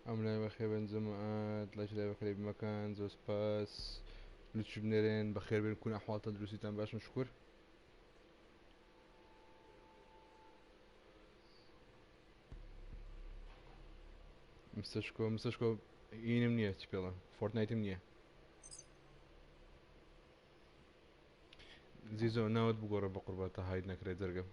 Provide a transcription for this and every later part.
ئەم لای بەخێبن جەماعەت لەش لای بەخێ بمەکان زۆر سپاس لوتش بنێرێن بەخێربێن کون ئەحواڵتە دروستیتان باشن شکر مستشکۆ ئینم نییە چ پێڵە فۆرتنایتم نییە زیزۆ ناوت بگۆڕە بە قوربات تا هاید نەکرێت جەرگەم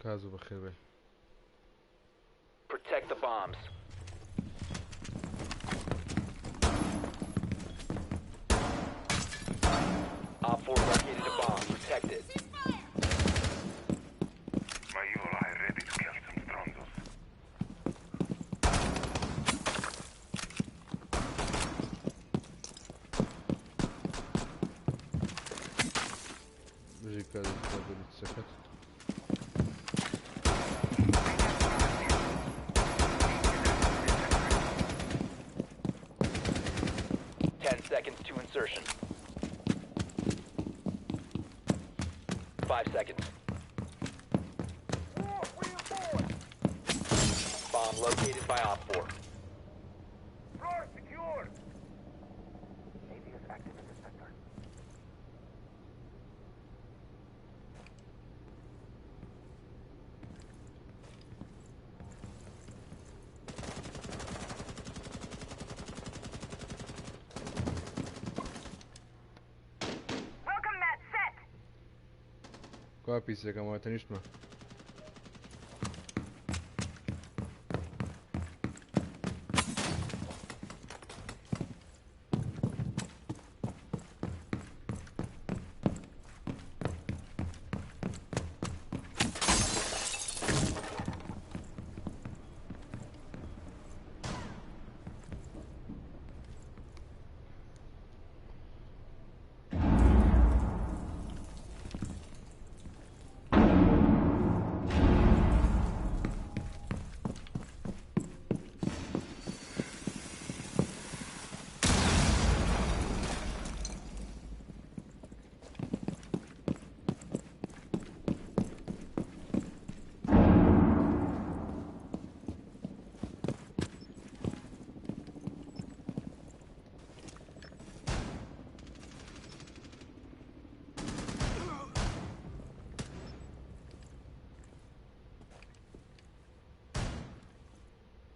کازوو بەخێر بێ Protect the bombs. Op 4 located a bomb. Protect it. My ally ready to kill some stronzos. بژی کازوو دەبێت سەکەت Seconds to insertion. 5 seconds. Bomb located by Op 4. Floor secure. AV is active in the sector. کا پیسێکەم واتە نیشتمە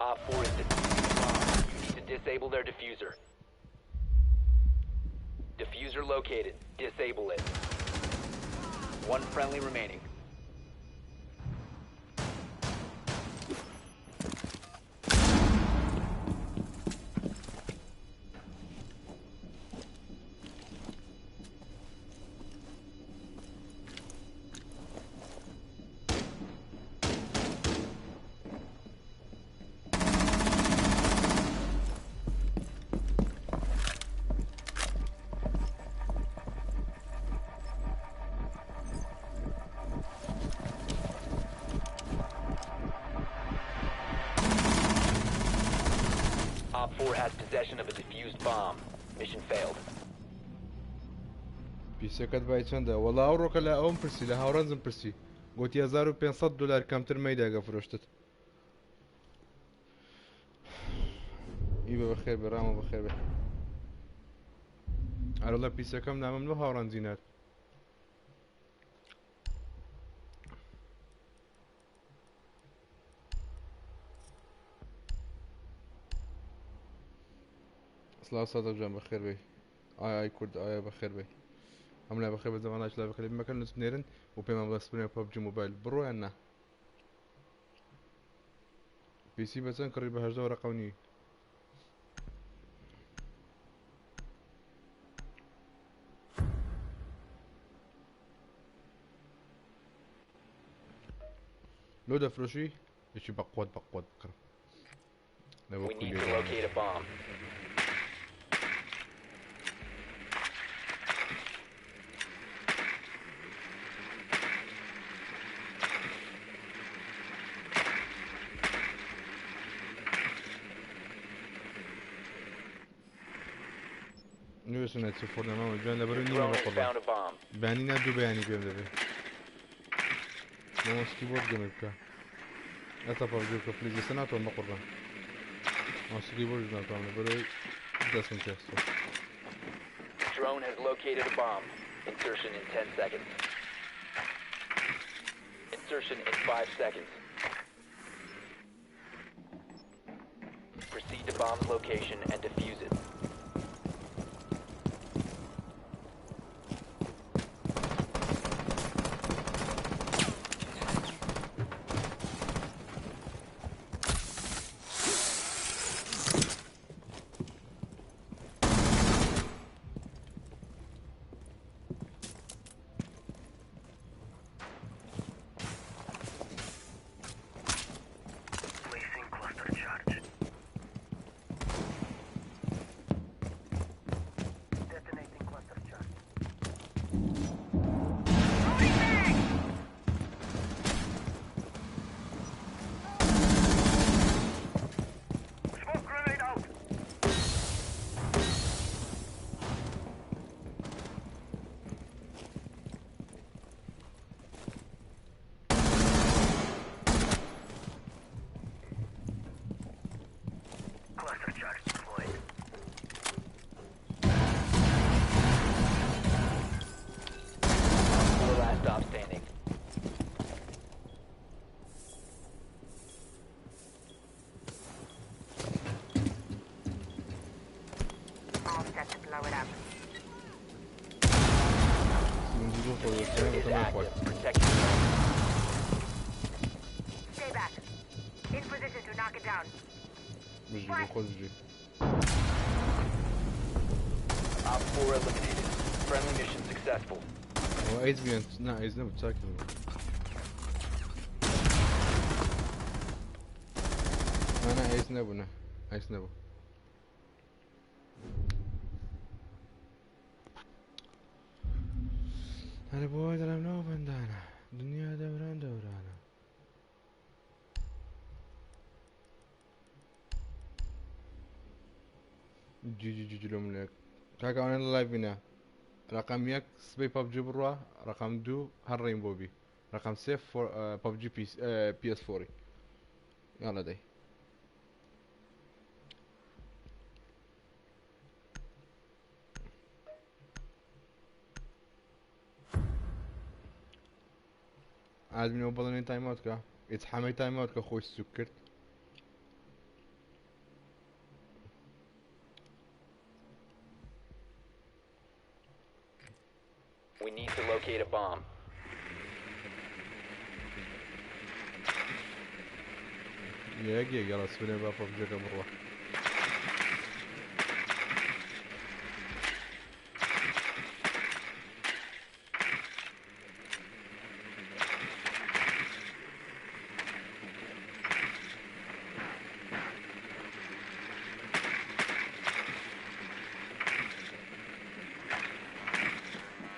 Op 4 is defusing the bomb. You need to disable their diffuser. Diffuser located. Disable it. One friendly remaining. Op 4 has possession of a defused bomb. Mission failed. پیسەکەت بای چەندە وەڵا ئەو ڕۆکە لە ئەوم پرسی لە هاوڕەنجم پرسی گوتی 1500 دلار کەمتر مەیداگە فرۆشتت ئی بە بەخێر بێ ڕامە بەخێر بێ ئەرەڵە پیسەکەم نامم لە هاوڕەنجینات سلااو سادق جان بەخێر بێ ئای کورد ئایا بەخێر بێ ئەم لای بەخێر بە زەماناش لای بەخێر بمەکەن نووس بنێرن و پێمان بەسپێنێ پەبجی موبایل بڕۆیان نا پیسی بەچەند کڕی بە 18 ڕقەونی لۆ دەفرۆشی یەکی بەقوت بکڕم We need to locate a bomb. نوێژنە چ فۆرنەماوە جوان لەبەر Your نیمە drone has بەقڕە found a bomb. بانی نادوو بەیانی پێم دەبێت مۆسکی بۆ گەمە بکە ئەتا پەبجی بکە پلیز ئێستا ناتوانم بەقڕە ماسکی بۆش ناتوانم بەرەوەی دەستم تێخستۆ Drone has located a bomb. Insertion in 10 seconds. Insertion in 5 seconds. Proceed to bomb's location and defuse it. Placing cluster charge. Detonating cluster charge. Smoke grenade out. Cluster charge deployed. Four last stop standing. All set to blow it up. سینجی بۆ خۆی Is بەتەمای خۆی active. Protect your drone. Stay back. In position to knock it down. بژی بۆ خۆت بژی Op 4 eliminated. Friendly mission successful. ئەوە ئەیز بیان نا ئەیز نەبوو چاکە بوو نا ئەیز نەبوو نە ئەیز نەبوو هەرە بۆی دەڵام نەوە بەندانە دنیا دەوران دەورانە جی جلو منێک کاکەوانە لە لایڤ بینە رقم 1 سبەی پەبجی بڕوە رقم 2 هەر ڕێین بۆ بی رقم 3 پەبجی PS4 یاڵە دەی ئادمینەوە بەڵێنێ تایماوتکە هیچ حەمەی تایماوتکە خۆی سوک کرد We need to locate a bomb. یەک یەگەڵە سبنێ با پەبجەکە بڕوە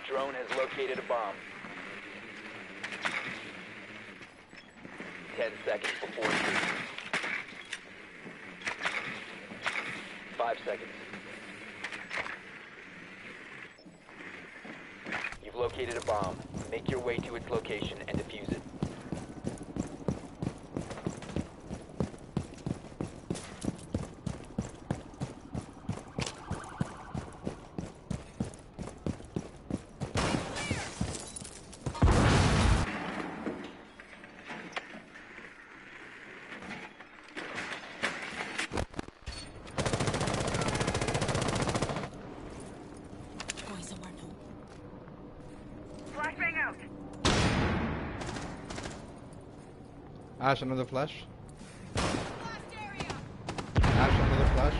Drone has located a bomb. 10 seconds before insertion. 5 seconds. You've located a bomb. Make your way to its location and defuse it. Flashbang out. Ash, another flash. Ash, another flash.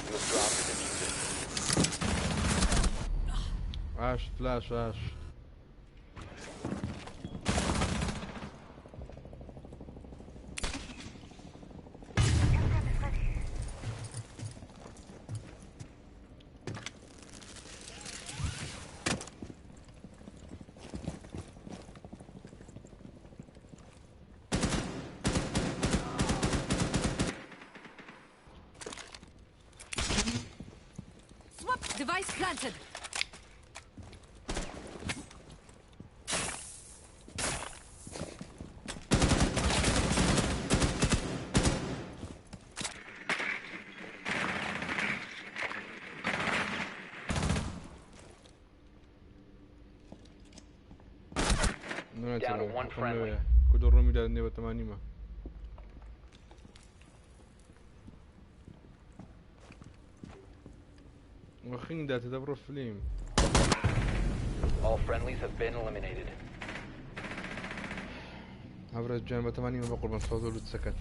You have dropped the diffuser. Ash, flash, Ash. Device planted. Down to one friendly. كدر رمي لأني بتمانيمة. وخين ده تدبر فيلم. All friendlies have been eliminated. هبرز جانب بتمانيمة بقول من صوته لتسكت.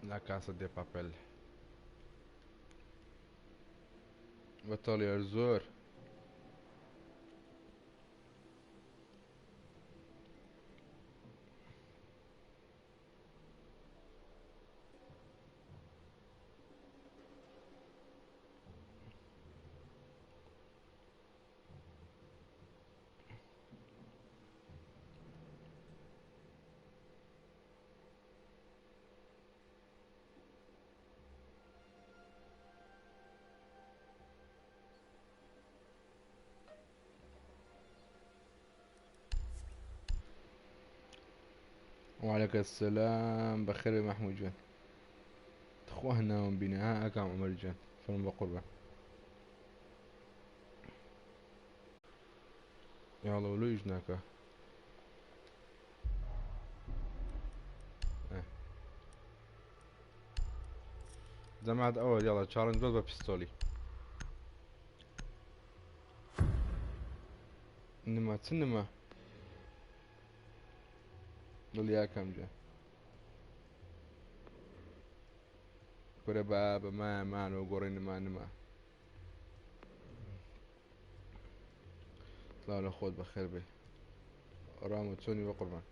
La casa de papel. بطل يا زور. وعليك السلام بخير يا محمود جان اخوهنا وبنا اكام عمر جان فلم بقربه يلا ولو يجناك زماد اول يلا تشالنج بس ببستولي انما تسنما دول كم جا كوري بابا ما نو قرين ما نما لا لا خود بخير به رامو تسوني وقربان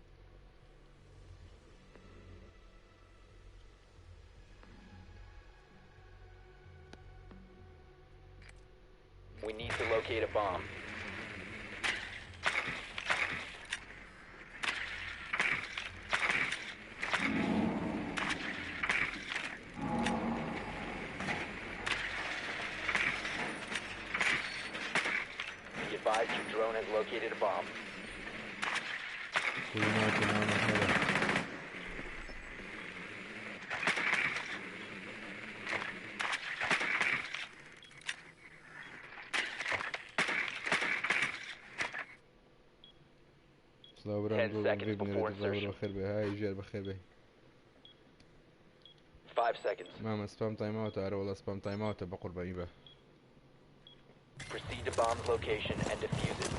We need to locate a bomb. Your drone has located a bomb.10 seconds before insertion. 5 seconds. ماما سبام تايم اوت ارى والله سبام تايم اوت بقول بقى Proceed to bomb's location and defuse it.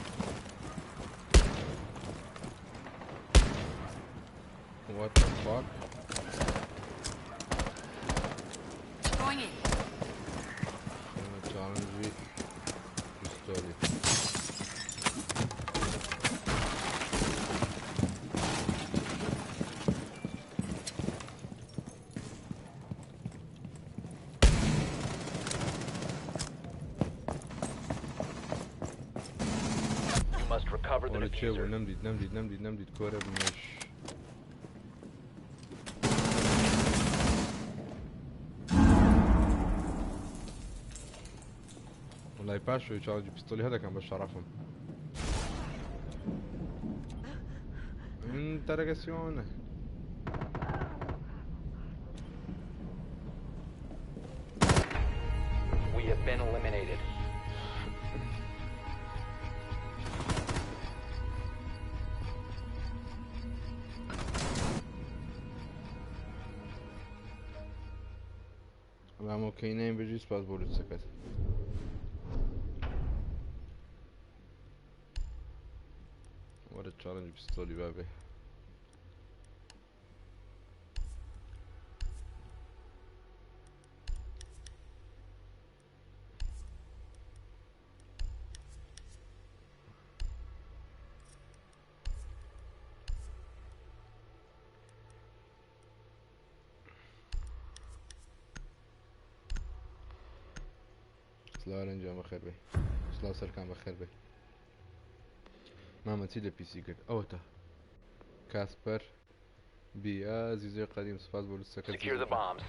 What the fuck? Going in. Challenge with story. Recover the diffuser. نمدي كورة بمش والله يباشو يشارج بيستولي هذا كان باش اعرفهم interrogazione We have been eliminated. Avevamo che in invece spazio سكت ورا التشالنج بيستولي بابي سلااو ئەنجام بەخێر بێ سلااو سەرکان بەخێر بێ مامەچی لە پیسی کرد ئەوەتە کاسپەر بیا زیزۆی قەدیم سپاس بۆ لوستەکەت Secure the bombs.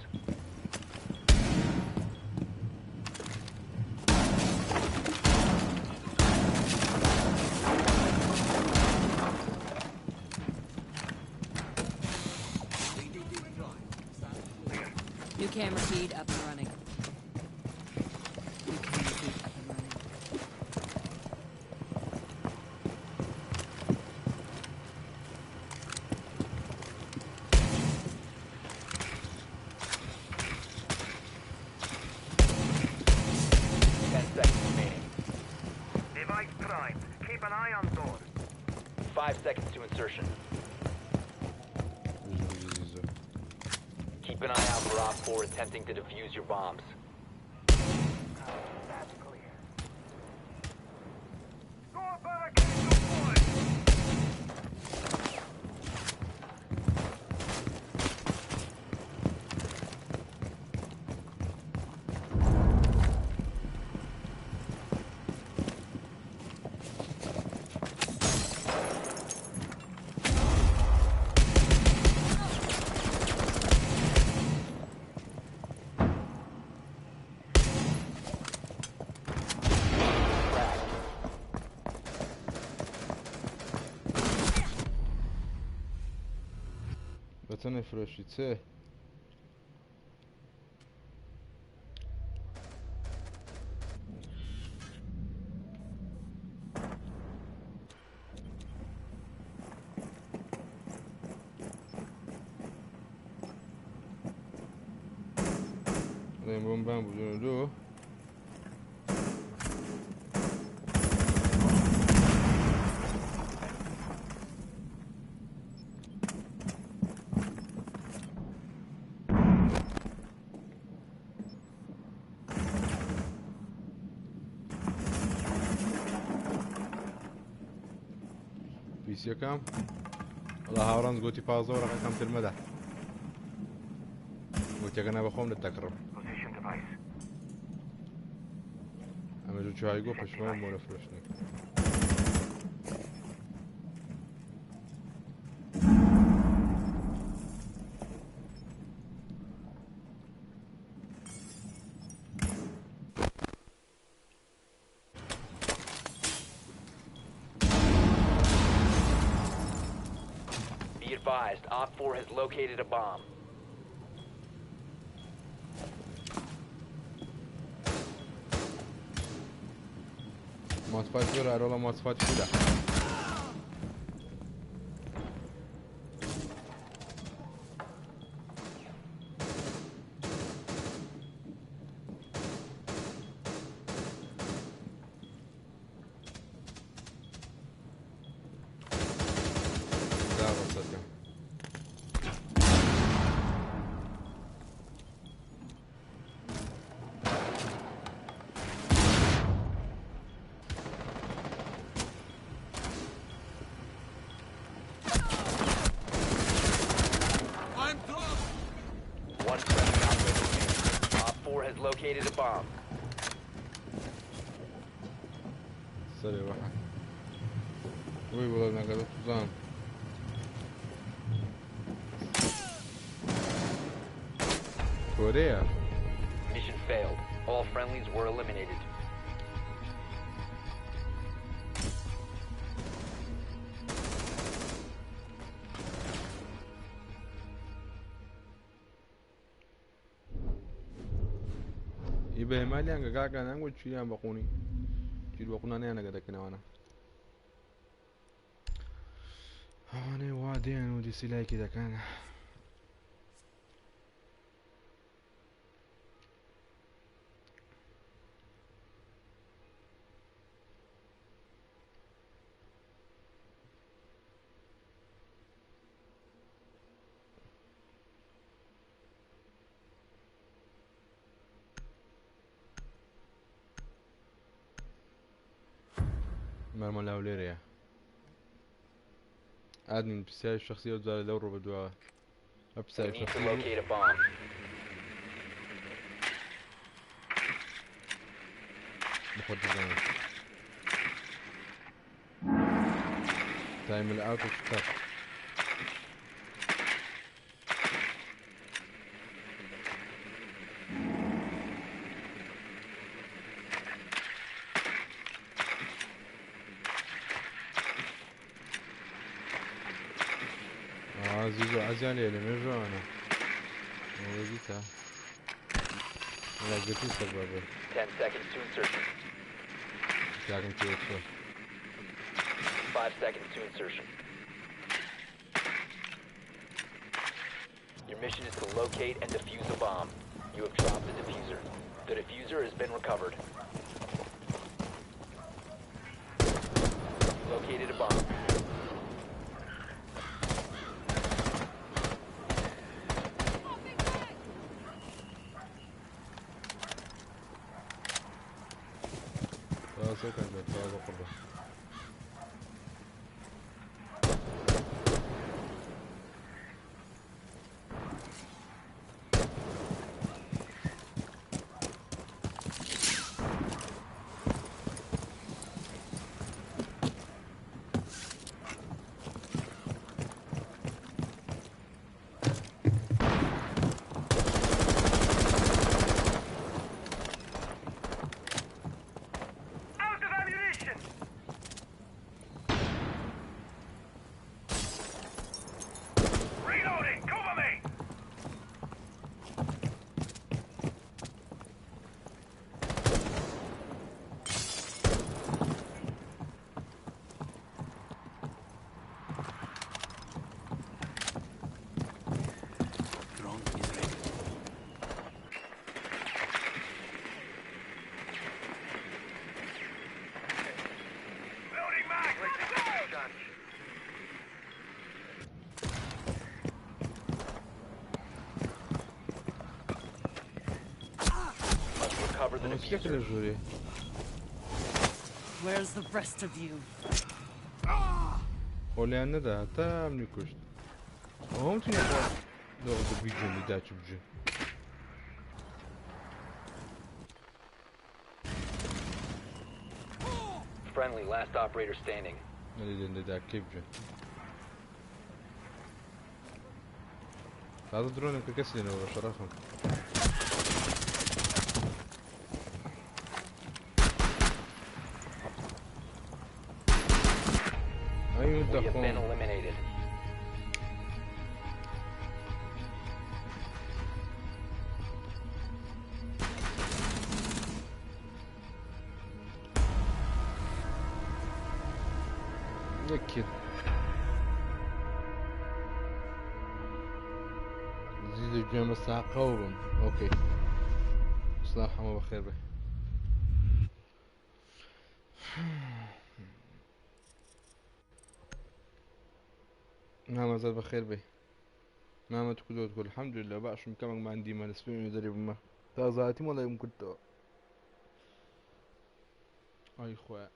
New camera feed up and running. New camera feed up and running. Device primed. Keep an eye on door. 5 seconds to insertion. زیزۆ Keep an eye out for Op 4 attempting to defuse your bombs. That's clear. Go barricade deployed. بەتەنە فرۆشی چێ ڕێم بۆم بودون دو پیسیەکەم وڵا هاوڕانز گوتی پازە و ڕقەکەم ترمەدا گوتیەکەنا بە خۆم دەتەکڕم Position device. ئەمە جو چوهای گۆ پشمەوە مۆرە فرۆشتنی Be advised, Op 4 has located a bomb. ماتفات جۆرە ئەرۆڵە ماتفات شودا One friendly operator remaining. Op 4 has located a bomb. سەرێ وەحە وی وڵە نەگەرە توزان کۆرەیە Mission failed. All friendlies were eliminated. ئی بە هێمالیان گەگاکان هەنگۆ چیان بەقوونی چیر بەقوونانیان نەگە دەکەنەوەنە ئەوانەی وا دێن و دیسیلایکی دەکەن مەرمە لاولێرەیە ئادمین پرسیاری شخصی ئەو جارە لەو ڕۆ بەدووە ئە We پرسیاری need to شخصی locate a bomb. بخد الزمن تايم الاوت وستارت زيزو عزياني اللي من جوانا وزيتها لا قلت سببه 10 seconds to insertion. لكن تيوتشو 5 seconds to insertion. Your mission is to locate and defuse a bomb. You have dropped the diffuser. The diffuser has been recovered. You located a bomb. سكن بالطابة قربة Recover the diffuser. جوري Where's the rest of you? ولا أنا ده تام نكشت وهم تني قال لو ده بيجي اللي ده تبجي Friendly, last operator standing. اللي ده كيف جي هذا درون كسلين ولا شرفهم We have been eliminated. يكيد زيد الجيم الساعة قوم اوكي صلاح ما بخير به نعم زاد بخير به ما تقول الحمد لله بقى شو مكمل ما عندي ما نسمع يدري بما تازاتي ولا يمكن تو اي خويا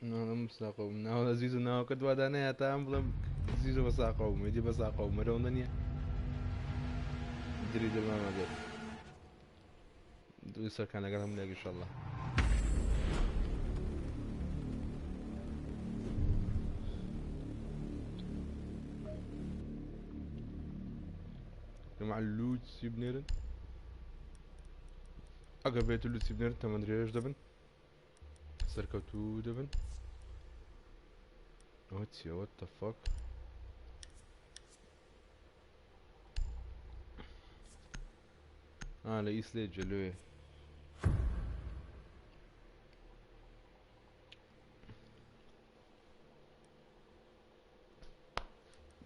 انا مساقو ناو زيزو ناو قد ودانا يا تام زيزو بساقو ميدي بساقو مرونني دري دل ما قال دوسر كان قالهم لك ان شاء الله مع اللوت سيبنيرن اقربيت اللوت سيبنيرن تمن رياش دبن سركوتو دبن وات ذا فاك لقيس ليه جلوه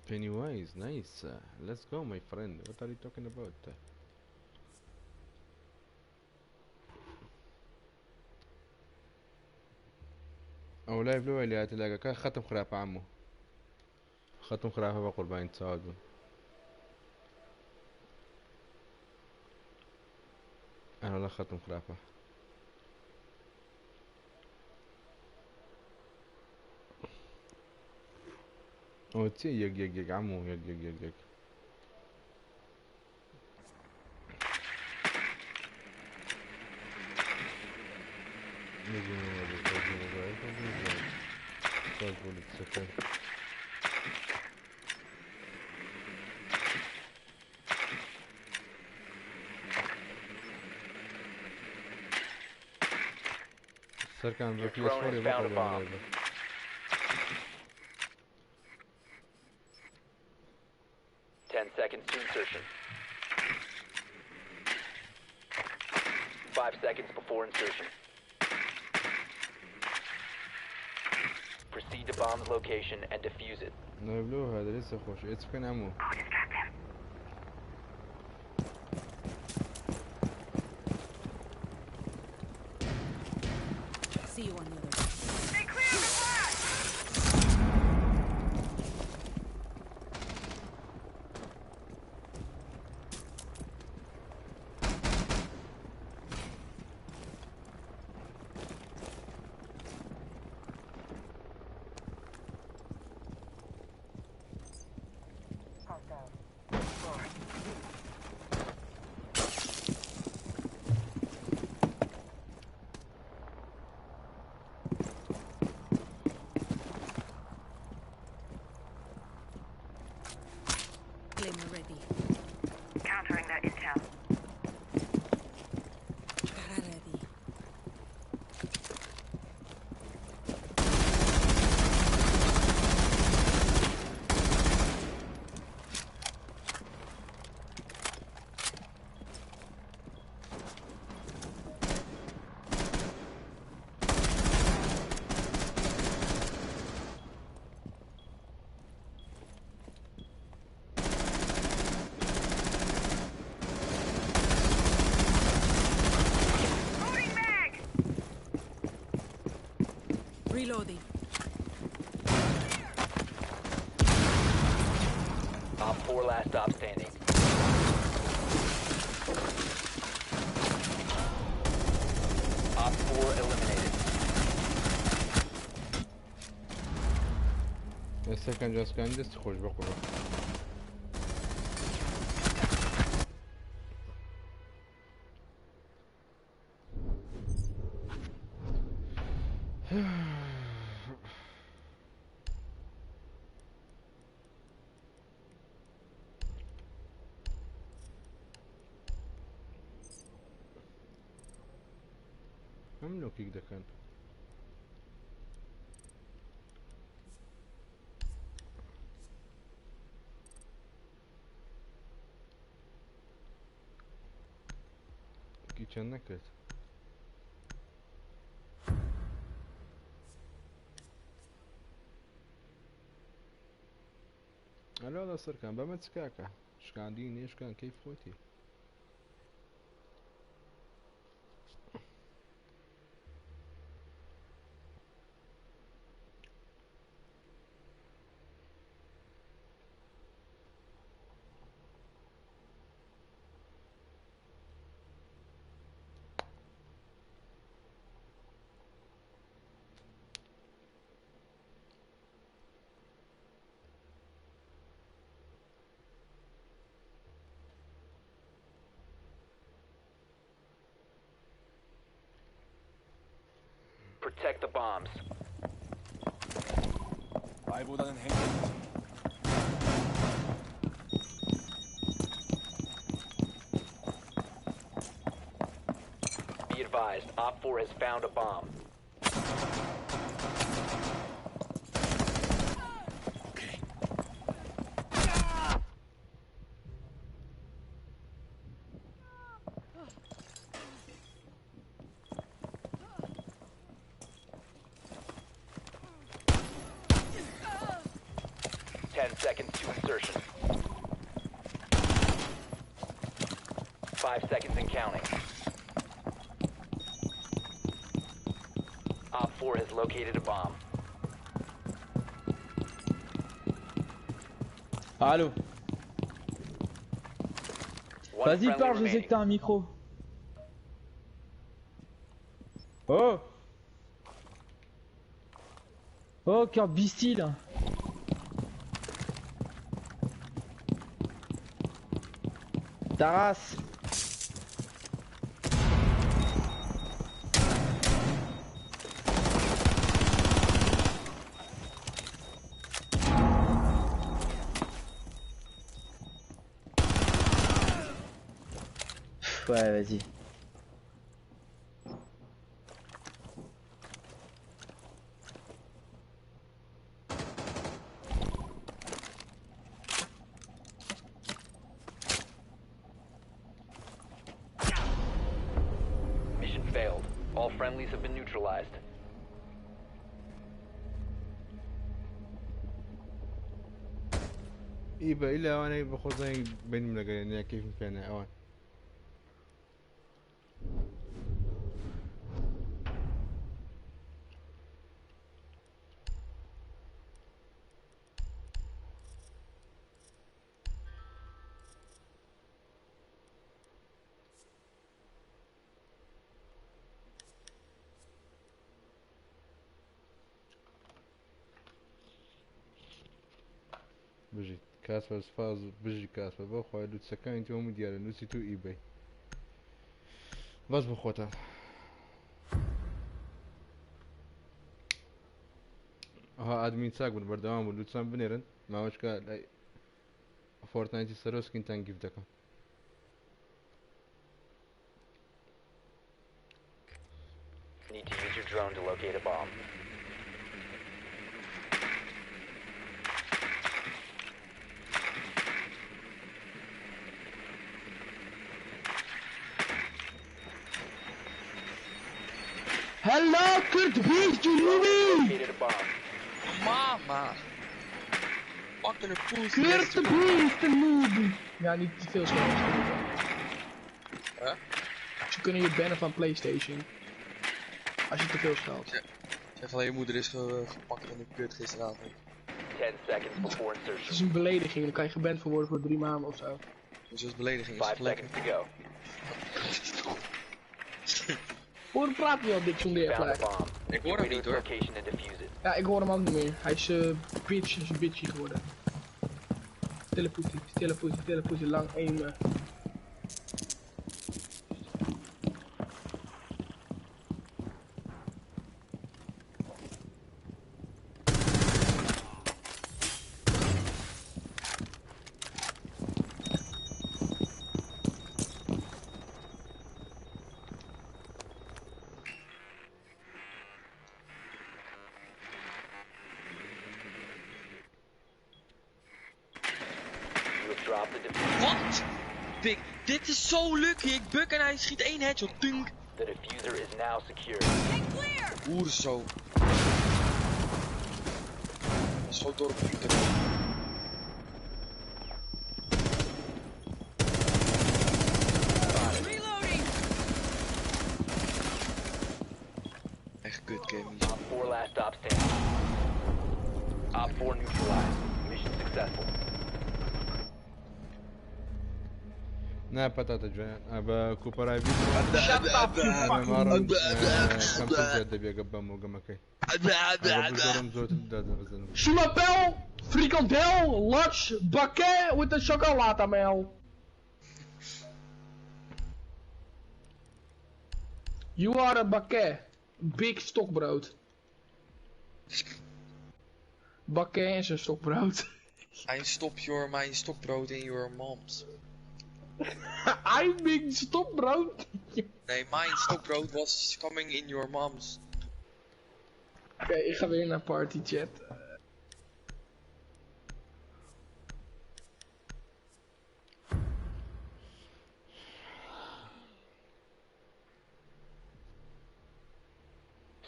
Pennywise, nice. Let's go, my friend. What are you talking about? او لايف لو اللي هتلاقى كان ختم خرافة عمو ختم خرافة بقربان تساعدون انا لا ختم خرافة او تي يق عمو يق سركان Your بفي drone أسفوري has found a بقى bomb. 10 seconds to insertion. 5 seconds before insertion. Proceed to bomb's location and defuse it. نقبلوه هذا لسه خوش إيش فين عمو I'll distract him. See you on the other side. Stay clear of the blast! Hostile. Forward. Glimmer ready. Countering that intel. Kara ready. Loading mag! Reloading. Op 4 last stop standing. Op 4 eliminated. السكن جاس كان دست خوش بقوله هم لو كيك ده كان كي كان نكت لا لا صار كان بما تسكاكا ايش كان ديني ايش كان كيف خوتي Protect the bombs. 나이보다는 행동. Be advised, Op 4 has found a bomb. 오케이. 10 seconds to insertion. 5 seconds and counting. Op 4 has located a bomb. Allô. One Vas-y, friendly parle, je sais remaining. que t'as un micro. Oh. Oh, KURD-BEAST là. Ta race. Ouais, vas-y. Mission failed. All friendlies have been neutralized. إيبا إلا وأنا بخوض زي بين ملقاني كيف كان أوان بجي كاسبر فاز بجي كاسبر بخوي لو تسكان انت هم ديال نوسي تو ايباي بس بخوتها ها ادمين ساق من بردوام ولو تسان بنيرن ما وش كا فورتنايت سروس كنت انجيف دكا Need to use your drone to locate a bomb. Hello, KURD-BEAST, you noob! Located a bomb. Mama. Fucking poes. KURD-BEAST, de noob! Ja, niet te veel scherm. Huh? Ze kunnen je bannen van PlayStation. Als je te veel scheldt. Zeg alleen je moeder is gepakt in de kut gisteravond. 10 seconds before Het insertion. is een belediging, daar kan je geband voor worden voor 3 maanden of zo. Dus dat is belediging. Is 5 toch lekker? seconds to go. Hoor, praat niet al dik zo'n Found a leerplek. bomb. Ik hoor Way hem to niet its hoor. location and defuse it. Ja, ik hoor hem ook niet meer. Hij is bitch, is een bitchy geworden. Stille poesie, lang aimen. You have dropped the diffuser. Wat? Pik, dit is zo lucky. Ik buk en hij schiet 1 headshot. Dunk. The diffuser is now secure. Oer zo. Dat is zo door de computer. Echt kut game. Op 4 last stop standing. Op 4 neutralized. Mission successful. نا بطاطا جوان ابا كوبر اي بي Shut up, you انا fucking مره noob. كم سجاد بيا قبام وقمكي بزورم زوت دادن Je m'appelle frikandel, lunch, baquet with a chocolademelk. You are a baquet. Big stokbrood. Baquet is een stokbrood. Mijn stokbrood in your mom's. I'm big stokbrood. Nee, mijn stokbrood was coming in your mom's. Oké, ik ga weer naar party chat.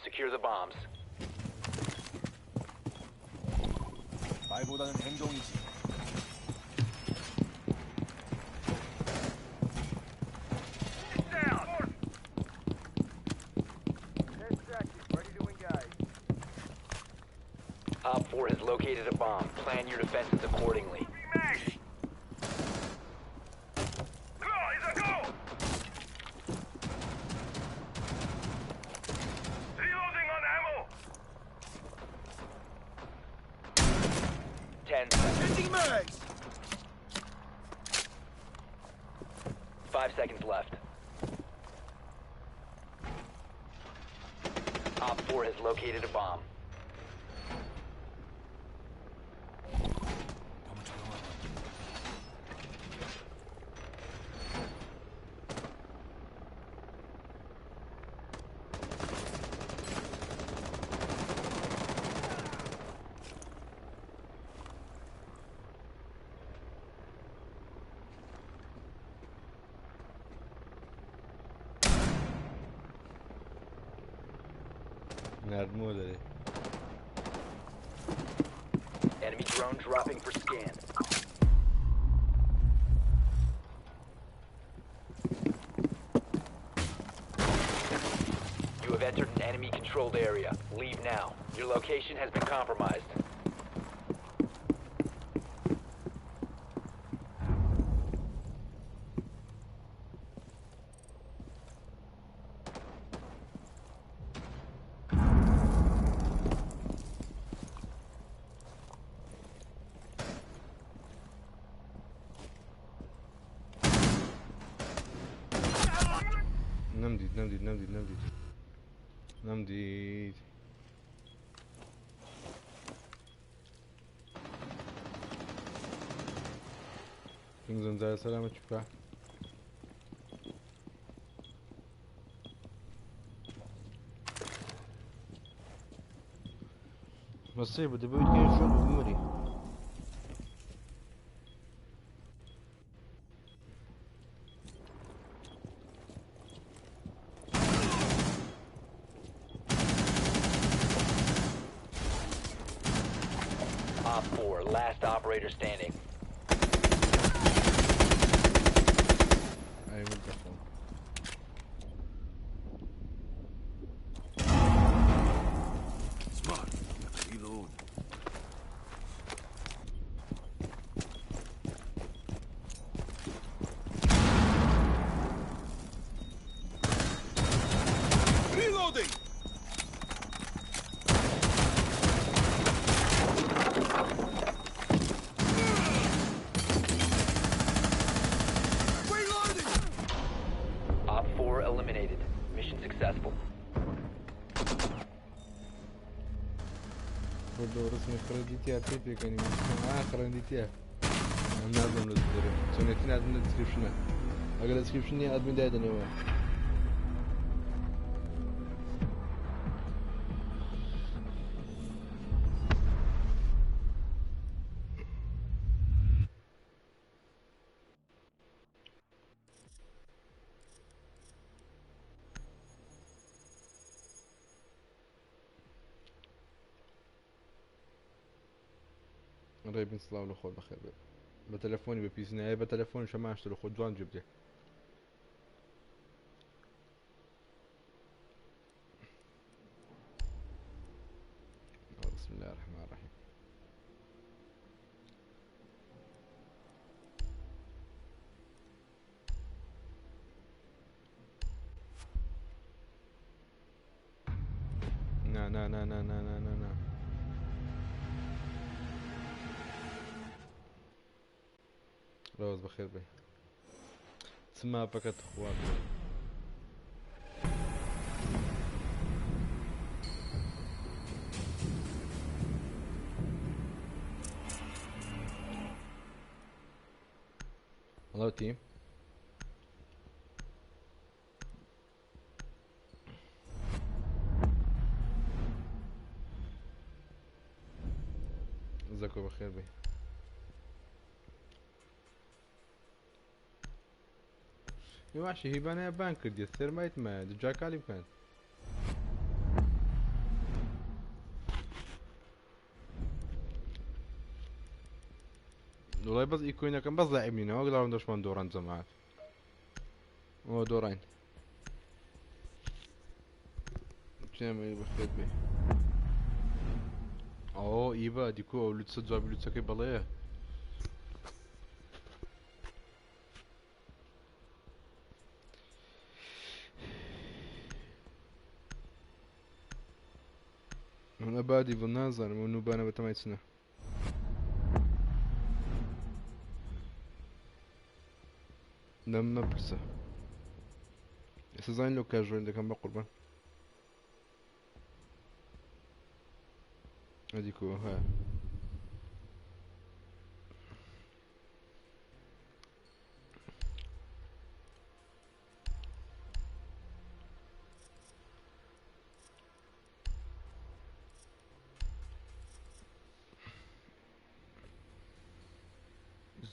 Secure the bombs. 말보다는 행동이지. Down! 10 seconds, ready to engage. Op 4 has located a bomb. Plan your defenses accordingly. Smash! Go, is a go! Reloading on ammo! 10 seconds. Changing mags! 5 seconds left. Op 4 has located a bomb. 너무 조용하다. نردمو داري. Enemy drone dropping for scan. You have entered an enemy-controlled area. Leave now. Your location has been compromised. نمديد. كينغزون زي سلامة شكرا. مصيبة دبي كيف شو بمري. Op 4, last operator standing. أي مدخل. Smart. Reload. Reloading. Op 4 eliminated. Mission successful. برضو رسمي خرنديتيها بيبي كان يمشي خرنديتيها نازم للدرب سنتين عندنا الديسكريبشن اقل الديسكريبشن ادمن دايدا نوا ريبن صلاة ولا خود بخير بتلفوني ببيسنا بتلفوني شو ما اشتري خود جوان جبته بسم الله الرحمن الرحيم نا نا نا نا نا نا نا روز بخير بي اسمها فقط اخوان Hello team. ازيكم بخير بي وحشي هي بنا بان كردي السير ما يتما دجا كالي بكان والله بس يكون كان بس لاعبين هو قدروا ندوش من دوران زمان هو دورين جامع بخير بي اوه ايبا ديكو لتس جواب لتس كي بلايه من أبادي بالنظر وإنه بانا بتميتنا لما برسه يسزاين لو كاجوال اللي كان بقربان هاديكو ها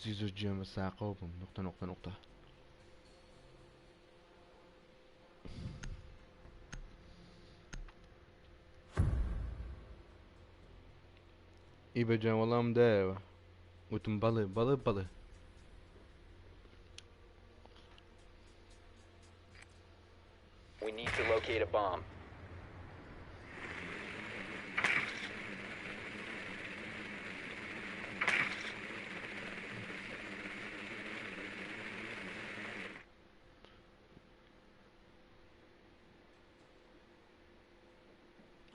زيزو جيم الساقة وبم نقطة نقطة نقطة ئیبەجان وەڵام دایەوە وتم بەڵێ بەڵێ بەڵێ We need to locate a bomb.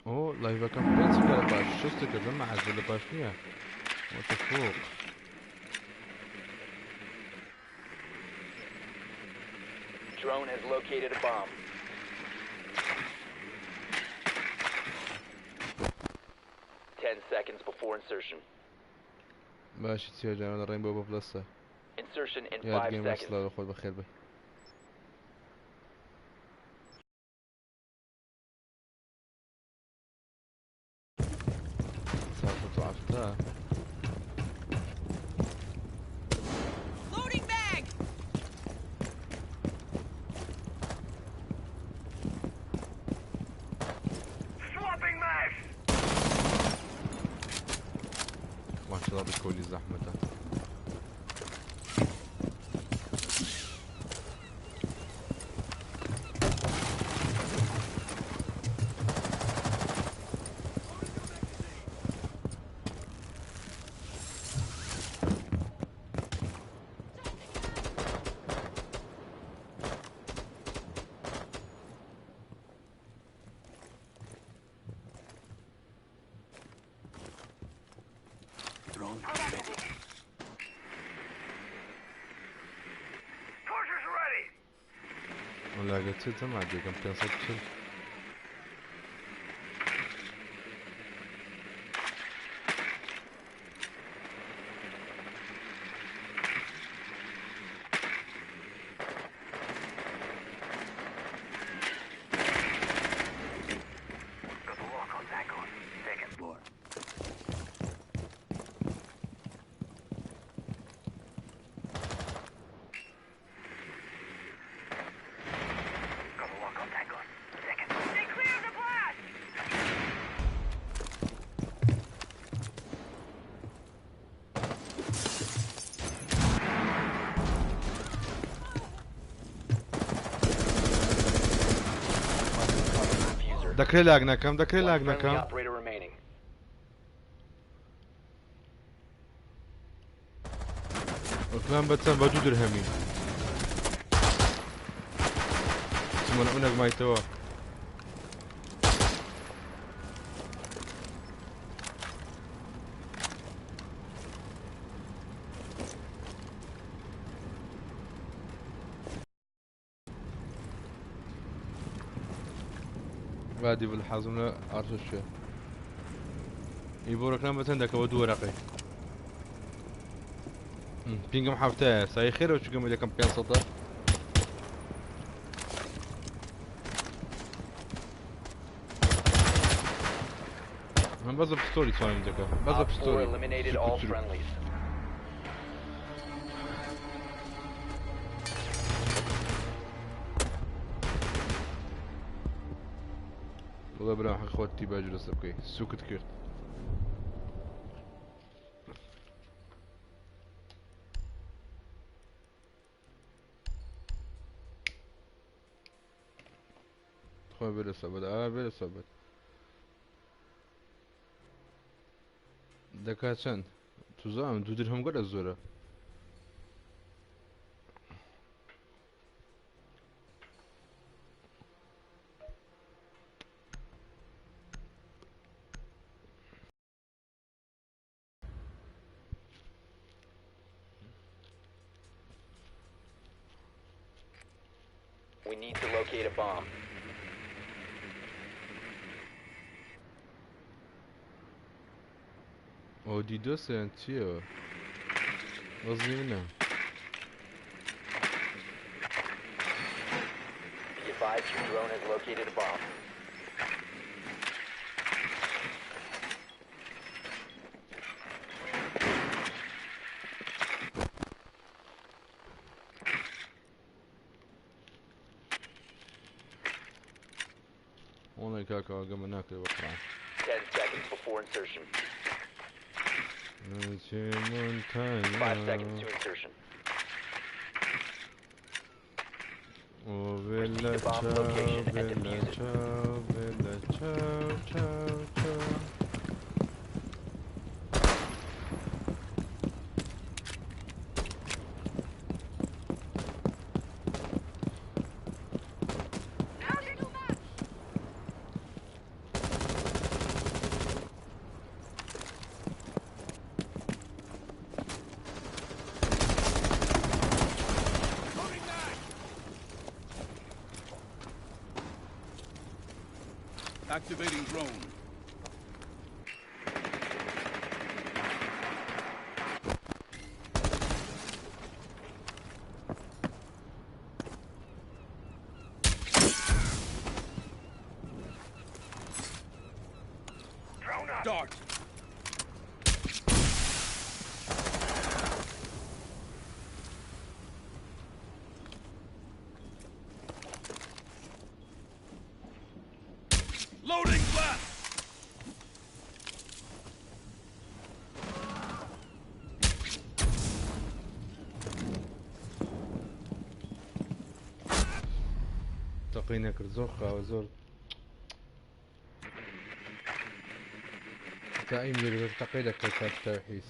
ئۆ لایڤەکەم پێنج لە باش شستێکە دەمە حەزە لە باش نییە وەتە فۆق Drone has located a bomb. Seconds before insertion. باشی چێجان لە ڕێین بۆ بە پلەسە Insertion in 5 یادگەی seconds. مەسڵاوە خۆت بەخێر بێ Loading bag! Swapping mags! ما شاء الله بكل زحمته Drone ready. Torches ready! ولا قلت له ما عندي كم 500 Got the lock on that gun. Second floor. Got the lock on that gun. Second. Stay clear of the blast! Diffuser. دەکرێت لاگ نەکەم دەکرێت One لاگ friendly نەکەم operator remaining. وەکلام بەچەند بە 2 درهەمی چمەنە ئەو نەگمایتەوە وادي بالحازم عرش الشيء يبورك لما تندك ودو ورقي بينقم حفتاه ساي خير وشو قم كم بين سطر من بضرب ستوري ثاني عندك بضرب Op 4 ستوري eliminated all friendlies. والله بلا حق خوتي باجر سبكي سوكت كيرت خوي بلا سبت بلا سبت دكا چند تو زام 2 درهم قد الزوره We need to locate a bomb. او دي دوس انتيو قصدي منها Be advised your drone has located a bomb. والله كاكا قام ناكل وقرا 10 seconds before insertion. 5 seconds to insertion. Proceed to bomb location and defuse it. Activating drone. Drone up. Dart. Loading blast. تقينا كرد زور خاوة زور تايم يريد تقيدك كتاب توحيس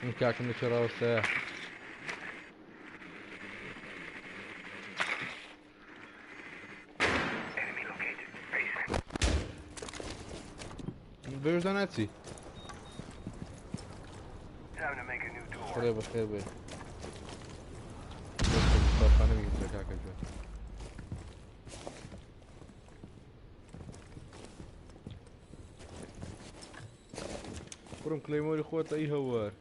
انكاك من شراو الساح Enemy located. Base. بيوزاناتي Time to make a new door. خير بخير بي أنا بيجي لك هكذا كرم كليموري خوات أي هوار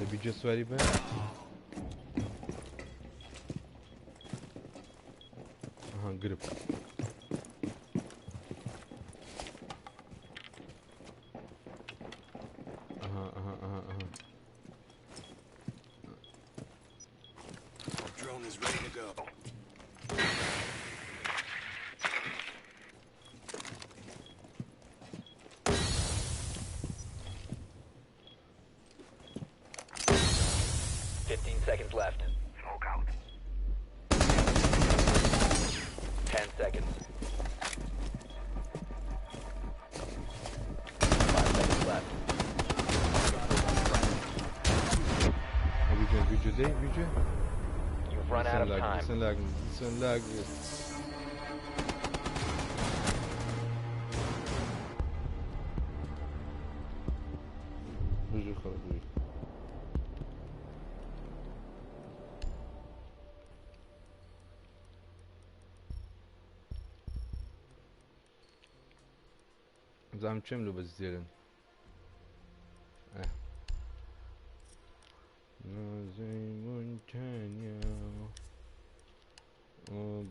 تبي جسواري بقى قرب Drone is ready to go. Seconds left. Smoke out. 10 seconds. 5 seconds left. فيديو دي فيديو You've run out of time. لسن لاج بيجي خلاص بيجي زعم تشملوا بس زيرن زي مونتانيا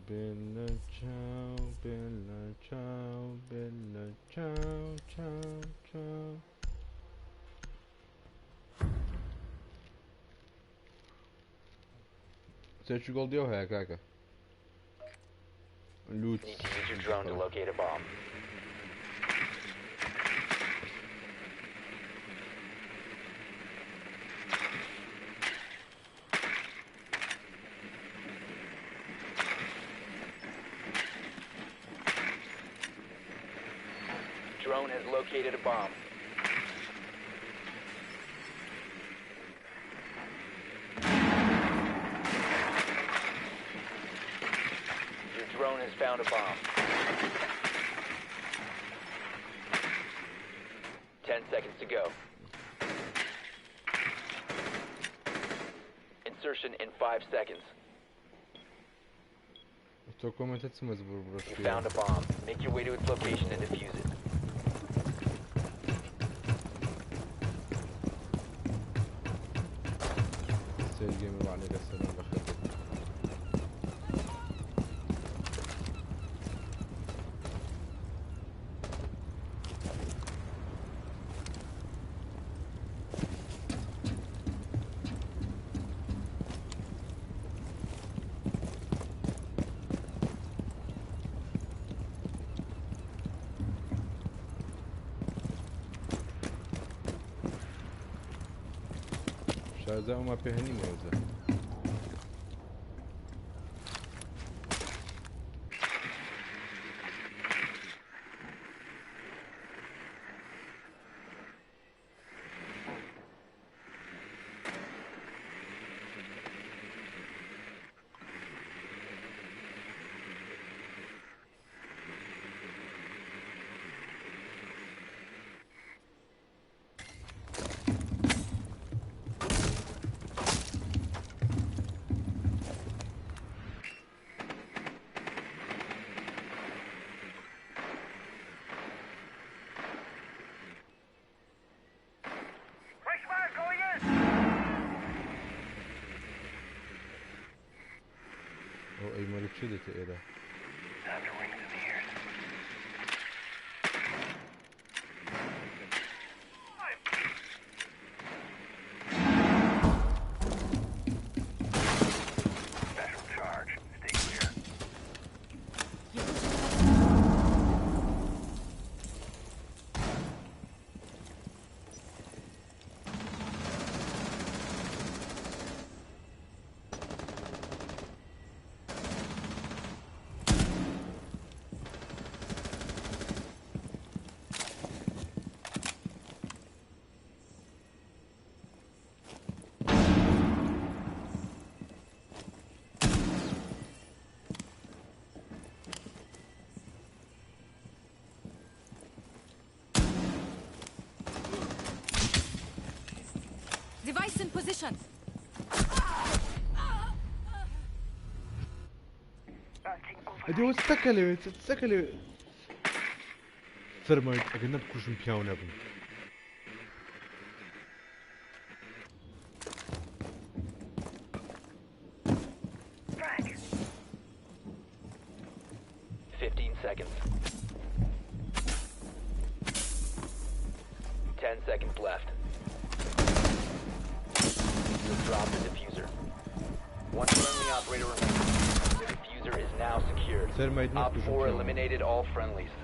بيلا تشاو بيلا تشاو بيلا تشاو تشاو تشاو سيرش جولد يو هيك هكا لوت Need to use your drone to locate a bomb. Drone has located a bomb. Your drone has found a bomb. 10 seconds to go. Insertion in 5 seconds. تو كومنت تسمز You found a bomb. Make your way to its location and defuse it. سير جيمر وعليك السلام بخير شازە ئەوما پێهێنی مێوزە Fresh fire going in! ئەو ئەی مەلک چی دێتە ئێرە Time to ring some ears. Special charge. Stay clear. Device in position. Launching over. ئەدی وە چەکە لەوێ چەکە لەوێ فەرمایت ئەگەر نەبکوژم پیاو نەبم Frag. 15 seconds. 10 seconds left. You have dropped the diffuser. One friendly operator remaining. The diffuser is now secured. فەرمایت Op 4 نەبکوژم پیاو eliminated all friendlies.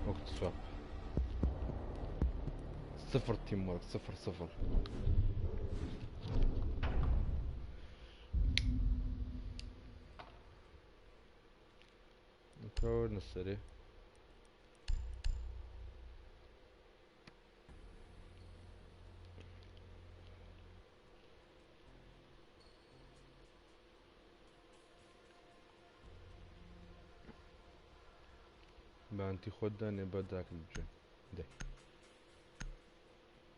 وقت سواب 0 تيم ورك 0-0 نكون السريع بانتي خدني بدك الجن ده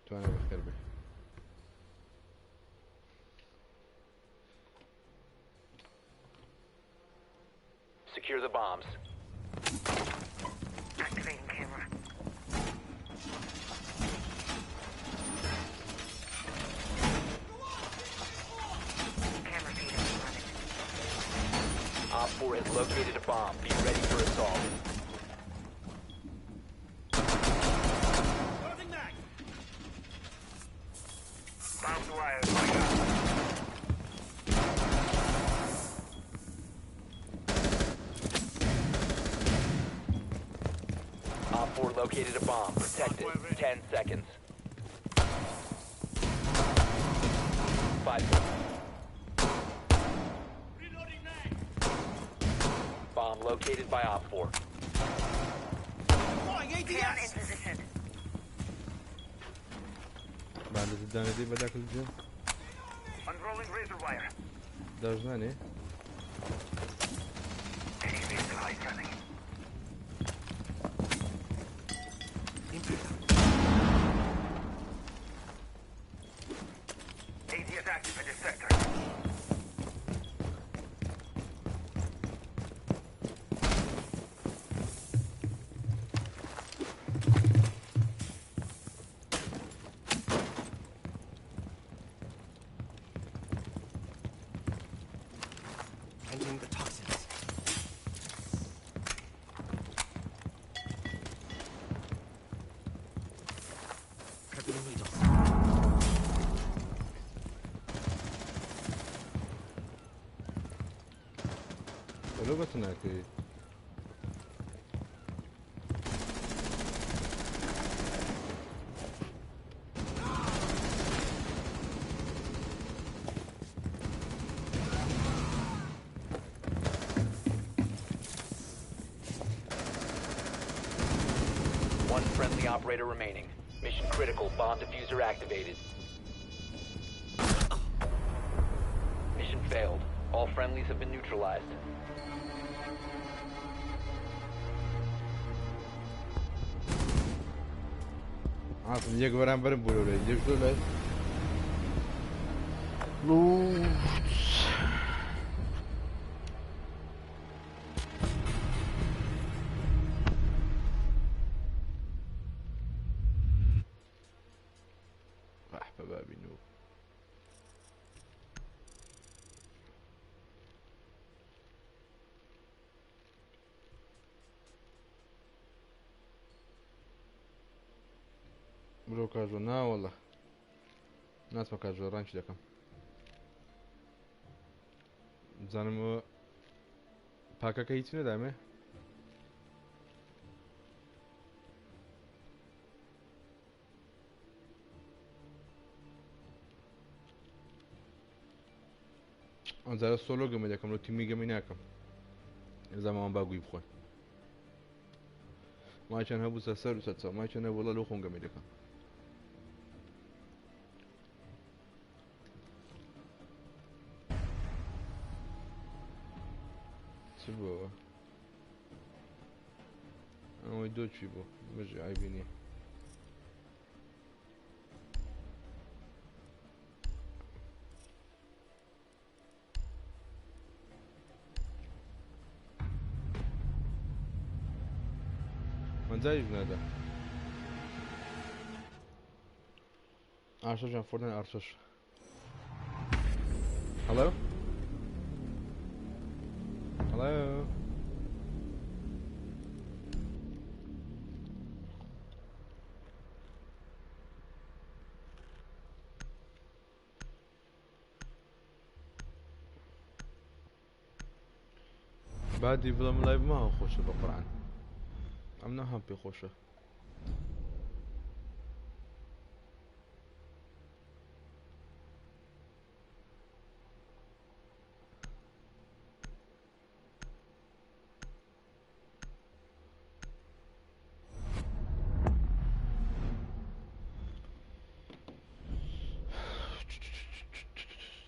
تو انا بخير به Secure the bombs. Activating camera. Camera feed up and running. Op 4 has located a bomb. Be ready for assault. Bombs wire going up. Op 4 located a bomb. Protect it. 10 seconds. 5 seconds. Bomb located by Op 4. Down in position. بعد الدانة دي بدك الجن Unrolling razor wire. دارجناني Any vehicle eyes running. AD is active in this sector. Handling the toxins. Prepping the needle. ولو بس هناك friendly operator remaining. Mission critical. Bomb diffuser activated. Mission failed. All friendlies have been neutralized. عاصم يك برام بولو لي جبتوا لي بابي نوب برو كاجو نا والله ناس ما كاجو رانش دكم زانم باكا كيتنا دامه زارا سولو گم دکم رو تیمی گمی نکم زمان باگوی بخون ما چند هبو سر و ست ما چند والله لو خون گمی دکم چی بابا اما دو چی بو مجی عیبی نیه من زيج نادى ارشش جان فوردن ارشش hello hello بعدي بلا لايف ما هو خوش بقران I'm not happy خوشه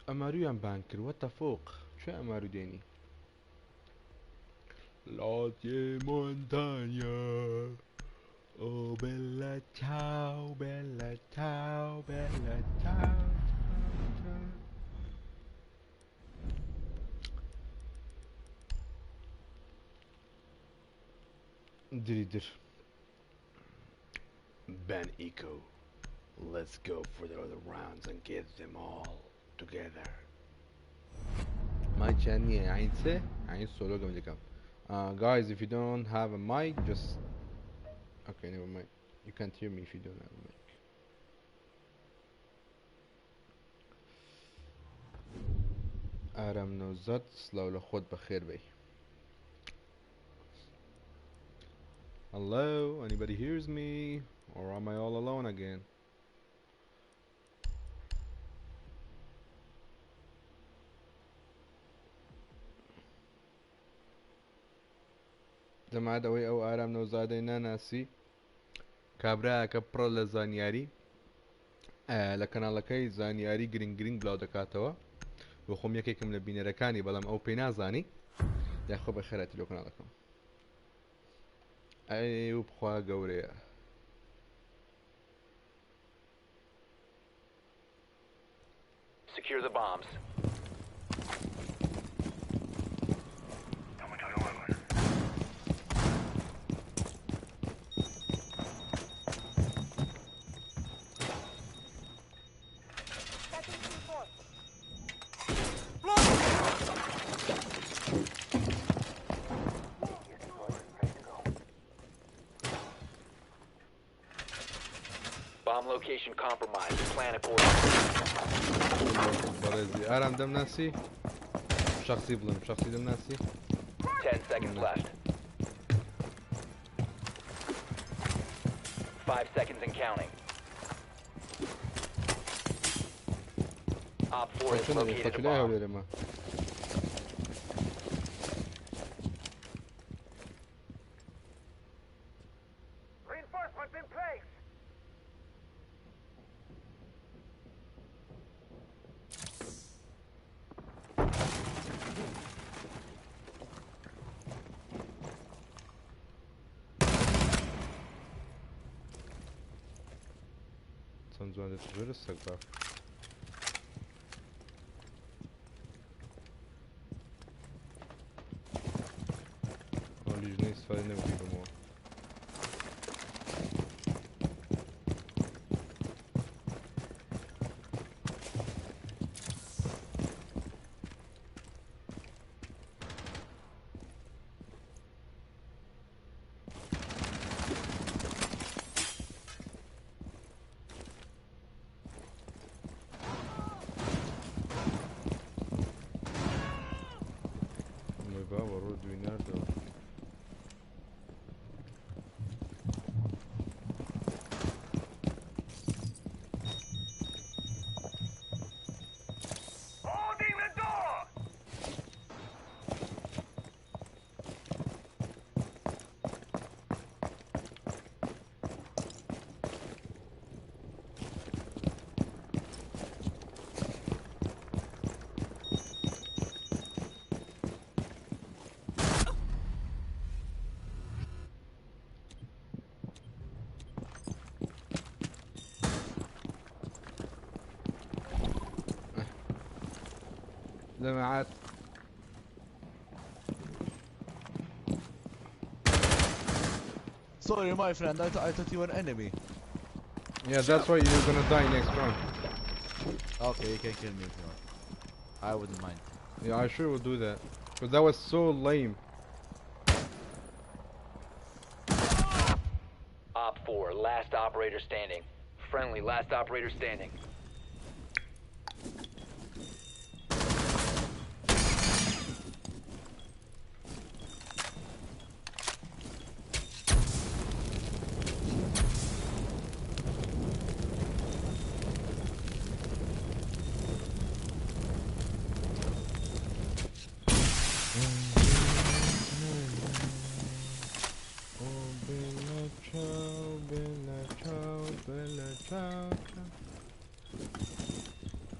امارو ام بانكر وات فوق شو امارو ديني La montaña, oh bella ciao, bella ciao, bella ciao, ciao, ciao. Drider. Ben Eco, let's go for the other rounds and get them all together. My channel, I solo gonna come. Guys, if you don't have a mic, just okay, never mind. You can't hear me if you don't have a mic. آرام نوزاد سلاو لخود بخير بي. Hello, anybody hears me? Or am I all alone again? جماعة اوي او آرام نوزادينا ناسي كابرا كبرا لزانياري لكناڵەکەی زانیاری گرنگ بڵاو دەکاتەوە بۆ خۆم یەکێکم لە بینەرەکانی بەڵام ئەو پێی نازانی یاخۆ بە خێراتی لۆ کەناڵەکەم ئەی بخوا گەورەیە Secure the bombs. Bomb location compromised. Plan accordingly. آرام دەم ناسی شخصی بڵم شخصی دەم ناسی 10 seconds left. 5 seconds and counting. Op 4 has located a bomb. هەولێرەمە Reinforcements incoming! جوان جوان دەتوێت دەستێک بە لیژنەی استفادە نەبوویمەوە Holding the door! جماعات Sorry, my friend, I thought you were an enemy. Yeah, that's why you're gonna die next round. Okay, you can kill me if you want. I wouldn't mind. Yeah, I sure will do that. Because that was so lame. Op 4, last operator standing. Friendly, last operator standing.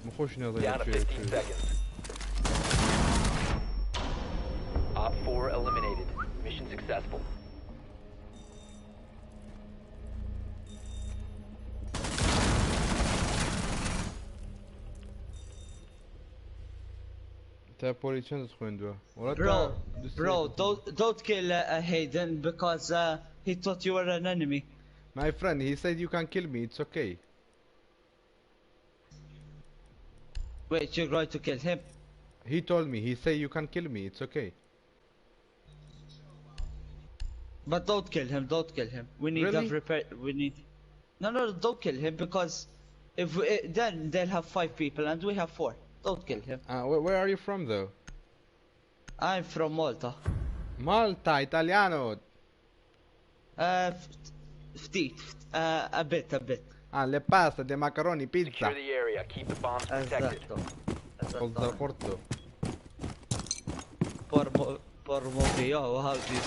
مخوشنا Down to 15 seconds. Op 4 eliminated. Mission successful. تا بولي چند خويندوه Bro, don't kill Hayden because he thought you were an enemy. My friend, he said you can kill me, it's okay. Wait, you're going to kill him? He told me, he said you can kill me, it's okay. But don't kill him, don't kill him. We need Really? a repair. We need. No, don't kill him because if we, then they'll have 5 people and we have 4. Don't kill him. Where are you from though? I'm from Malta. Malta, Italiano. Ftit. A bit. Le pasta, de macaroni, pizza. Secure the area. Keep the bombs protected. Col zapporto. Por movio وهذه.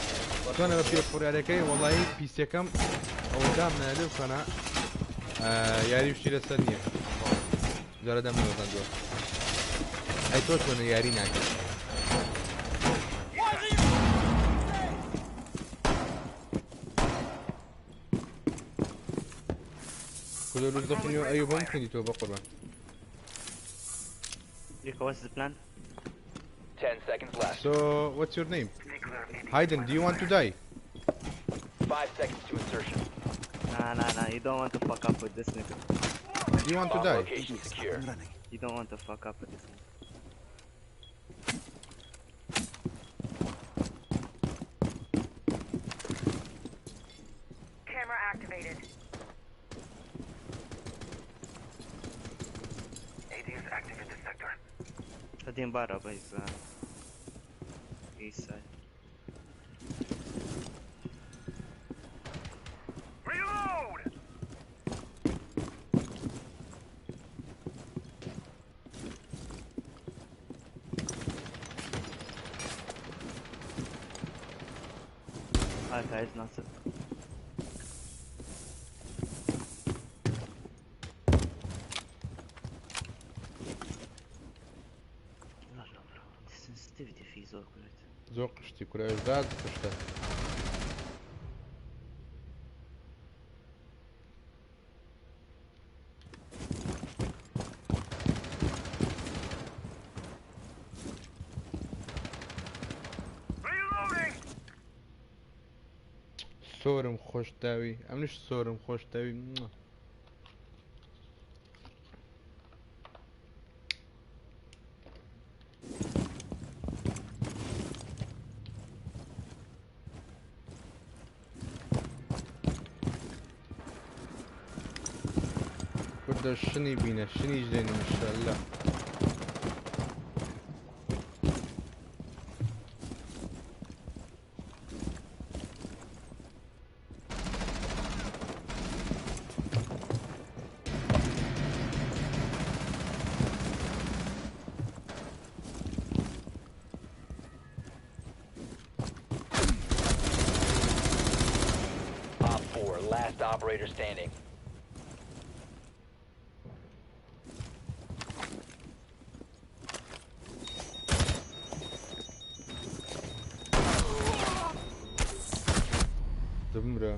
أنا بفير فريالكي والله بيسي كم أو دام نالف أنا ياري وشيل الثانية. جرى دم من الغدوة. أي توش من ياري ناكل. كل اللي دخلوا أيوب ممكن يتوبوا قربان. What's the plan? 10 seconds left. So, what's your name? Hayden, do you want to die? 5 seconds to insertion. Nah, you don't want to fuck up with this nigga. Do you want to Bomb die? location secure. You don't want to fuck up with this nigga. Camera activated. AD is active in this sector. Kadin bara by his east side. Reload! Hi guys, nothing. Sensitivity فيه زور كلت. ذوق قشتي كل أجداد قشتة. سۆرم خۆشتاوی ئەمنیش سۆرم خۆشتاوی کوردە شنی بینە شنیش دێنی ماشەڵڵا Op 4, last operator standing. دمرە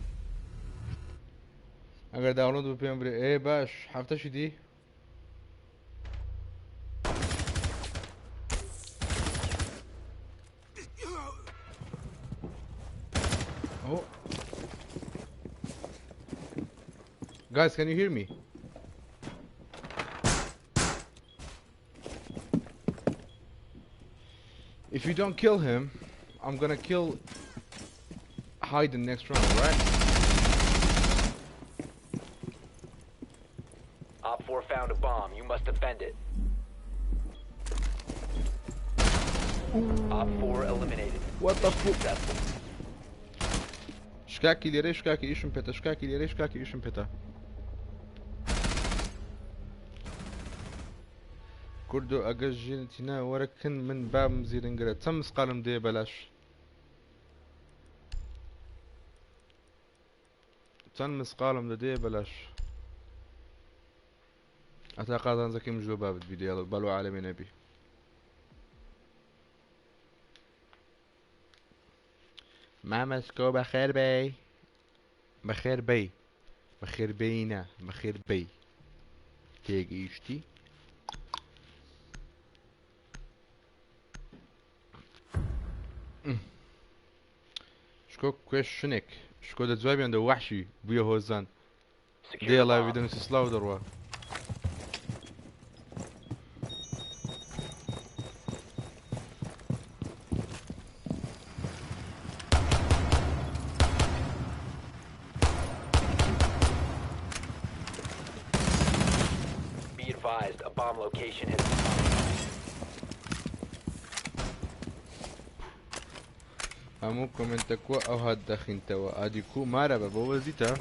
ئەگەر داوڵۆت بە پێم برێ ئێ باش هەفتەشی دی Oh. Guys, can you hear me? If you don't kill him, I'm gonna kill Hyde in the next round, right? Op 4 found a bomb. You must defend it. Op 4 eliminated. What the fuck? Successful. شکاکی لێرەی شکاکی ئیشم پێتە شکاکی لێرەی شکاکی ئیشم پێتە کوردۆ ئەگەر ژینتینا وەرەکن من بام زیرنگرە چەند مسقالم دێ بەلاش چەند مسقالم دەدێ بەلاش ئەتا قازانجەکەی مژۆ بابت بیدێڵ بەلو عالەمی نەبی مامەسکۆ بەخێر بەی بەخێر بەی بەخێر بەینە بەخێر بەی تێگەیشتی شکۆ کوێش شنێک شکۆ دەجوابیان دە وەحشی بوویە هۆزان دێڵا ویدەنووسی سڵاو دەڕوە Advised, a bomb location has been found. هەموو کۆمنتەکوە ئەو هات دەخینتەوە ئادیکو مارە بە بۆ وەزیتە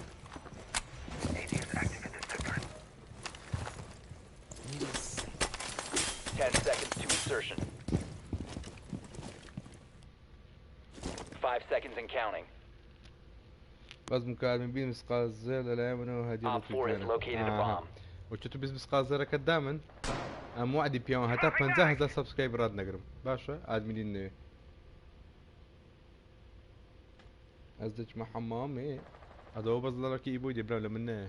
Ten seconds to insertion. 5 seconds and counting. باز مکارم بین مسقال زێر لەلایە منەوە هەدیە Op 4 has located a bomb. وچە بیست مسقال زەرەکەت دامن ئەم وعدی پیاوە هەتا 50,000 سبسکرایب ڕات نەگرم باشە ئادمینین نوێ ئەس دەچمە حەمامێ ئەدەوە بەس لەڕەکی بۆی دێبرا لە من نایە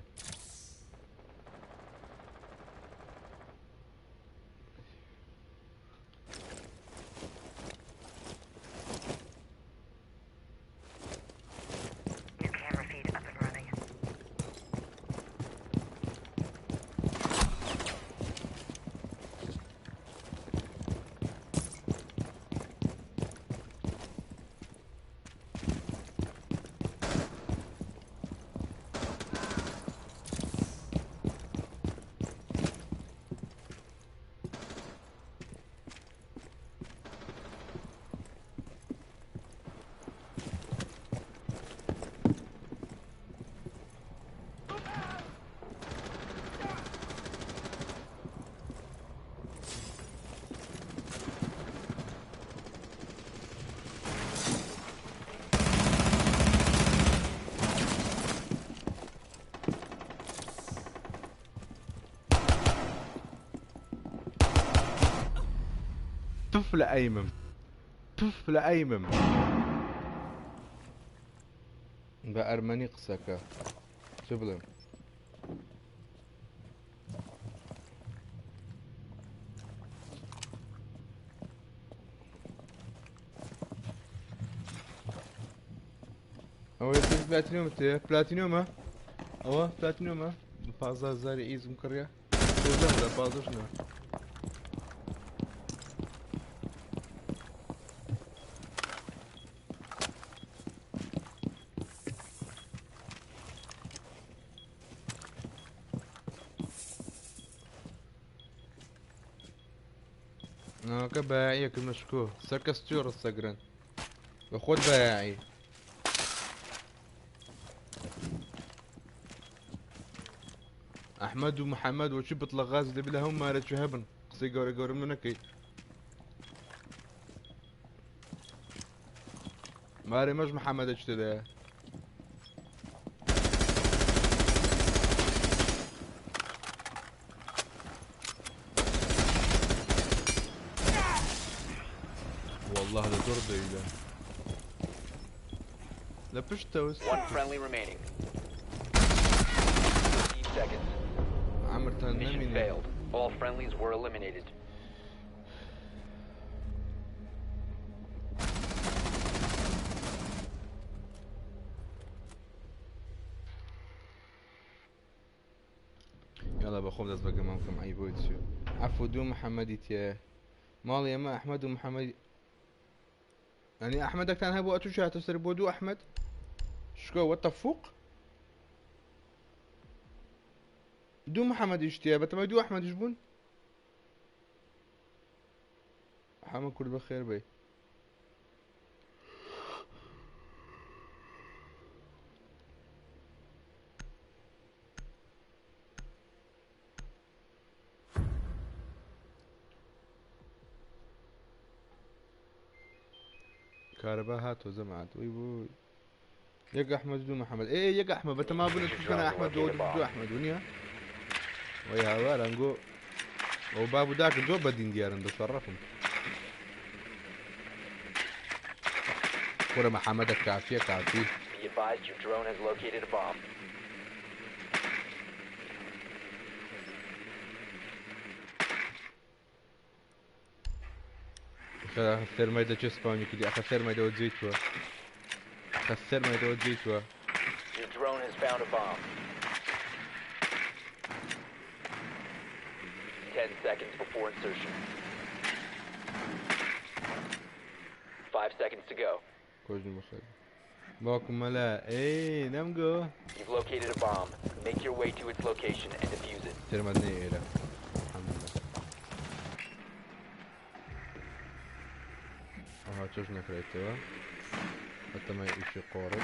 پف لە ئەیمم پف لە ئەیمم بە ئەرمەنی قسەکە چ بڵێم ئەوە پلاتینۆم تێ پلاتینۆمە ئەوە پلاتینۆمە 15,000 ئیزم کڕیا 15 نە ناوەکە بایعیەکە مەشکۆ سەرکەس چۆ ڕستەگرن بە خۆت بایعی ئەحمەد و محەممەد وەچی بت لە غاز دەبی لە هەموو مارەکی هەبن قسەی گەورە گەورە من نەکەی مارێ مەش محەممەدە چ تێدایە والله لە زۆر دەویدا لە پشتەوە One friendly remaining. 15 seconds. عمرتان Mission نەمینێ failed. All friendlies were eliminated. يلا بخوف دەست بەگەمام کەم عی بۆی چیە عەفو دوو محەممەدی تێ ماڵی ئێمە ئەحمەد و محەممەد ئەنی ئەحمەدەکتان هەبوو ئەتو هاتە سەر بۆ دوو ئەحمەد شکۆ وەتە فوق دوو محەممەدیش تێ بەتەمە دوو ئەحمەدیش بوون هەمە کورد بەخێر بێ كهرباء هاتو زمعت وي وي يق احمد دو محمد ايه يق احمد بتما بنت كنا احمد دو احمد ونيا ويا ورانجو وبابو داك دو بدين ديارن بشرفهم كره محمد كافيه كافيه Be advised your drone has located a bomb. خسر ما يدا سباوني كدي خسر ما يدا وجيتوا خسر ما يدا وجيتوا Your drone has found a bomb. 10 seconds before insertion. 5 seconds to go. كوجن مخيل باكم ملا ايه نمجو. You've located a bomb. Make your way to its location and defuse it. ترمدني إلى الحمد لله. هاتوش نكريتوا حتى ما يشي قورك.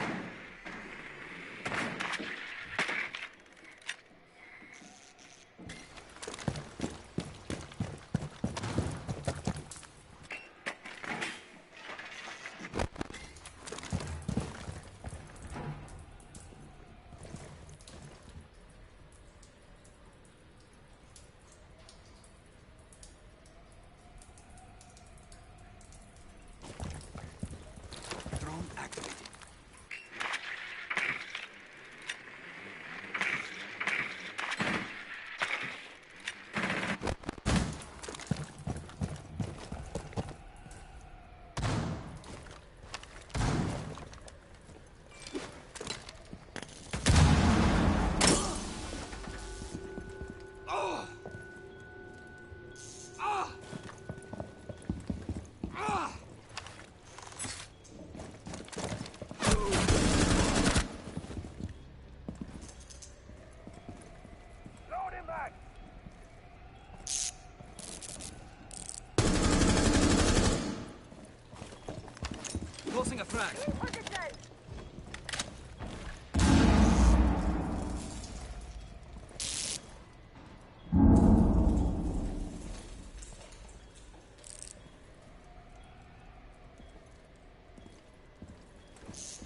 Closing a frag.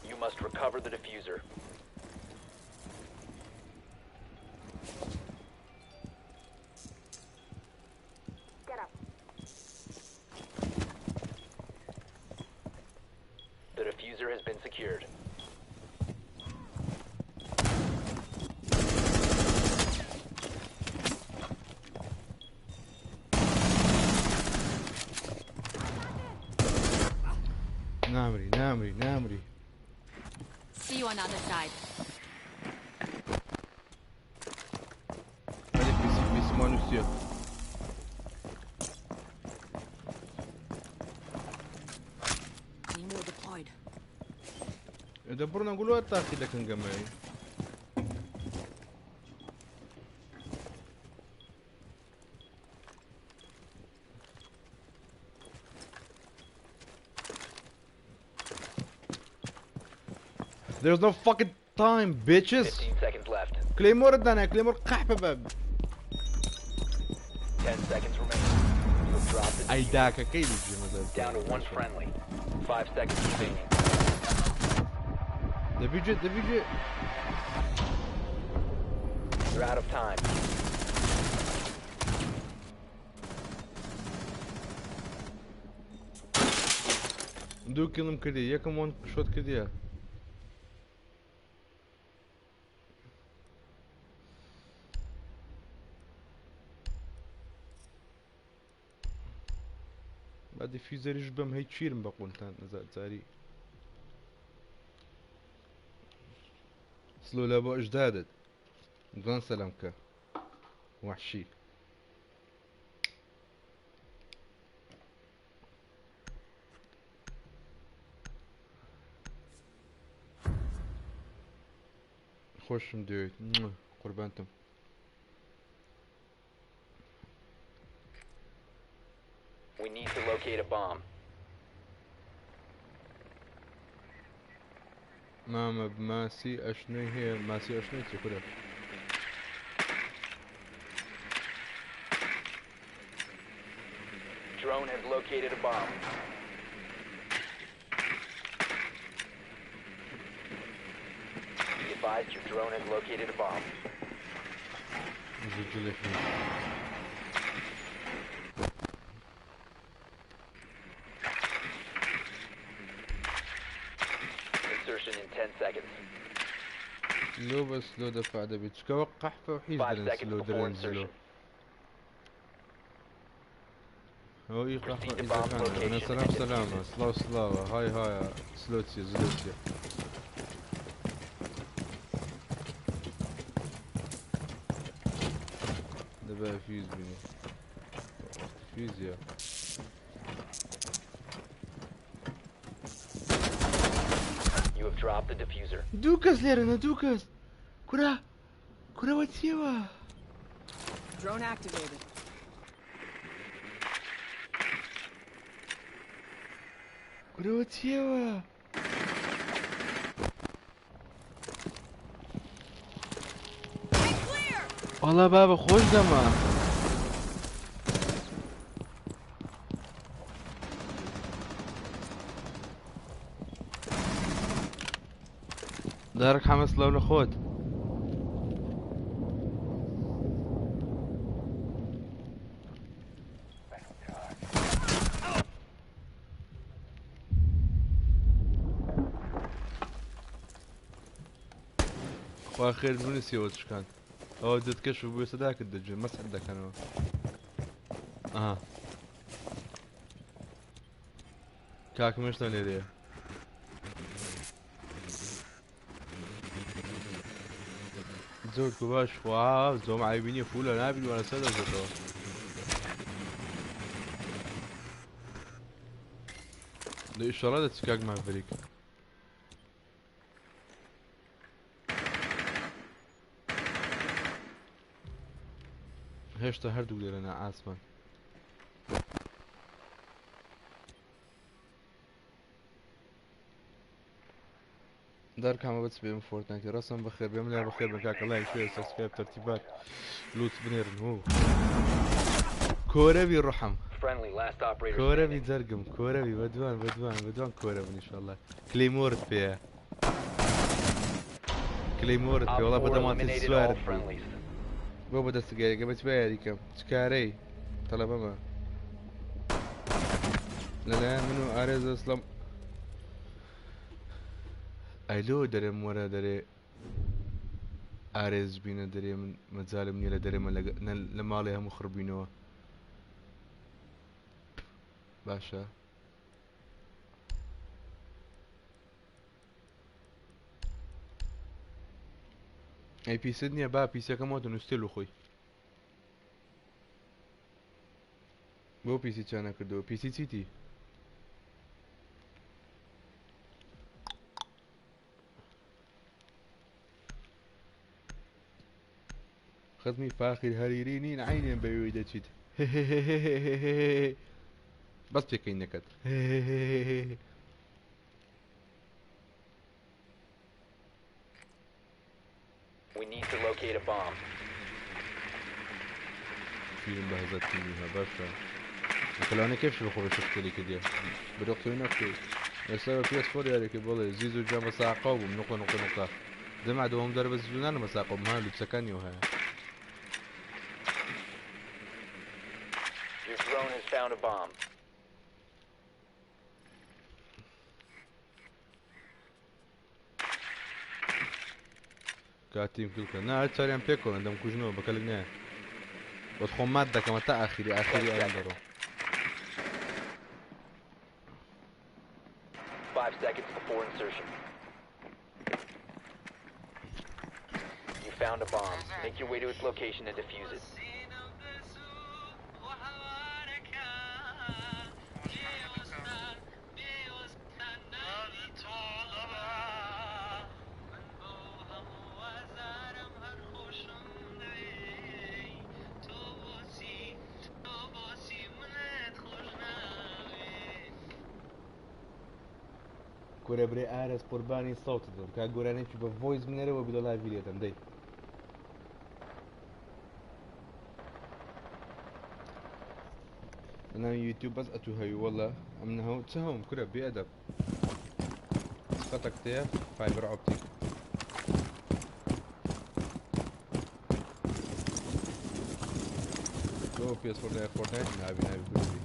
You must recover the diffuser. Get up. The diffuser has been secured. نامري نامري نامري. C See you on the other side. هذه بي سي ما نسيه More deployed. يدبرنا نقولوا التاخي ده كان جماعي There's no fucking time, bitches. 15 seconds left. كليمور ادانا كليمور قحبة باب 10 seconds remaining. You have dropped the اي diffuser. داك اكيد يجي مثلا Down to one friendly. 5 seconds remaining. ده بيجي You're out of time. دو كلم كدي ياكم وان شوت كدي بعد في زريج بم هي تشير بقول تان نزال زاري سلو لابو اجدادد دون سلامك وحشي خوش مدويت قربانتم We need to locate a bomb. ماسي اشنو هي ماسي اشنو تقول Drone has located a bomb. Be advised your drone has located a bomb. Insertion in 10 seconds. لو بس لو دفع دبي توقع فوحيز 5 درنس seconds لو before درنزلو insertion. هو يقع Proceed to إذا bomb كان أنا location سلام and سلامة defuse it. سلاوة هاي سلوتيا زلوتيا دبا فيز بني فيز يا You have dropped the diffuser. دوكاس ليرنا دوكاس كرة واتسيوا Drone activated. كرة واتسيوا والله بابا خوش دما دارك حمس لو نخوت واخير من سيوتش كان هو تكشف بويس ذاك الدجل ما صدق انا كاك مش تنيري زود كباش واو زوم عايبيني فولا نابل وانا سادة زوتو ده اشارات تسكاك مع فريق هشتا هردوو لێرەنا ئاسمان دارکامە بەچ بێم فۆرتنایتی ڕاستم بەخێر بێم لای بەخێر بن کاکە لای شوێ سەبسکرایب تەرتیبات لوت بنێرن هو کۆرەوی ڕحم Friendly, last operator کۆرەوی standing. جەرگم کۆرەوی بەدوان کۆرە بن ئینشەڵڵا کلەیمۆرت پێیە کلەیمۆرت پێ Op وەڵا 4 بەدەمانتێ eliminated all سوارت بوو friendlies. بۆ بەدەستگایەکە بەچ یاریکەم چکارەی تەلەبەمە لەلایەن من و ئارێز ئەسلەم ئەیلۆ دەرێم وەرە دەرێ ئارێز بینە دەرێ من مەجالم نییە لە دەرێمە لە ماڵی هەموو خڕبینەوە باشە ئەی پیست نییە با پیسەکەمەوە نووسێل و خۆی بۆ پیسی چا نەکردەوە پیسی چیتی خزمی فاخر هەریری نین عینێن بەوێی دەچیت بەس پێکەین نەکەت We need to locate a bomb. فیلم بەهزەتینیها باشە کەلانە کێش بخۆ شکلی کردێ بدۆختی نەکوی ئێستا پێس فۆر یارێکی بڵێ زیز و جامە ساقا بووم نقطە نقطە نقطە دەما دەوام دەربە زیزونانە مەساقا بووم ها لوچەکانیەوە هەیە Your drone has found a bomb. کاتیم کردکە نا هەر چاریان پێکەوە دەم کوژنەوە بەکەلک نایە بەس خۆم مات دەکەمە تا ئاخری ئەوان دەڕۆ 5 seconds before insertion. You found a bomb. Make your way to its location and defuse it. کورە برێ ئارەس قوربانی سەوتت بم کا گۆرانێکی بە ڤۆیس بنێرەوە بیدە لایڤ لێتم دەی بەناوی یوتیوب بەس ئەتوو هەوی وەڵا ئەم نەهەو چ هەوم کورە بێئەدەب خەتەک تەیە فایبر ئۆپتیک تۆ پێس فۆردای فۆرتنایت ناوی ناوی کوردی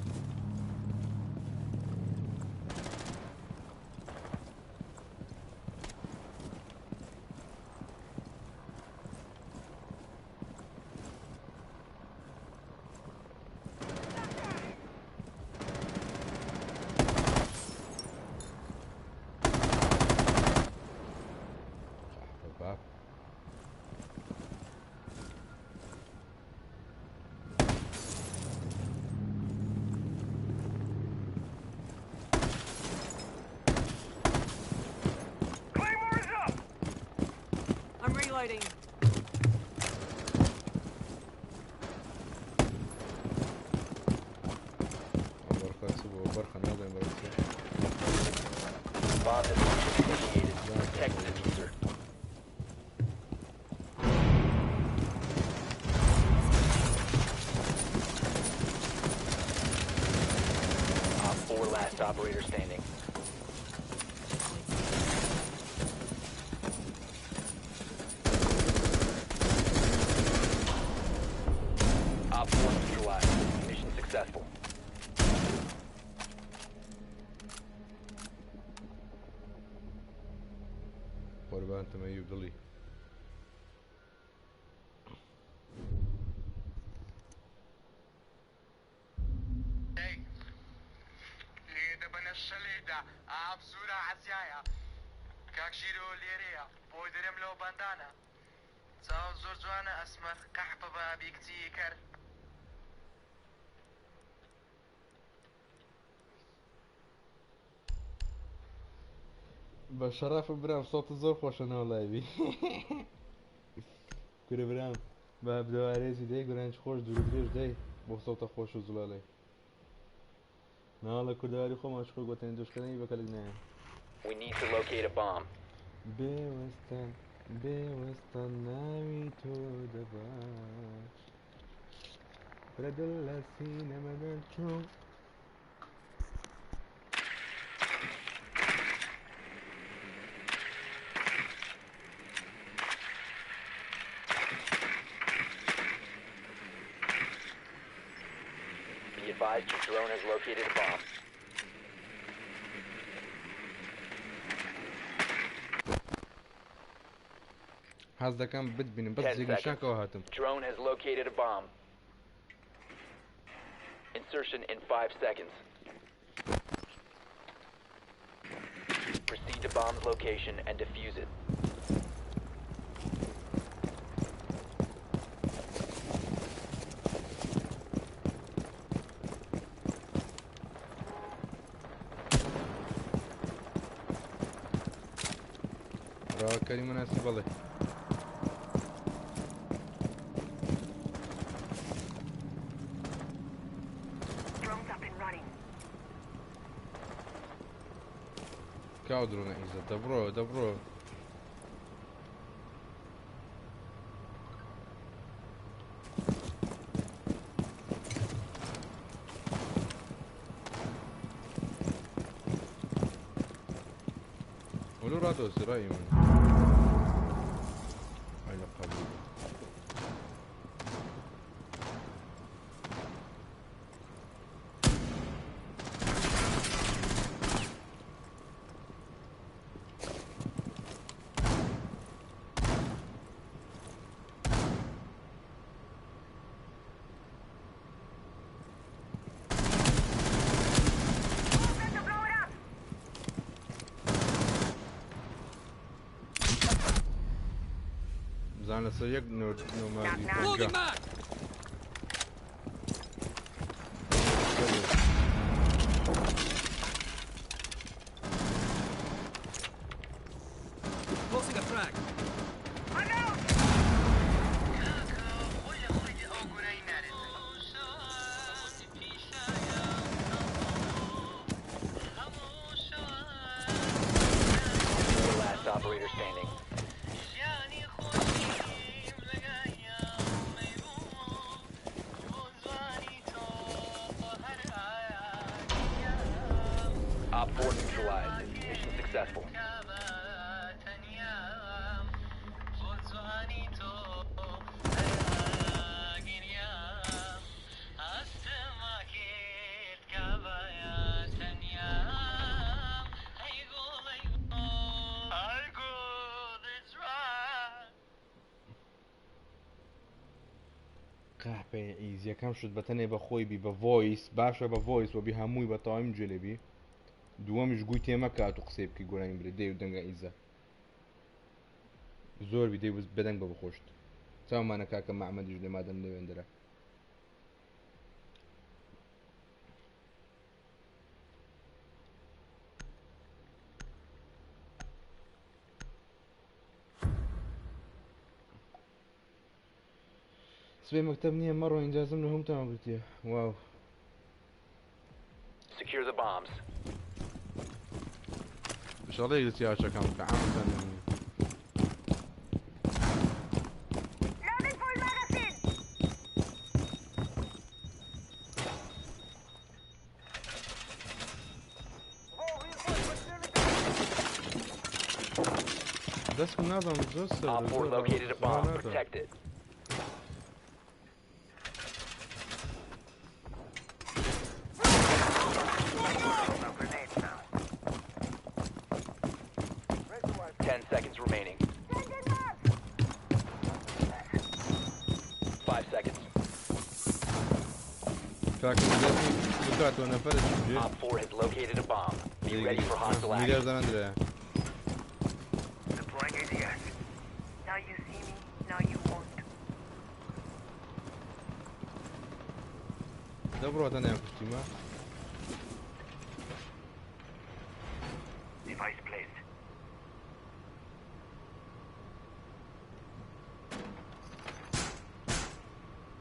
I'm reloading. Bomb has been initiated. Protect the diffuser. Op 4 last operator standing. Op 4 neutralized. Mission successful. قربان تەمەیوب دڵی لێدە بەنە شەلێدا ئاب زورە عەزیایە کاک ژیرۆ لێرەیە بۆی دەرێم لەو بەندانە چاو زۆر جوانە ئەسمەر قەحپە بە بیکچی کرد بە شەرەف برام سۆتە زۆر خۆشەنەوە لایبی کورە برام بە بدەوارێزی دەی گۆرانج خۆش دوور درێژ دەی بۆ سەوتە خۆش و زوڵاڵێ ناڵە کوردەواری خۆمان خۆ گۆتێن دۆشکەنەی بەکەلک نایە We need to locate a bomb. بێوەستان بێوەستان ناوی تۆ دەبات برە دڵ لە سینەمەدە چوو Be advised your drone has located a bomb. حەز دەکەم بتبینم بەس 10 جێگەشانکەوە seconds. هاتم Drone has located a bomb. Insertion in 5 seconds. Proceed to bomb's location and defuse it. كريم ناسي بالله كاودرون عيزة دبرو ولو رادو سرائي من هاي لقب زعنا سيق نومادي Loading mag! Closing a frag. Last operator standing. Op 4 neutralized. Mission successful. قاحبه ایزی یکم شد بتنه با خوی بی با وایس باشه با وایس و بی هموی با تایم جلبی دوامش گوی تیمه که تو قصیب کی گراییم بری دیو دنگا ایزا زور بی دیو بدنگ با بخوشت سام ما نکاک معمد جلی مادم نویندره سبي مكتب نية مرة إنجازم لهم تمام قلت واو Secure the bombs. إن شاء الله يقلت يا شكام كعام كان Loading full magazine! 4 located a bomb. Protect it. Seconds remaining. 5 seconds. Op 4 has located a bomb. Be ready for hostile action. Deploying ADS. Now you see me, now you won't. Добро, это не опустимо. Device placed.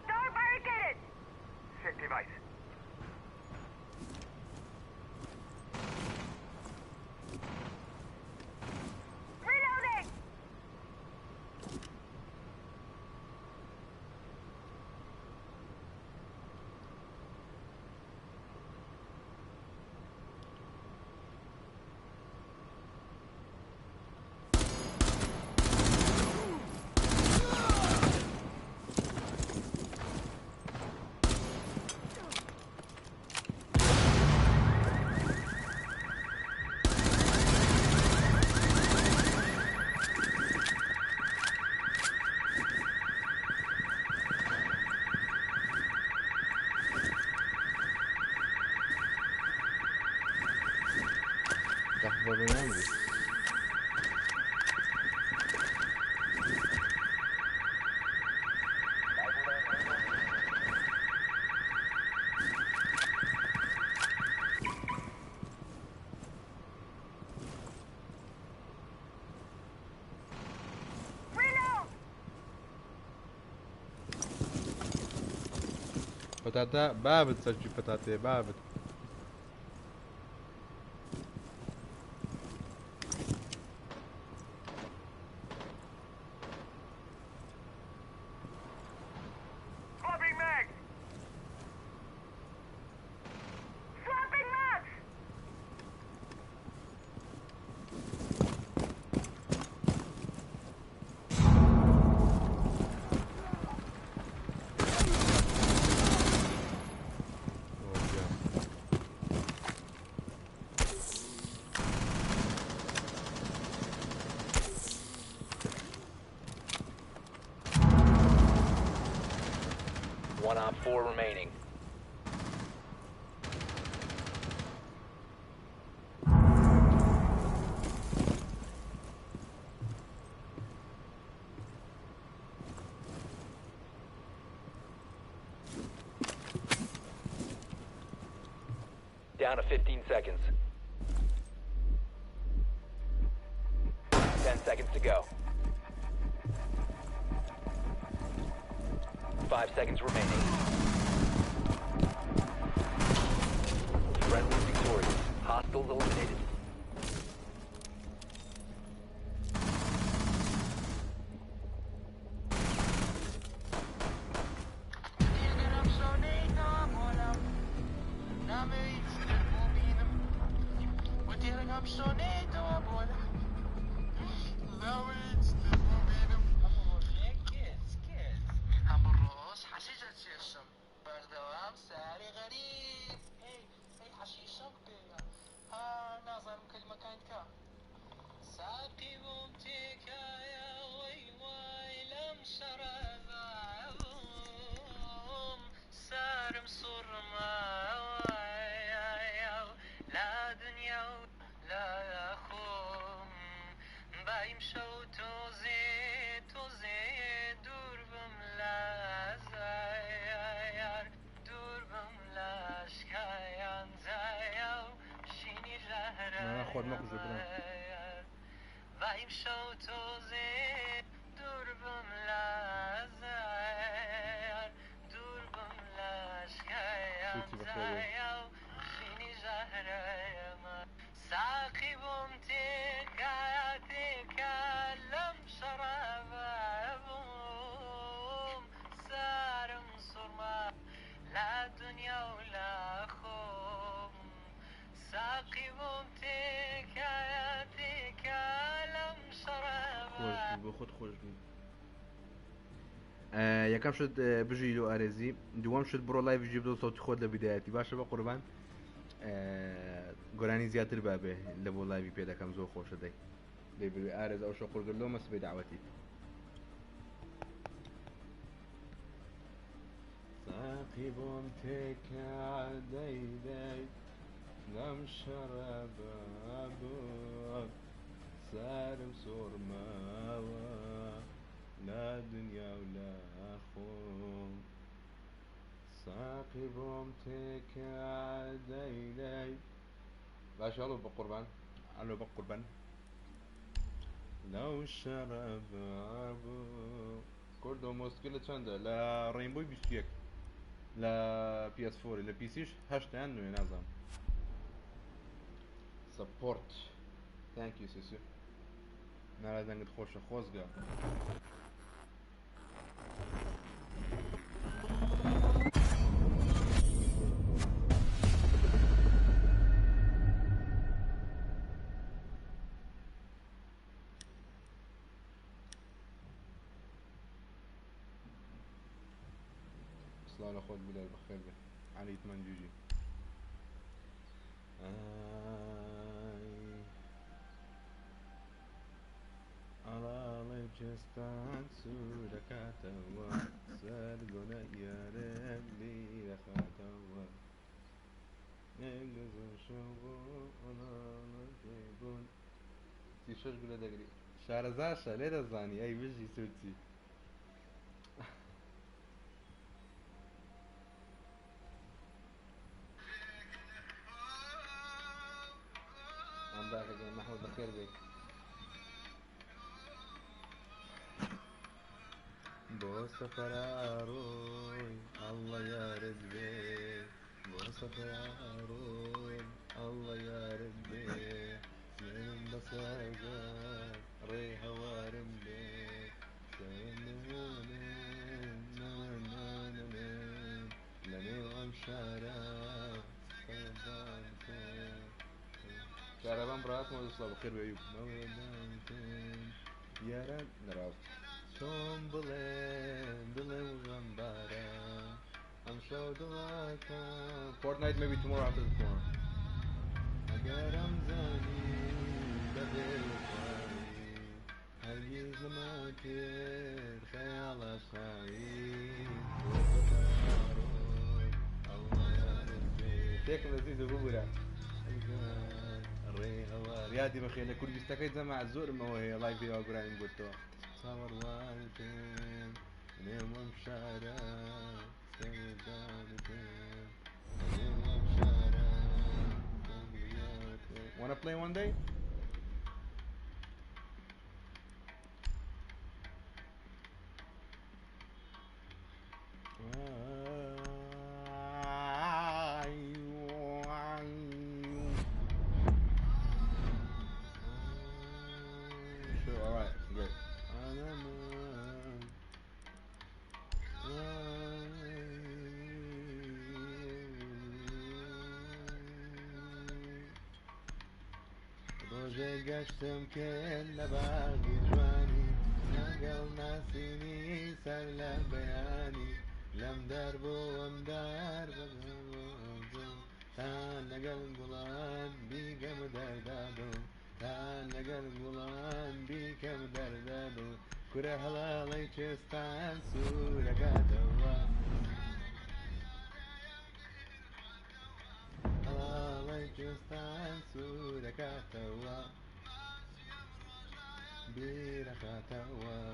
Door barricaded! Set device. Reloading! پەتاتە بابت سەرکی پەتاتێ بابت Swapping mags! Swapping mags! One op 4 remaining. Down to 15 seconds. 10 seconds to go. 5 seconds remaining. Friendly victorious. Hostiles eliminated. خود مخرج برام خود خوش بوو یەکەم شت بژی لە ئارێزی دووەم شت بڕۆ لای ڤیدیۆ بدۆ سەوتی خۆت لە بیدایەتی باشە بە قوربان گۆرانی زیاتر بابێ لە بۆ لایوی پێ دەکەم زۆر خۆشە دەی دەیبێ ئارێز ئەو شەقورگرلۆ مەسبەی داوەتی ساقی بۆم تێکا دەیدەی لەم شەرەبە بوو سارم سۆرماوە لا دنیا و لا خۆم ساقی بۆم تێکا دەیدەی باش هەڵۆ بە قوربان ئەلۆ بە قوربان لەو شەرەبە بوو کۆردۆ مۆسکی لە چەندە لە ڕێینبۆی 21 لە PS4 لە پیسیش هەشتیان نوێ نازانم سەپۆرت تانکی سیسی ناوای دەنگت خۆشە خۆزگە سڵاو لە خۆت بلای بەخێر بێ عەلیتمان جوجی ئەڵاڵێ جێستان سوور دەکاتەوە سەر گۆنە یارێک بیرەخاتەوە نێگەزە شەو بۆ ئەڵاڵە جێبوون 36 گولە دەگری شارەزاشە لێ دەزانی ئەی بژی سوورچی ئەم باقەکەی مەحموود بەخێر بێت بۆ سفراروي الله يا ربي سفراروي الله يا ربي من بساقات ريها وارمبي شعربان برات ما يصلى بخير وعيوب يا رب نراو توم بلين وغنبارا I'm so delighted Fortnite maybe tomorrow after tomorrow أقار أمزاني بدل وخاري هرجيز لما كير خيال أصحابي الله يا ربي تيكم لذيذ بقولها ريادي بخير كل بيستكيد مع الزور ما هو هي لايف فيديو قراني قلتوا صور لايفين نيم ومشارع Wanna play one day? Sure, alright, great. روزي قشتم كل باقي جواني نقل ناسيني سر بياني لم دربو ومدار بغوزو تان نقل قلان بيكم دردادو تان نقل قلان بيكم دردادو كره هلالي چستان سورة قادوا هلالي چستان سورة قادوا برخاتوا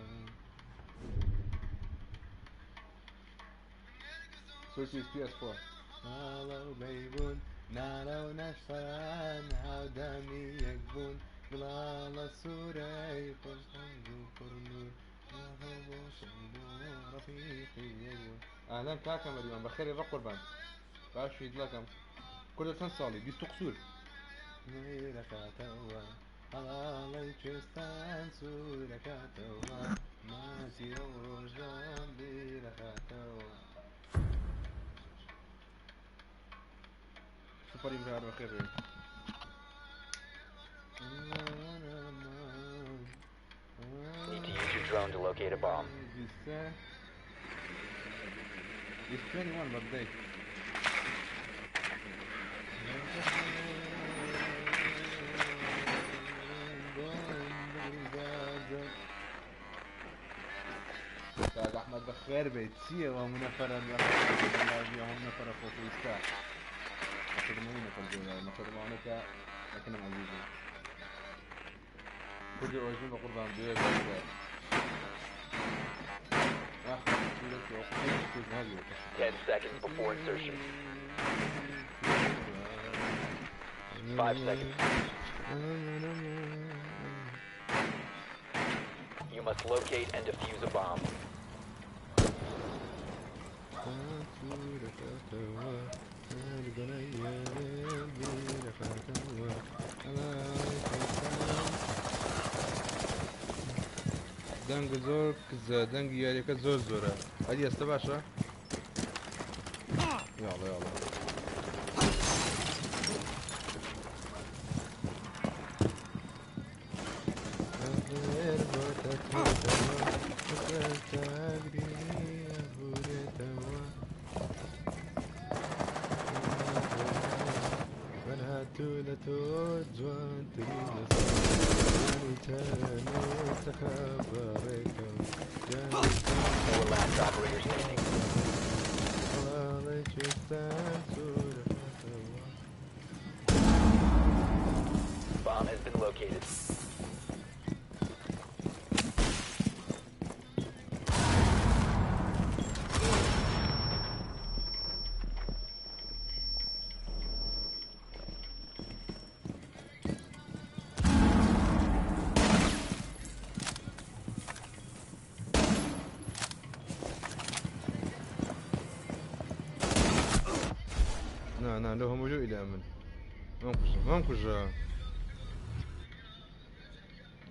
Switch is PS4 نالو بيبون نالو نشفران هاودامي يكبون بلالا سوري فرصنجو فرنور نهو شنو رفيقي يجون أهلا كاكم اليوم بخير الرق قربان باشفيد لكم كل سنة صالي بيستو قصور برخاتوا هلالي چستان سورة كاتوا ماسي روجان برخاتوا سوبر يمكن بخير Need to use your drone to locate a bomb. It's 21 birthday. استاذ احمد بخير بيتسيه ومنفرا هم نفر فوتويستا مخدمين كالجوال مخدمانك لكنهم عزيزين كل الأوجين بقربان بيوت آخر 10 seconds before insertion. 5 seconds. You must locate and defuse a bomb. دنگ زور كذا دنگ يالك زور زورة هدي استباشا يلا يلا Last operator standing. Bomb has been located. نا لو هم جو إلى أمن ممكن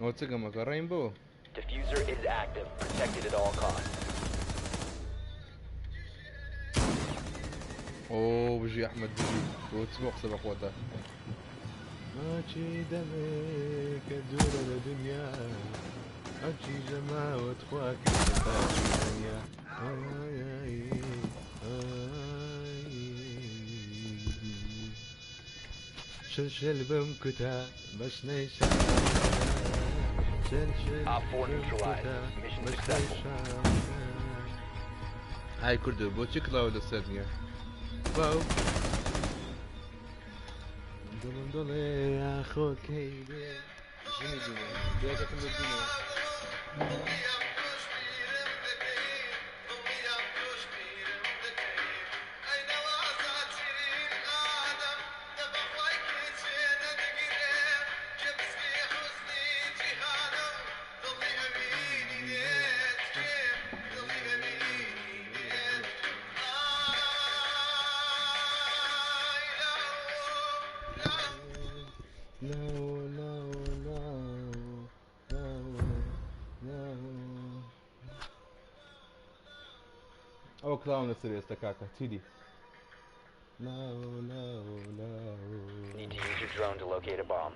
أو تسقى مكان رينبو. Diffuser is active, protected at all costs. اوه بيجي احمد بيجي وتسبق سبق وقتها ماشي دمك الدور لدنيا اجي جماعة اخواك الدنيا شلشل بمكتا باش نيشا هاي كردو بوتشيك لا ولا سابنيا واو دولم دولي يا اخوك هيدي شنو الدنيا بيجاك الدنيا او كلاون السريع استكاكا تيدي لا Need to use your drone to locate a bomb.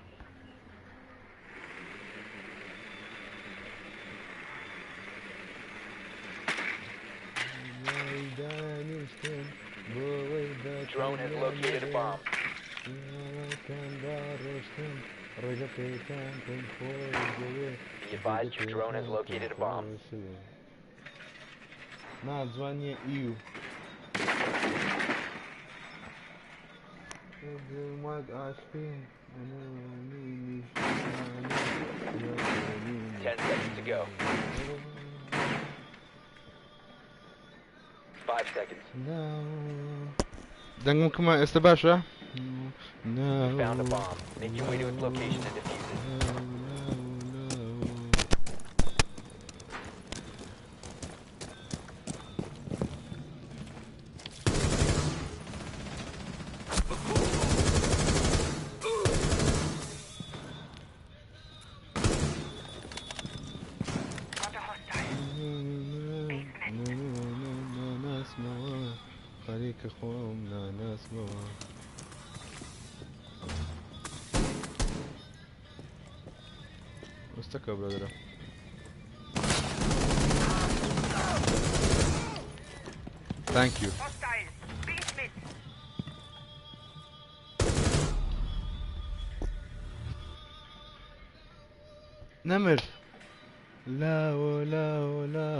Drone has located a bomb. Be advised your drone has located a bomb. Название Ию. Ten seconds to go. 5 seconds. دنگم كمان استباشا. You found a bomb. Make your way to its location and defuse it. استكى برادر ثانك يو نمر لا لا لا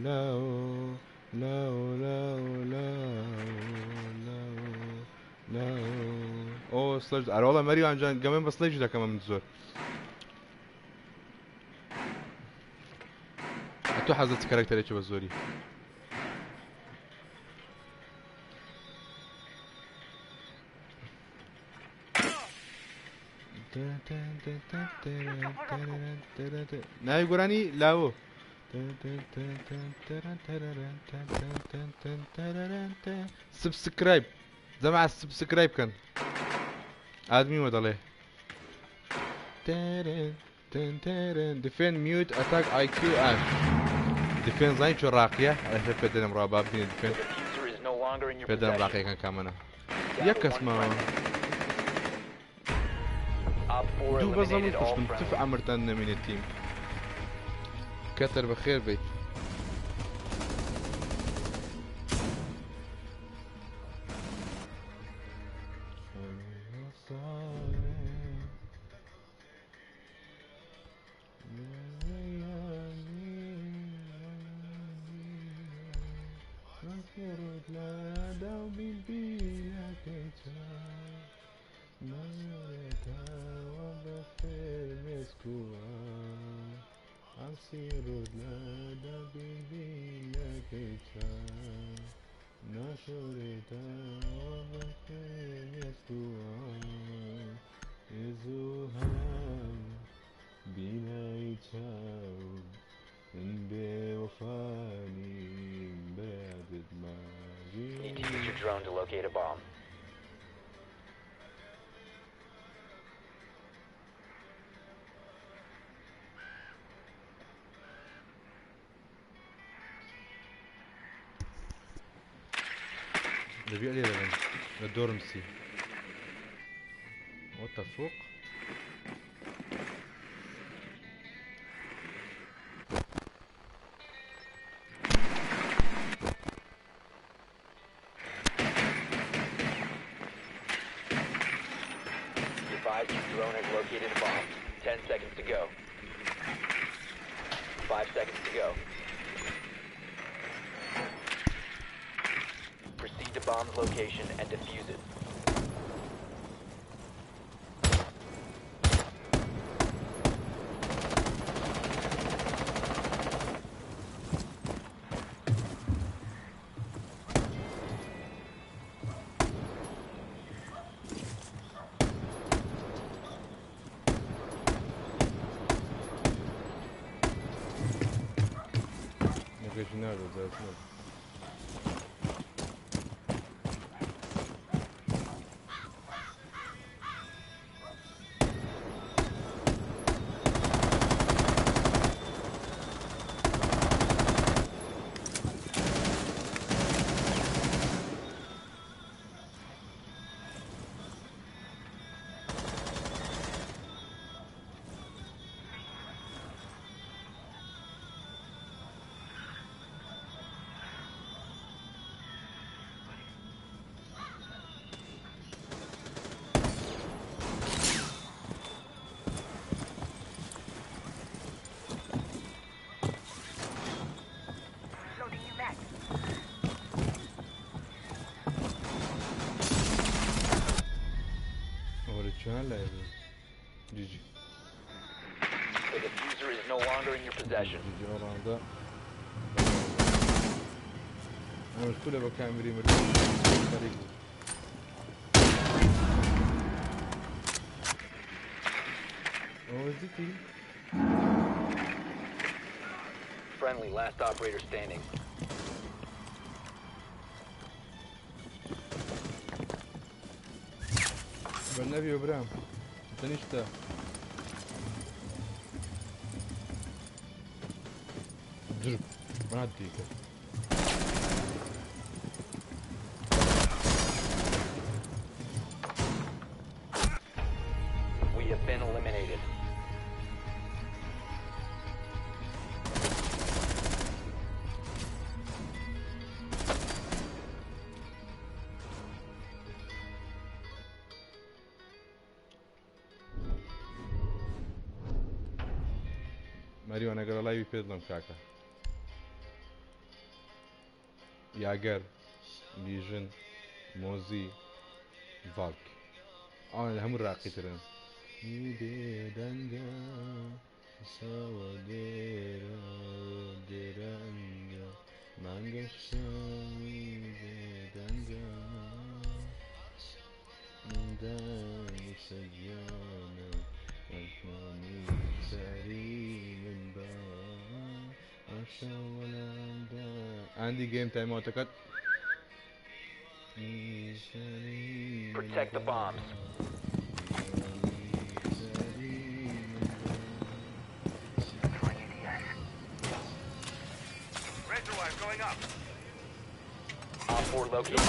لا لا لا لا اوه سلاج اره والله مريو انجان كمان بس ليش ده كمان من الزور تو حظت كاركتر ايش بزوري ناي قراني لاو سبسكرايب جماعة سبسكرايب كان ادمي ودله ديفين ميوت اتاك اي كيو ان ديفين زين شو راقيه على بدنا مرابط ديفين بدنا راقيه كان كامنا ياك اسمع دو بظلم كشتم تفع مرتنا من التيم كتر بخير بيت Need to use your drone to locate a bomb. دبي عليه لبن للدورمسي واتفوق Your drone has located a bomb. 10 seconds to go. 5 seconds to go. Proceed to bomb's location and defuse it. Nerede zaten? GG. The diffuser is no longer in your possession. GG orada. Ama kule bakayım vereyim öyle. Friendly, last operator standing. بالنبي ابراهيم انت نشتا ضرب ما عديك We have been eliminated. Mario, أنا قال لايف بيدلم كاكا. ياجر، ليجن، موزي، فالك. أنا هم الراقي ترى. يدي دنجا، سوا ديرا ديرانجا، مانجا شامي دنجا، منداني سجانا، أشماني سري من با، أشا ولا عندي جيم تايم أعتقد. Protect the bombs. Going up. Op 4 located.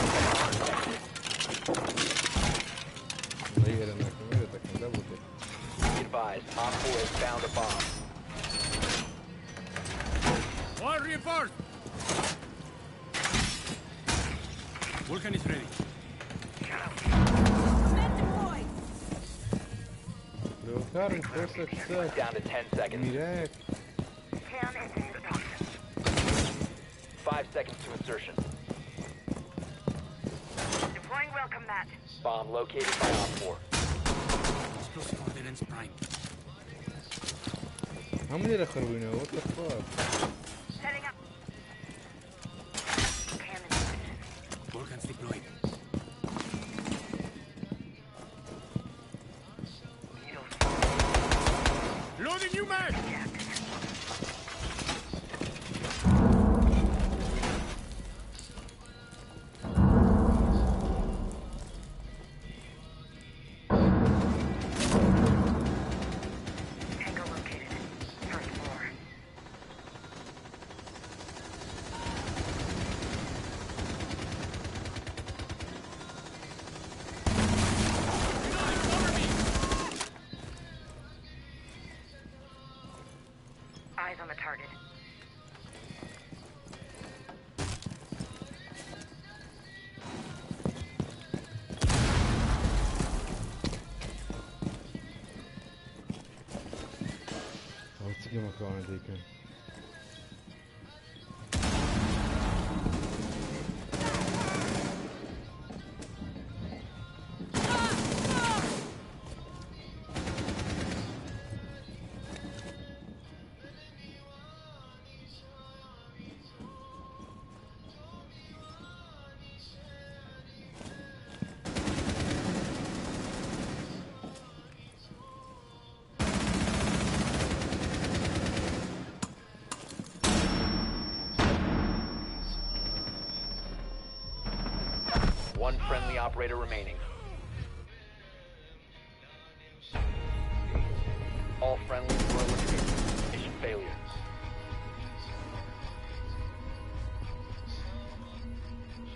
Be advised, Op 4 has found a bomb. All reinforced! Vulcan is ready. Down to 10 seconds. 5 seconds to insertion. Deploying welcome mat. Bomb located by Op 4. Explosive ordnance prime. How many are there? What the fuck? Setting up. Cannon. Vulcans deployed. Loading new mag! مەکەوانە دەیکەن One friendly operator remaining. All friendlies were eliminated. Mission failure.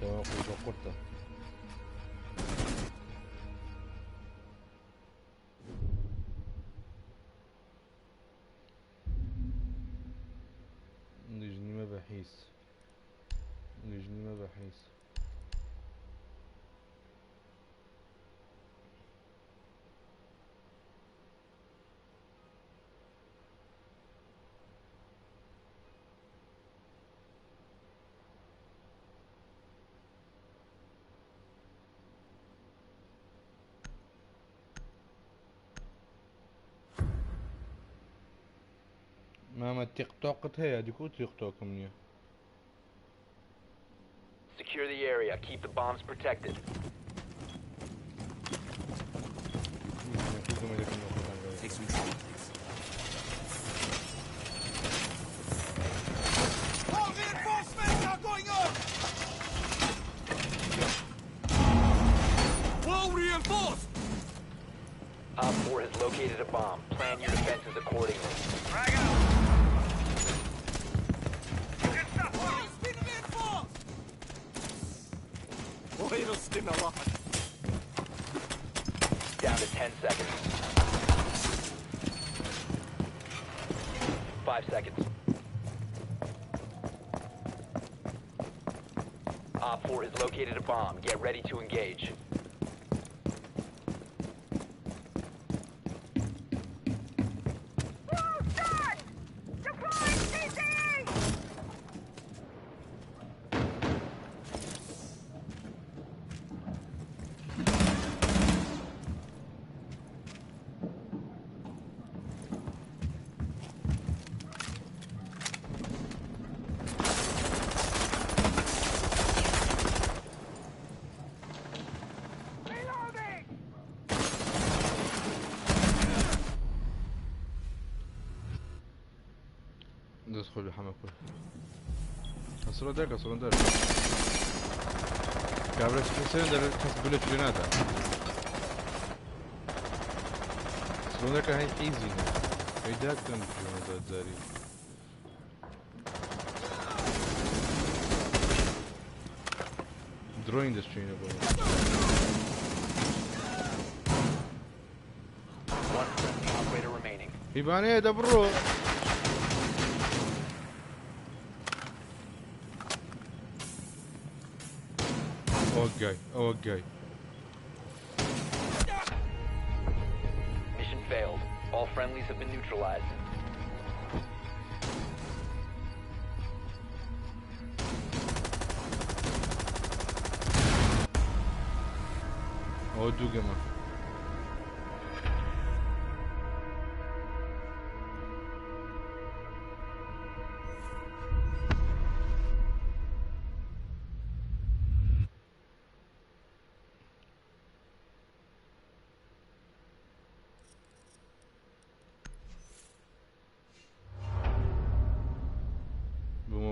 شواقي وقرطة نجني مباحيث ماما تيك توك هي ديكو تيك توك منيا Secure the area. Keep the bombs protected. Take some time. More reinforcements are going up! Wall reinforced! Op 4 has located a bomb. Plan your defenses accordingly. Frag out! Down to 10 seconds. 5 seconds. Op 4 has located a bomb. Get ready to engage. ندخل بحمى كله اصلا ده كابرس حسين ده كسبله جناده اصلا ده كان ايزي ايداك كان جناده زاري drawing the screen above. One friendly operator remaining. يباني ده برو اوقاي Mission failed. All friendlies have been neutralized. او دوغما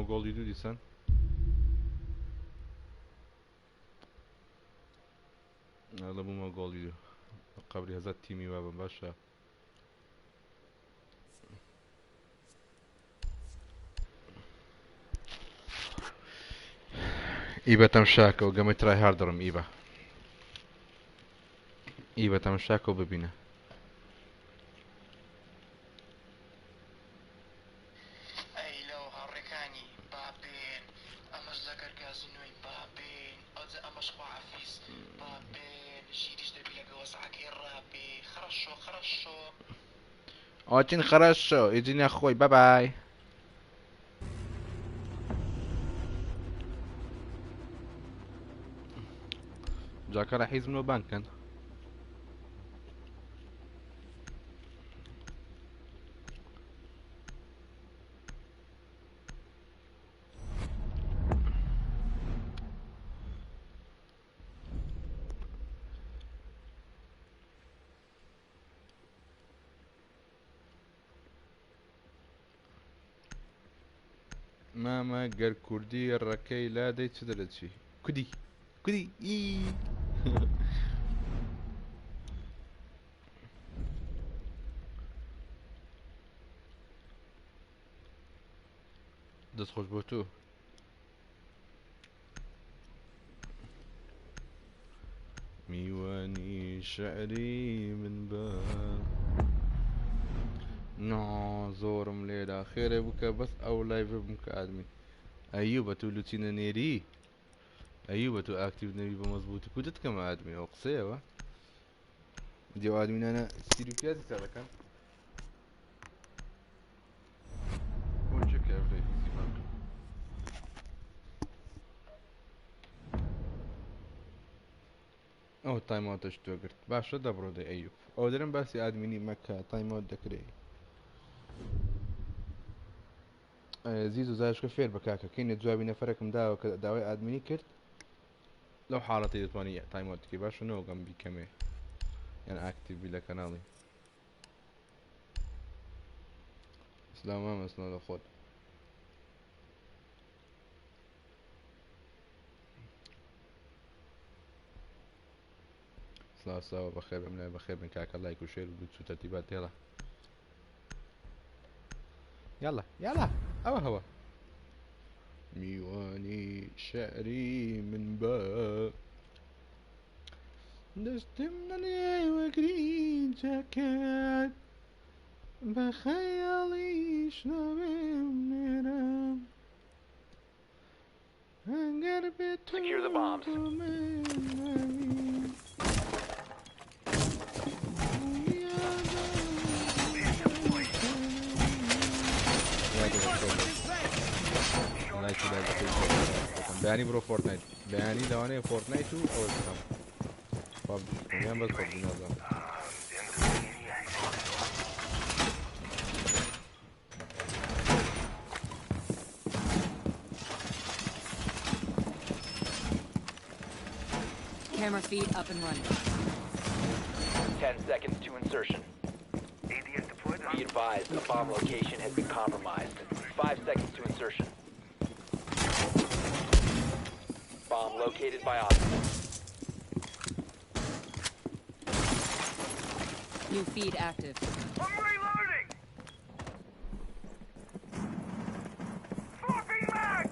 gol yedi diysen. هذا بوما gol yedi. قبل هذا تيمي بابا باشا. إيبا تمشاك وقامت راي هاردرم إيبا تمشاك وببينا. Очень хорошо. Иди нахуй. Бай-бай. جاكا راح يزمنوا بانكن. ماما قال كردي الركي لا دي تدرتشي كدي كدي اي دست خوش بوتو ميواني شعري من باب نو زورم ليلة خير بك بس او لايف بك ادمي ايوب تو لوتينا نيري ايوب تو اكتيف نيري بمظبوط كنت كما ادمي اقصيه دي ادمي انا سيريكات ترى كان ونشك افري ايزي بانك او تايم اوت اشتوقرت باشا دبرو دي ايوب او درم بس ادميني مكة تايم اوت دكري زيزو زايش فير بكاكا كاين جوابي نفركم داوي ادميني كرت لو حالتي يطوانية تايم اوت كي باش نو قم بي كمي يعني اكتب بلا كنالي سلام ماما سلام خود سلام سوا بخير من بخير من كاكا لايك وشير وبتسو ترتيبات يلا يلا يلا هوا ميواني شعري من باء دست من اليوم جرين جاكيت بخيالي شنوم نرام هنقرب Secure the bombs. بياني برو فورتنايت بياني لو انا فورتنايت او اسلام ببجي يعني بس ببجي نظام Camera feed up and running. 10 seconds to insertion. Be advised, the bomb location has been compromised. 5 seconds to insertion. Bomb located by Optimus. New feed active. I'm reloading! Swapping mag!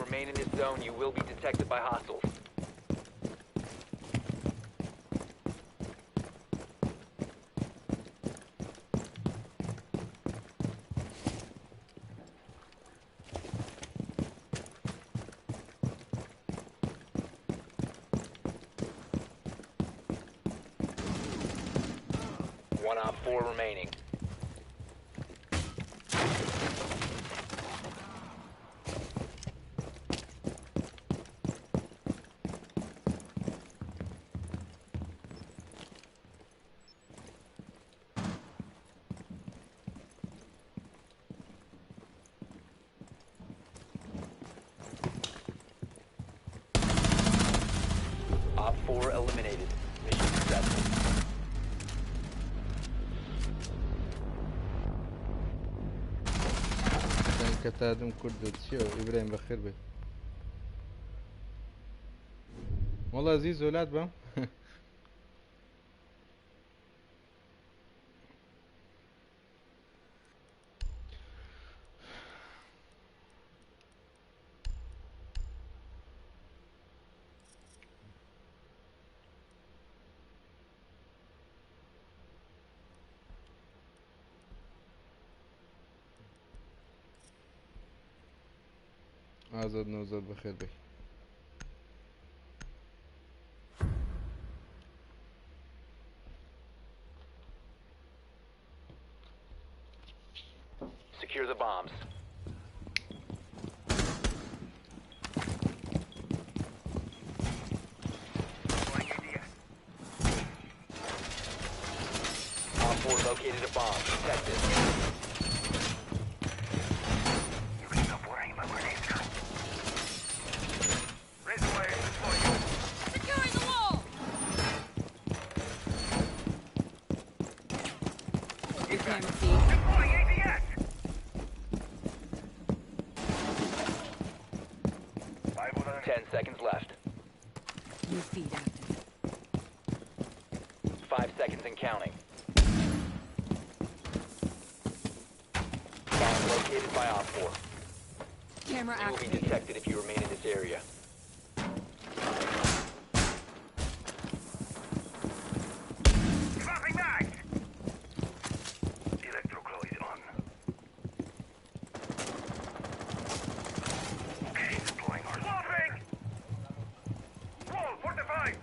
Remain in this zone, you will be detected by hostiles. One op 4 remaining. 4 eliminated. Mission successful. كتادم كرد شو إبراهيم بخير بيت والله زيزو ولاد بام آزاد نوزاد بخير بي Secure the bombs. Op 4 located a bomb. Protect it. You can stop worrying about grenades, guys. Razor wire is for you. Securing the wall! Your camera feed. Deploying ADS! 10 seconds left. New feed active. 5 seconds and counting. Bomb located by Op 4. Camera You will be activated. detected if you remain in this area. Dropping bags! Electroclaw is on. Okay, deploying our swapping! Wall fortified!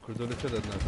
كردولي كذا الناس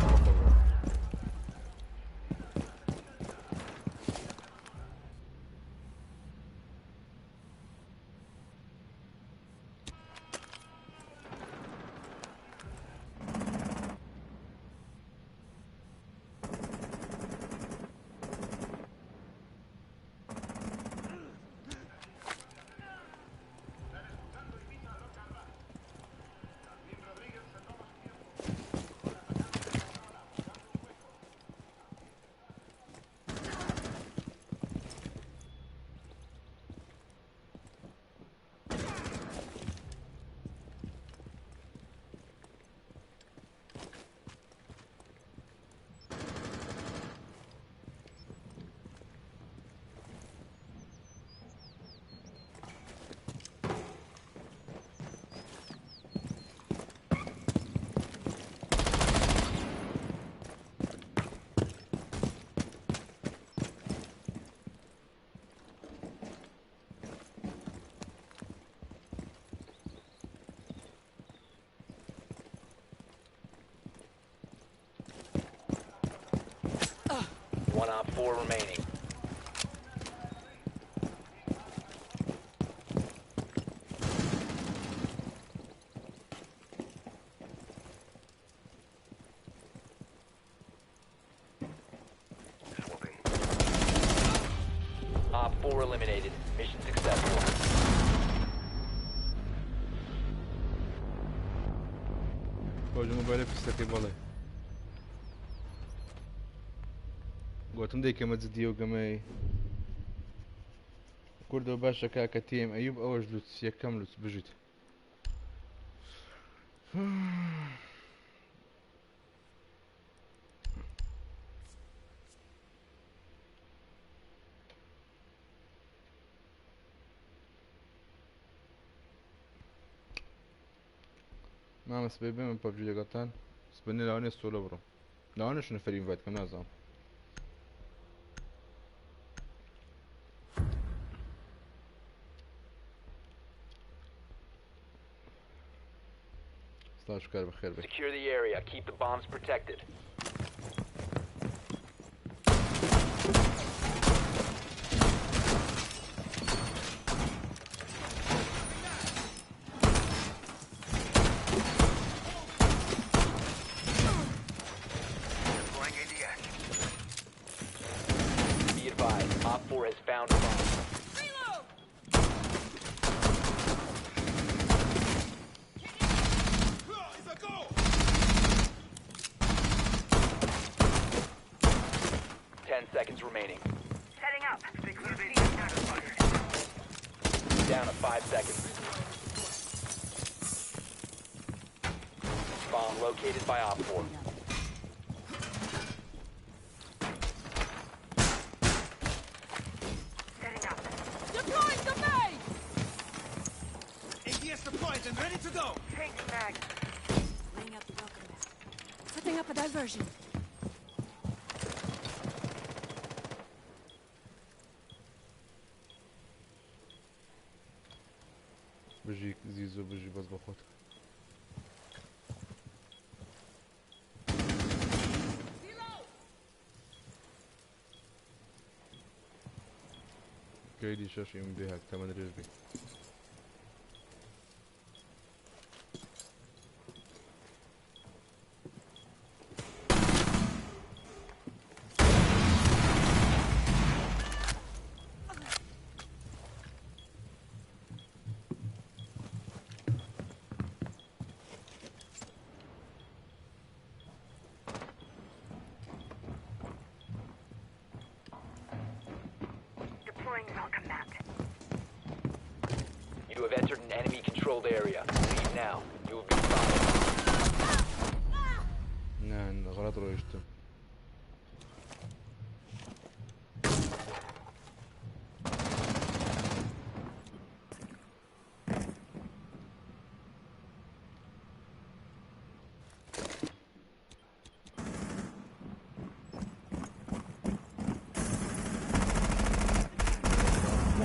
One Op 4 remaining. Op 4 eliminated. Mission successful. خۆش موبایلە پیسەکەی بەڵێ گوتم دەیکەمە جددیە و گەمەی کوردەوە باشە کاکە تێم ئەیوب ئەوەش لوت یەکەم لوت بژیت مام سبەی بێ من پەبجی لەگەڵتان سبەنێ لاوانێ سۆلە بڕۆ لاوانەش نەفەرین ڤایت کەم نازانم ستاشکار بەخێر بێ Secure the area. Keep the bombs protected. 4 has found a bomb. It's a go! 10 seconds remaining. Setting up. Down to 5 seconds. Bomb located by Op 4. Setting up. Deploying the base! ADS deployed and ready to go! Changing mag. Laying out the welcome mat. Setting up a diversion. بجيك زيزو بجي بس باخد كيدي شاشة من بيها كمان رجبي Deploying welcome mat. You have entered an enemy-controlled area. Leave now. You will be spotted. نعم غلط رويشتم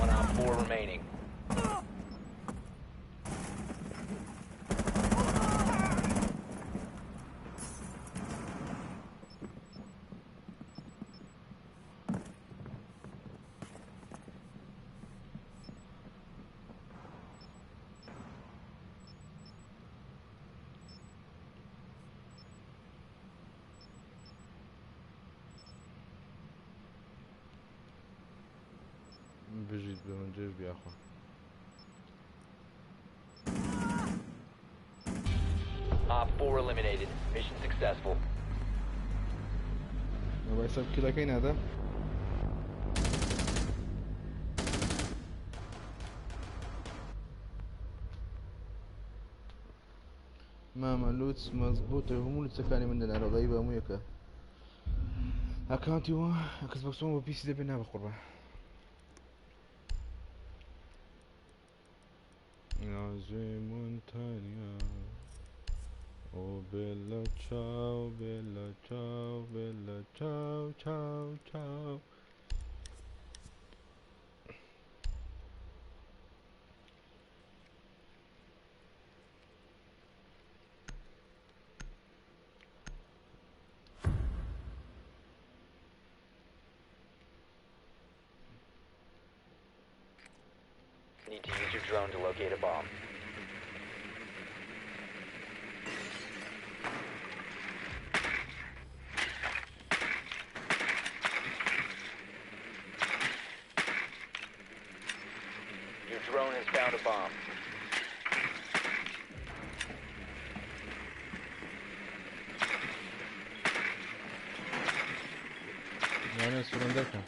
One Op 4 remaining. بجيت بمن جيبي يا اخوان Op 4 eliminated. Mission successful. ما بحسب كذا كاين هذا ماما لوتس مظبوط هم لوتس كاني من العراق غيبة مو يكا اكاونتي و اكس بوكس و بي سي دي بنا بقربه عظيم تانيا او بلا تشاو بلا تشاو بلا تشاو تشاو تشاو Need to use your drone to locate a bomb. Your drone has found a bomb. يعني سرندكها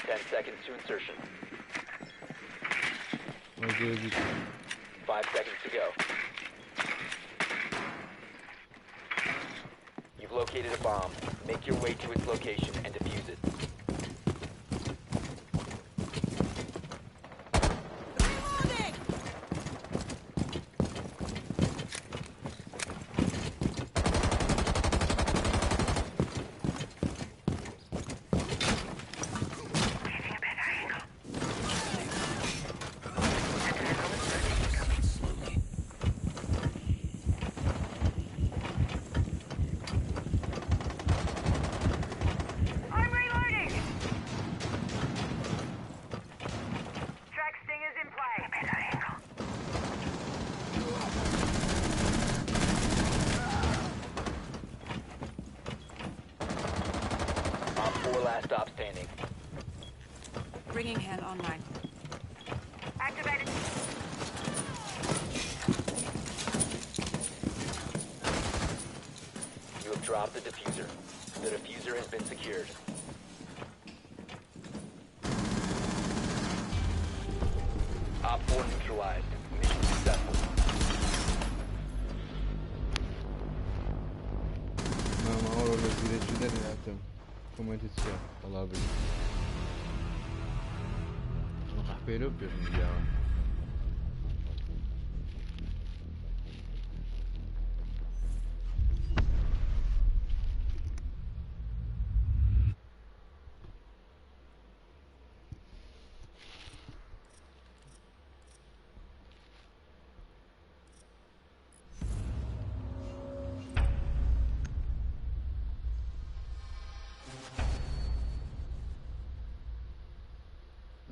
10 seconds to insertion. 5 seconds to go. You've located a bomb. Make your way to its location and defuse it. Reloading! I'm reloading. stop standing. Bringing hell online. Activated. You have dropped the diffuser. The diffuser has been secured. Op 4 neutralized. Mission successful. ما أورو لزيلة جدا الأيتم كومنتي تسيا والله بي نقح بيلو بيرن جاوا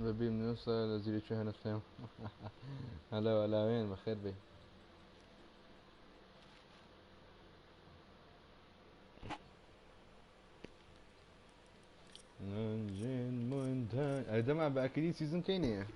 ببي بنوصل لزيري شو هنفهم هلا ولا وين بخير بي نجين منتهى أنا دمع بأكيد سيزون كينية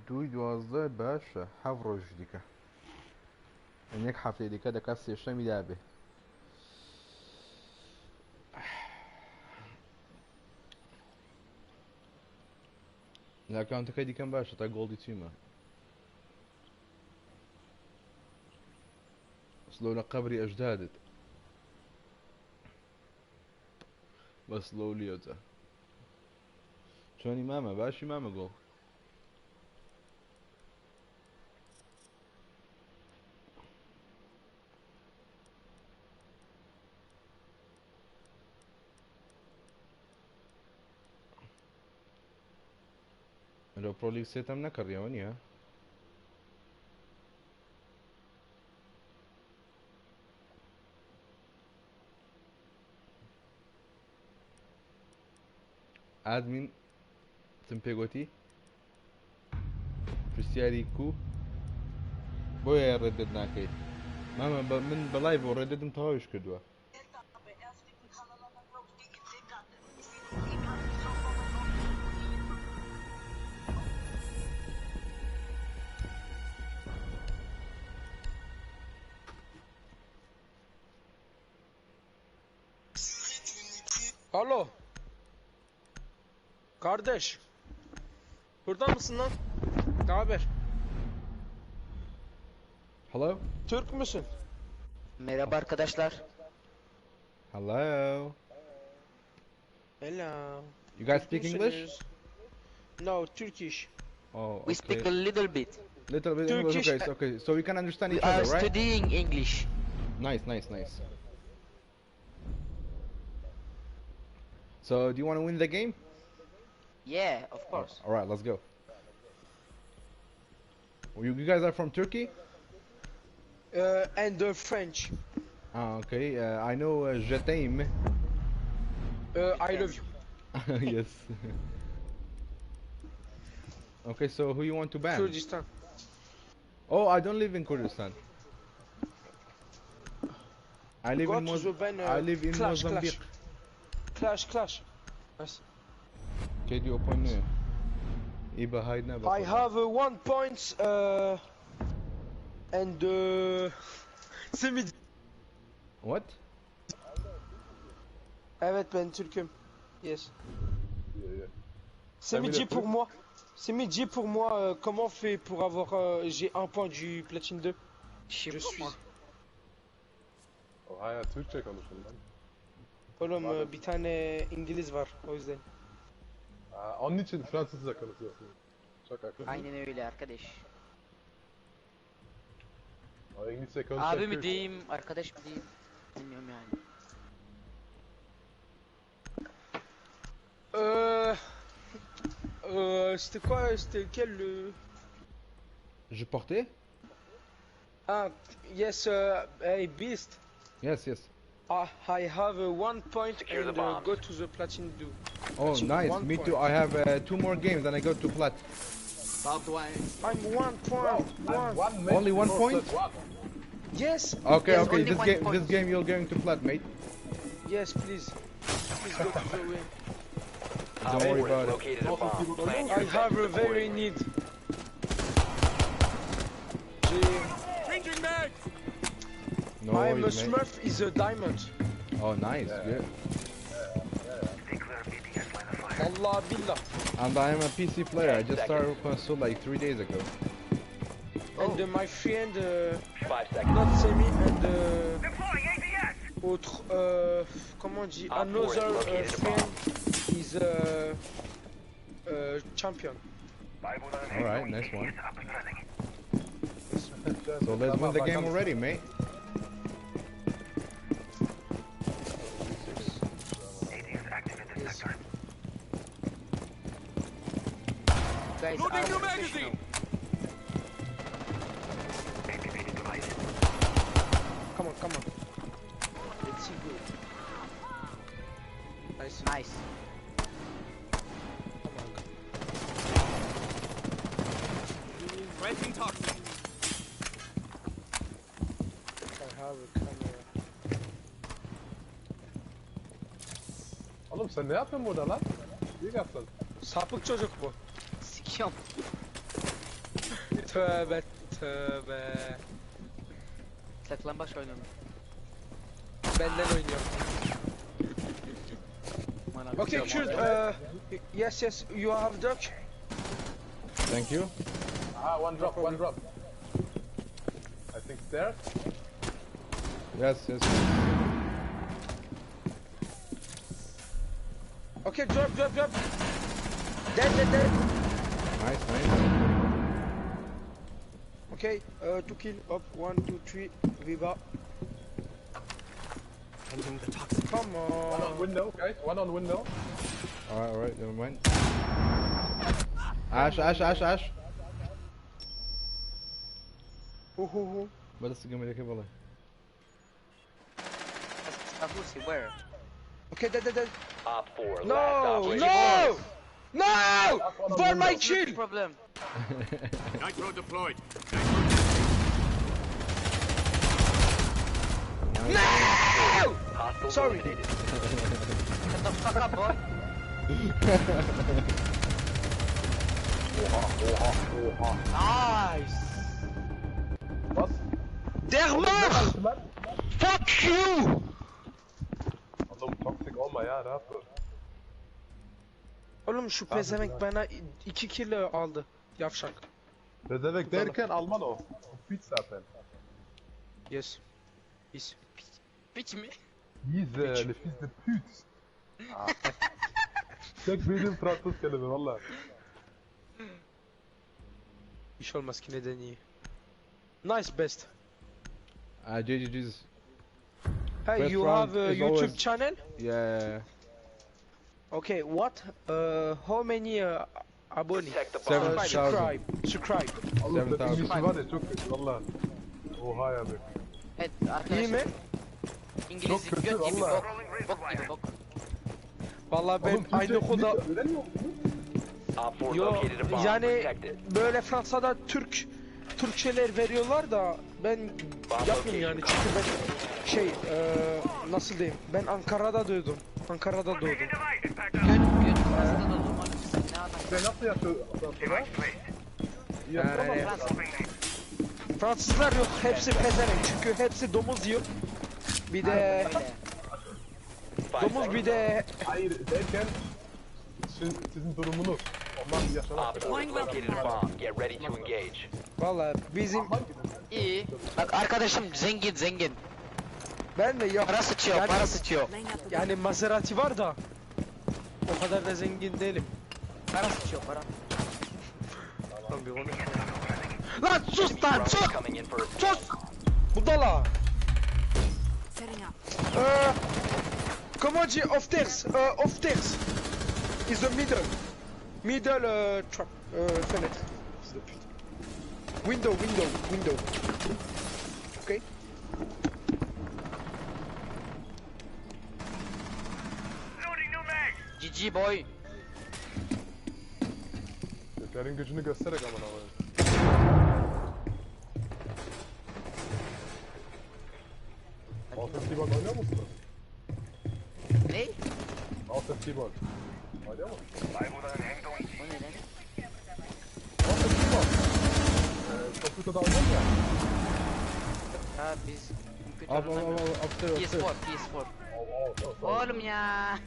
دوی 12 باشە حەڤ ڕۆژ دیکە یەک هەفتەی دیکە دەکات سێشەمی دابێ لە ئەکاونتەکەی دیکەم باشە تا گۆڵدی چیمە سلۆ لە قەبری ئەژدادت بە سلۆ لیۆتە چۆنی مامە باشی مامە گۆڵ لو بروليك سيتم نكريەوە نییە ئادمین تم پێگوتی پرسیاری کو بۆیە ڕێدت ناکەیت مامە من بەڵای بۆ ڕێدەدم تەواویش کردووە Alo. Kardeş. Burada mısın lan? Ne haber? Hello? Türk müsün? Merhaba arkadaşlar. Hello. Hello. You guys speak English? No, Turkish. Oh, okay. We speak a little bit. Little bit English, Turkish. okay, okay. So we can understand We each are other, right? studying English. Nice, nice, nice. So, do you want to win the game? Yeah, of course. All right, let's go. You guys are from Turkey? And French. Ah, okay. I know Je t'aime. I love you. Yes. Okay, so who you want to ban? Kurdistan. Oh, I don't live in Kurdistan. I live in I live in Clash, Mozambique. Clash. Yes. Okay, do you open I have 1 point and c'est What? Evet ben Türk'üm. Yes. Yeah. C'est midi pour moi. C'est midi pour moi. Comment on fait pour avoir j'ai 1 point du platine 2? Je suis. O hayat Türkçe konuşun lan. Oğlum bir tane İngiliz var o yüzden. Onun için Fransızca konuşuyorsun. Çok haklı. Aynen öyle arkadaş. O İngilizce konuşuyor. Abi mi diyeyim, arkadaş mı diyeyim? Bilmiyorum yani. C'était quoi? C'était quel Je portais? Yes, hey Beast. Yes, yes. I have 1 point Secure and the bombs. go to the platinum 2. Oh, nice. 1 Me point. too. I have 2 more games and I go to plat. I'm 1 point. Only 1 point? Yes. Okay, yes, okay. only This 1 game, point. this game, you're going to plat, mate. Yes, please. Please go to the win. Don't worry about it. I have a very need. Changing mags! No I'm a worries, mate. Smurf is a diamond. Oh, nice. Good. Allah billah. And I am a PC player. I just started console like 3 days ago. And my friend, 5 seconds. not Semi, and autre, comment on dit, another friend is champion. Alright, nice one. So let's win the game already, mate. Guys, Loading new magazine! Come on, come on. Let's see good. Nice. Nice. Planting toxin. I have a camera. Oğlum sen ne yapıyorsun burada lan? İyi yaptın. Sapık çocuk bu. Sikiyorum. Tövbe tövbe. Saklambaç oynuyorum. Benden oynuyor. Okay, Kurd, yes, yes, you have duck. Thank you. One drop, one drop. I think there. Yes, yes. Okay, drop. Dead. Nice, nice. Okay, 2 kill, up, 1, 2, 3, Viva. Come One on on. window, guys. One on window. Alright, never mind. Ash. Who. بس قم لك والله. Abusi, where? Okay, dead. Op 4, No, last operator. no! For my kill! Problem. Nitro deployed. No! Hostile Sorry. eliminated. Shut the fuck up, boy. Nice! What? Der mort! Fuck you! Oğlum toksik olma ya, rahat dur. Oğlum şu pezevenk bana 2 kill aldı. Yavşak. Rezervek derken Alman o. Piç zaten. Yes. Peace. Piç mi? Yize, le fils de pute. Tek bildiğim Fransız kelime valla. Hiç olmaz ki neden iyi. Nice best. GG's. Hey, Best you round have a is YouTube always- channel? Yeah. Okay, what? How many abone? Protect the bomb. 7,000. Subscribe. Oğlum senin 7,000. İngilizce var ya çok kötü valla. Oha ya be. Evet İyi arkadaşlar. mi? İngiliz Çok kötü göt gibi valla. bok gibi bok. Vallahi ben Oğlum aynı okulda öğrenmiyor musun? Op 4 yo located a bomb. yani Protect it. böyle Fransa'da Türkçeler veriyorlar da ben yapmayayım yani çünkü ben nasıl diyeyim ben Ankara'da doğdum. Ankara'da doğdum. Göt Fransa'da da olur. Sen ne adam? Sen nasıl yapıyorsun Fransa'da? İyi yaptın ama. Fransızlar yok hepsi pezevenk çünkü hepsi domuz yiyor. Bir de Öyle. domuz bir de Hayır derken sizin durumunuz. Ondan yaşamak. Op 4 located a bomb. Get ready to engage. valla bizim İyi. Bak arkadaşım zengin. ben de yok. Para sıçıyor, Yani- para sıçıyor. Yani Maserati var da o kadar da zengin değilim. Para sıçıyor, para. Lan bir onu. Lan sus lan Drone sus! coming in for a Sus! Bu da la. Setting up. Comment dire off stairs? Off stairs. Is the middle trap fenêtre. Window. Okay. GG boy. Göklerin gücünü göstererek aman aman. Altın T-Ball oynuyor musun? Ne? Altın T-Ball. Oynuyor musun? O ne lan? Altın T-Ball. Komputerda oynuyor mu ya? Ha biz Al PS4. Oğlum ya.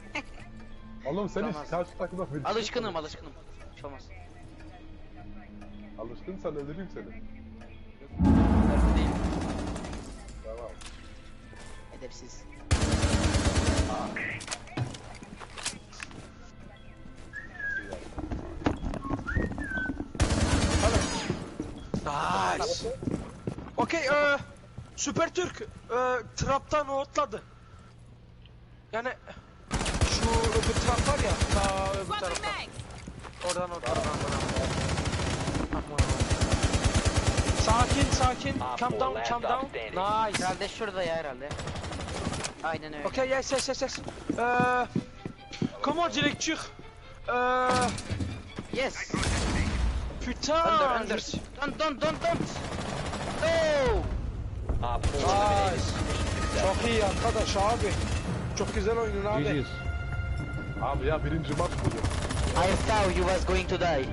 Oğlum sen hiç Olmaz. karşı takıma bir Alışkınım. Hiç olmaz. Alışkınsan öldüreyim seni. Önemli değil. Tamam. Edepsiz. Nice. Okey, Süper Türk traptan otladı. Yani şu öbür trap var ya, ta öbür taraftan. Oradan. Sakin. Calm down. Nice. Herhalde şurada ya herhalde. Aynen öyle. Okay, yes. Comment direkt çık? Yes. Putain. Under. Don't. No. Nice. Çok iyi arkadaş abi. Çok güzel oynadın abi. GG's. Abi ya birinci maç bu. I thought you was going to die.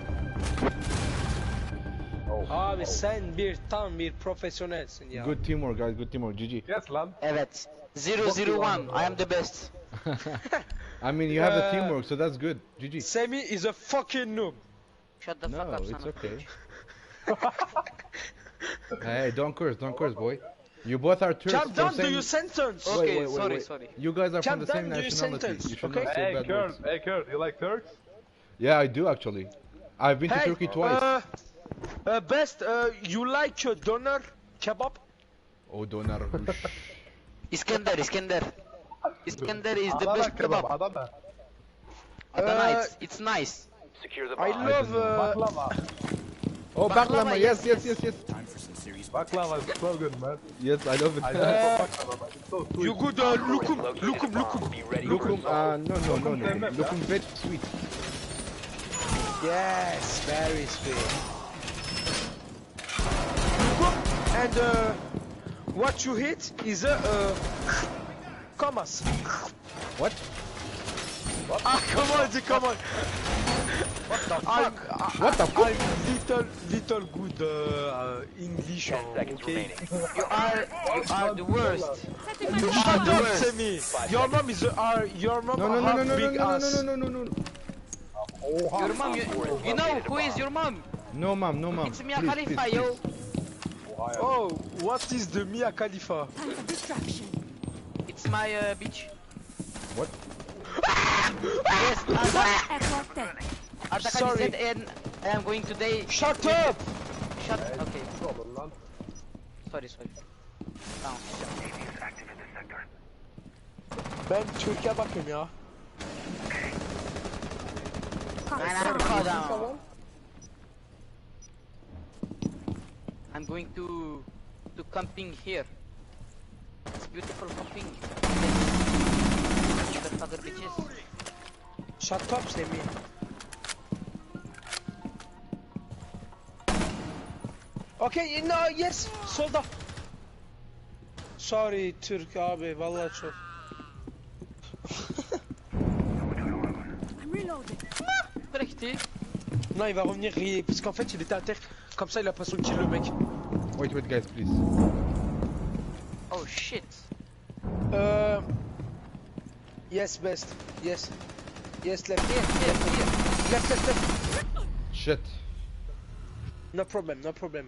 Abi sen tam bir profesyonelsin ya. Good teamwork guys, good teamwork. GG. Yes lan. Evet. 0-0-1. I am the best. I mean you have the teamwork, so that's good. GG. Semi is a fucking noob. Shut the fuck No, up, it's son of a okay. bitch. Hey, don't curse, boy. You both are Turks. Calm down, from do same- your sentence. Okay, Wait. sorry. You guys are Calm from the same down, do your nationality. sentence, You should okay? not say bad words. Hey Kurd, you like Turks? Yeah, I do actually. I've been to Turkey twice. Best, you like doner kebab? Oh, donar. Iskender. Iskender is the best kebab. Adana. Adana, it's nice. Secure the I bomb. love Baklava. Oh, baklava. Yes. Baklava is so good, man. Yes, I love it. I love baklava, man. It's so sweet. you good Located lookum. bomb. Be ready for Lokum, assault. no. Lokum very sweet. Yes, very sweet. And what you hit is a commas. What? Come on. What the fuck? What the fuck? I'm little good English. 10 seconds Okay. remaining. You are the worst. Shut up, Semi. Your mom is your mom have big ass. No. Your mom, you know who is your mom? No, mom. It's Mia Please, Khalifa, please, yo. Oh, what is the Mia Khalifa? It's my bitch. What? Yes, Arda Sorry. said, and I am going today. Shut up! Okay. Sorry. Tamam. Ben Türkiye bakayım ya. I'm going to camping here. It's beautiful camping. Motherfucker bitches. Shut up Semi. Okay, no, yes, solda. Sorry Türk abi, vallahi çok. I'm reloading. Correcti. Non, il va revenir, parce qu'en fait il était à terre, comme ça il a pas son kill le mec. Wait, guys, please. Oh shit. Yes, best. Yes, left. Left. Shit. No problem,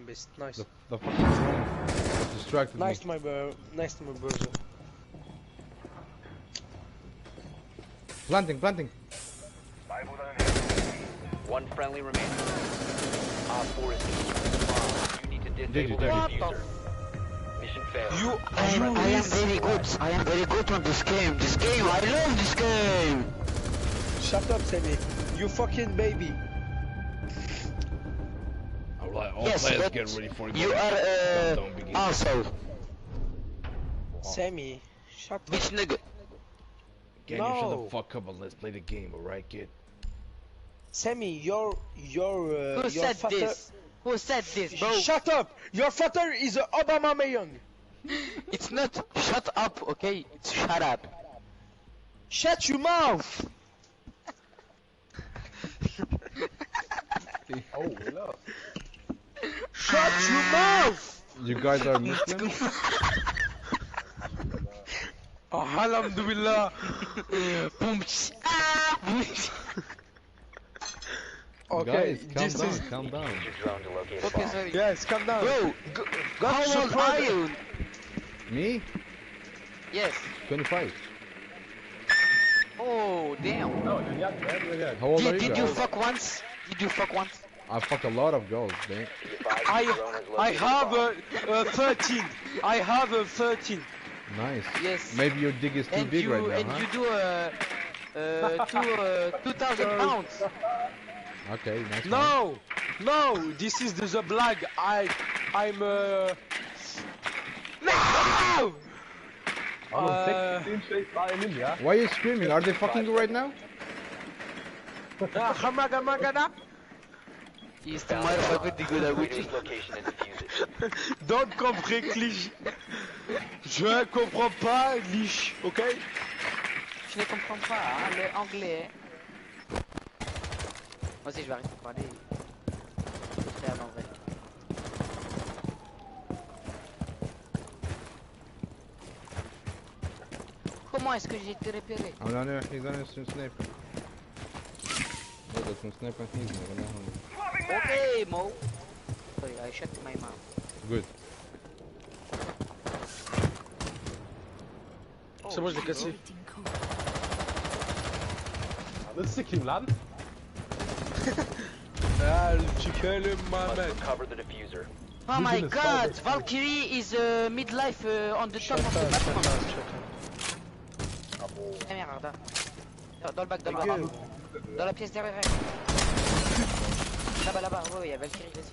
best. Nice. The fuck is wrong? Distracted Nice me. nice to my brother. Planting. One friendly remaining. Op 4 is the bomb. You need to disable their What the diffuser. Mission failed. I am very good. I am very good on this game. I love this game. Shut up, Semi. You fucking baby. Alright, all Yes, players but get ready for you are Countdown begins. also. Sammy, shut up. Which nigga? Can you shut the fuck up and let's play the game, alright, kid? Sammy, your Who said father... this? Who said this, bro? Shut up! Your father is Obama Mayon. It's not shut up, okay? It's shut up. Shut your mouth! Oh, hello. Shut your mouth! You guys are Muslim? Alhamdulillah. Okay, guys, calm down. Okay, sorry. Yes, calm down. Bro, how old are you? Me? Yes. 25. Oh, damn. How old are you Did you guys? fuck once? Did you fuck once? I fuck a lot of girls, man. I have 13. I have 13. Nice. Yes. Maybe your dick is too And big you right now, and huh? you do 2,000 pounds. Okay, nice. No, this is the black. I'm No! Why are you screaming? Are they fucking you right now? He's the motherfucker the good at which. Don't comprends Je ne comprends pas liche, ok? Je ne comprends pas hein, le anglais. Moi aussi je vais arrêter de parler. Je vais en vrai. Comment est-ce que j'ai été repéré? I'm not here. He's on his sniper. Oh, there's some sniper things. Okay, Mo. Sorry, I shut my mouth. Good. C'est bon, je l'ai cassé. Lan sikeyim lan. Tu fais le Mohamed. Cover the diffuser. Oh my god, Valkyrie is midlife on the top of the Batman. Ah merde. Dans le bac, dans le bac. Dans la pièce derrière. Là-bas, là-bas. Ouais, il y a Valkyrie, vas-y.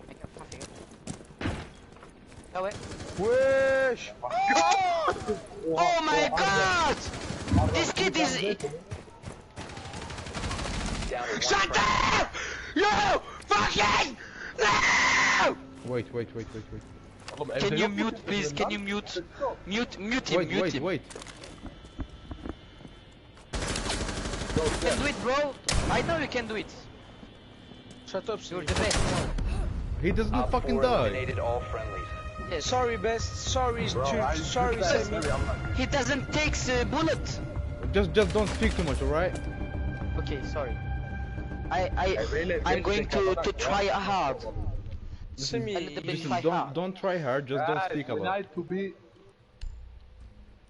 Mec, fais gaffe. Ah ouais. Wesh! Oh my god! This kid is... Shut up! You fucking... No! Wait. Can you mute, please? Can you mute? Mute him, Wait. You can do it, bro. I know you can do it. Shut up, You're the best. He doesn't fucking die. Eliminated all friendlies. Yes. Sorry, best. Sorry, sorry, Sammy. He doesn't take the bullet. Just don't speak too much, alright? Okay, sorry. I'm going to try hard. Sammy, A little bit Listen, try hard. don't try hard, just don't speak a lot.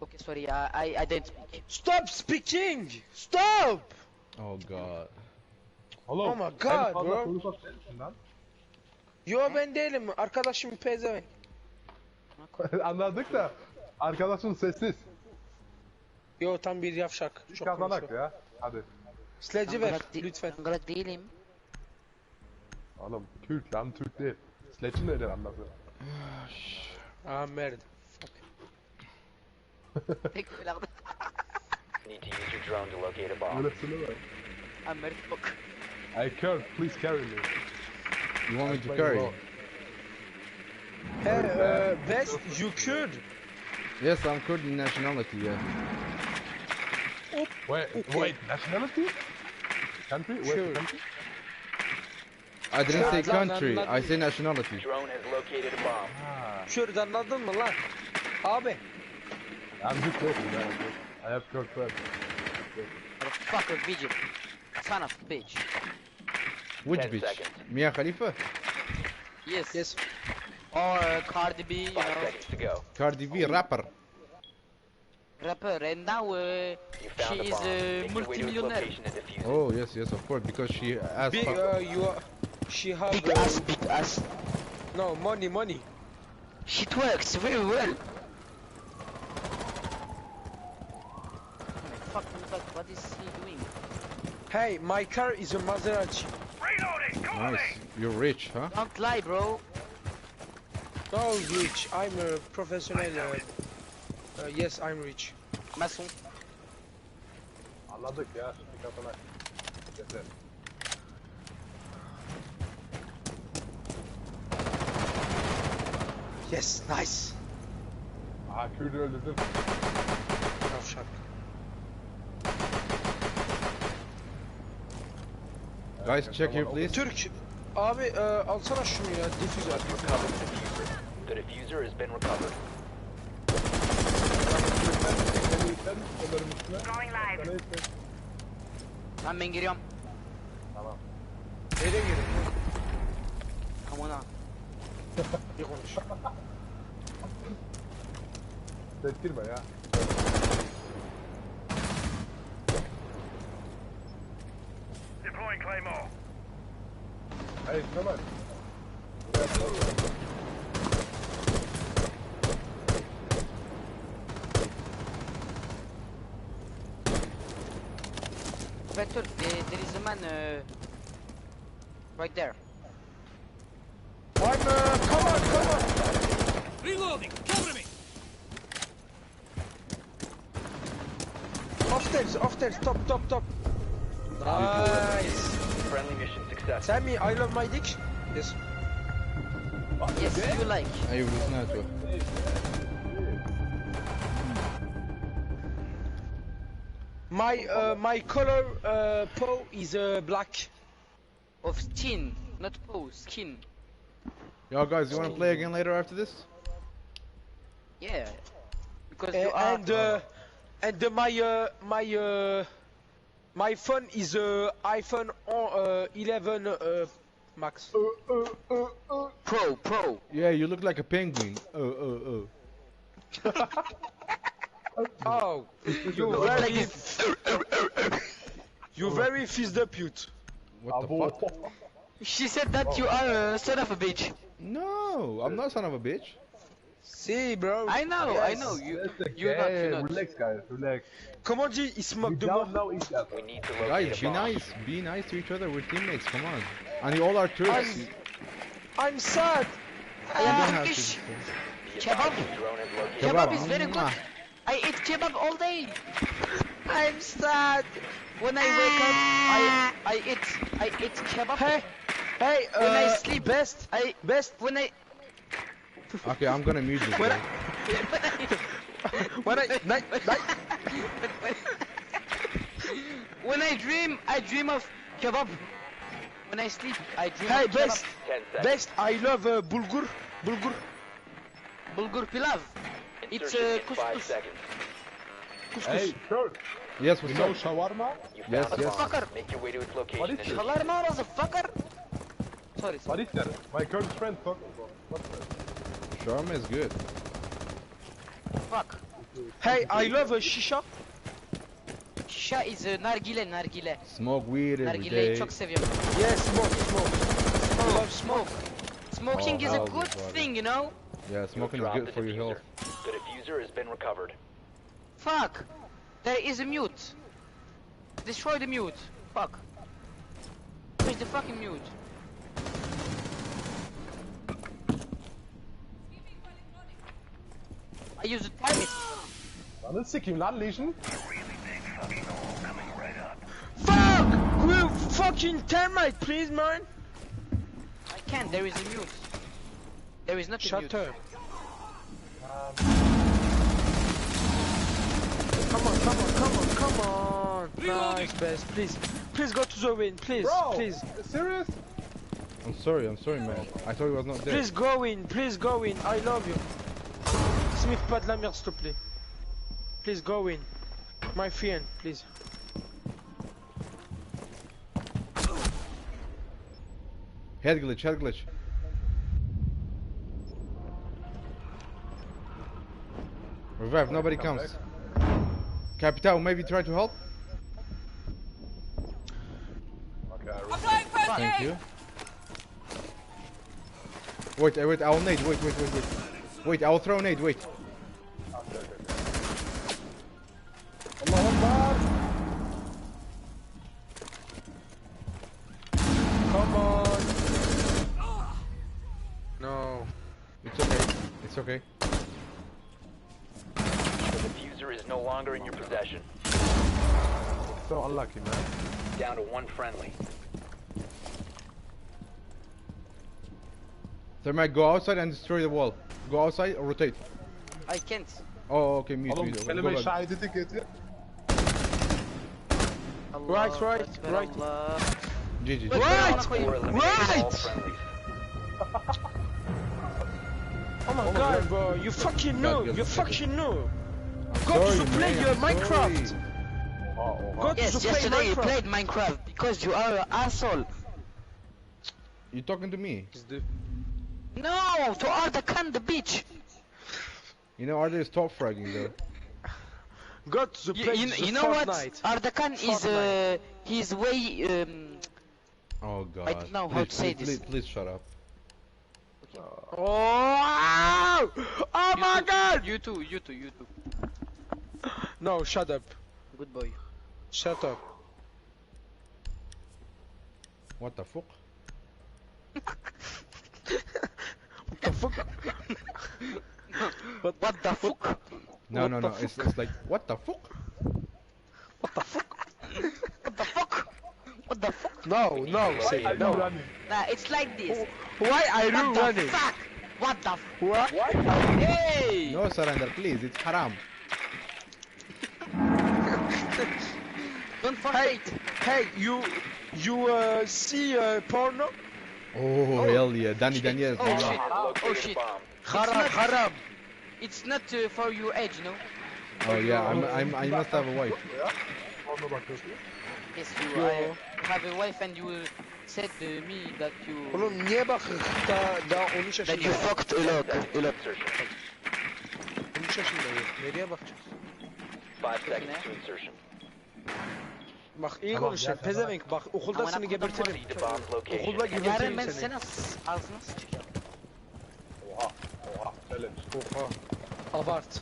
Okay, sorry, I didn't speak. Stop speaking! Stop! Oh god. Oh my god, bro. Yo ben değilim. Arkadaşım pezevenk. Anladık da arkadaşın sessiz. Yo tam bir yavşak. Biz kazanak ya. Hadi. Sledge'i ver lütfen. Angalat değilim. Oğlum Kürt lan Türk değil. Sledge'in öyle anlasın. Ah merde. Tek falan. Need to use your drone to locate a bomb. Öylesine var. Ah merde, fuck. Hey Kurt, please carry me. You want me to carry? Hey, best you could. Yes, I'm Kurdish nationality, yeah. Wait, nationality? Country? Where's the country? I didn't say country, I say nationality. Drone has located a bomb. Kürt anladın mı lan? Abi. I'm just joking, man. I have Kurt friends. Motherfucker, bitch. Son of a bitch. Which 10 bitch? seconds. Mia Khalifa? Yes. Or KURD-BEAST, you 5 know. seconds to go. Cardi B, rapper. Rapper, and now You found she a is bomb. Make your way to its multi-millionaire. location and defuse it. Oh, yes, of course, because she asked Big, she have Big ass. no money. It works very well. Fuck, what is he doing? Hey, my car is a Maserati. Nice, you're rich, huh? Don't lie, bro. No, rich. I'm a professional. Yes, I'm rich. Maçon. Anladık ya. Şimdi kapılar. Yeter. Yes, nice. Aha Kürdü öldürdüm. Yavşak. Guys, check here, please. Türk. Abi alsana şunu ya. Diffuser. The diffuser has been recovered. Going live. Tamam ben giriyorum. Tamam. Nereye girelim? Amına. Bir konuş. Settirme ya. Deploying Claymore. Hayır Kemal. Vector, there is a man right there. I'm come on. Reloading. Cover me. Off stairs, top. Nice. Friendly mission successful. Sammy, I love my dick. Yes. Yes, you like. ايوه سمعته. My color Poe is black. Of skin, not pose, skin. Yo guys, you wanna play again later after this? Yeah. Because you are. And my phone is iPhone 11 Max. Pro. Yeah, you look like a penguin. Oh, you very fizzed up, youth. What the fuck? She said that you are a son of a bitch. No, I'm not son of a bitch. See, bro. I know. You're not. Relax, guys. Relax. Comment dit, il se moque de We moi. don't know each other. We need to locate Guys, a be bomb. nice. Be nice to each other. We're teammates. Come on. And you all are Turks. I'm sad. I am Turkish. The Kebab. advisor drone has located Kebab a is bomb. very good. I eat kebab all day. I'm sad. When I wake up, I eat kebab. Hey, when I sleep, best. when I Okay, I'm gonna mute you. When guys. when I dream of kebab. When I sleep, I dream Hey, of kebab. 10 seconds. Best. I love bulgur. Bulgur pilav. It's Insertion in 5 couscous. seconds. Hey, Kurt. Yes, You what's know up? shawarma? You Yes, found the yes. bomb. Make your way to its location. What is and it? defuse Shawarma, motherfucker. Sorry. What is that? My Kurdish friend talking about. What's that? Shawarma is good. Fuck. Hey, I love shisha. Shisha is nargile. Smoke weed every Nargile day. çok seviyorum. Yes, smoke. I love smoke. Smoking Oh, is a how's good it, buddy? thing, you know? Yeah, smoking is Drop good the for your diffuser. health. The diffuser has been recovered. Fuck. There is a mute. Destroy the mute. Fuck. Where's the fucking mute? I use the time it. Lan sikeyim lan Legion. Fuck! Will fucking termite, please, man. I can't. There is a mute. There is not a mute. Shut up. Come on. Nice, best. Please go to the win. Please, Bro, please. serious? I'm sorry, man. I thought he was not there. Please go in. I love you. Smith, pas de la merde, s'il te plaît. Please go in. My friend, please. Head glitch. Revive, nobody comes. Capital, maybe try to help? Okay, Thank you. Wait, I will nade, wait. Wait, I will throw nade, wait. Allah Akbar. Come on. No. It's okay. longer in your possession. So unlucky, man. Down to one friendly. Thermite, go outside and destroy the wall. Go outside or rotate. I can't. Oh, okay, mute. Oğlum Go kelime back. şahideti getir. Right, right, right. GG. Right! Four eliminated all Right! friendlies. Oh my god, bro, you fucking know, God, you God. fucking know. Go Sorry, to play man, your sorry. Minecraft. Go to Yes, play yesterday you Minecraft. played Minecraft because you are an asshole. You talking to me? No, to Ardakan the beach. You know Arda is top fragging though. Go to play You know what? Fortnite. Ardakan is he's way Oh god. I don't know how to say this. Please shut up. Oh! Oh my god! You too. No, shut up. Good boy. Shut up. What the fuck? What the fuck? What the fuck? No, it's like what the fuck? What the fuck? What the fuck? No, say no. Nah, it's like this. Why are you What running? the fuck? What the What? Hey! No surrender, please. It's haram. Don't forget. Hey, you see porno? Oh, hell yeah. Danny Daniel. Oh shit. Oh shit. Haram. It's not for your age, you know? Oh yeah, I must have a wife. Porno bakıyorsun. Yes, you have a wife and you said to me that you... Oğlum niye bakın? Daha 13 That yaşında. you fucked a lot. 13 yaşındayım. Nereye bakacağız? 5 seconds to insertion. Bak iyi konuş. Pezevenk bak okulda seni gebertirim. Proceed to bomb's location. Okulda Yarın gebertirim ben seni. sana ağzına sıçacağım. Oha. Öyle. Oha. Abart.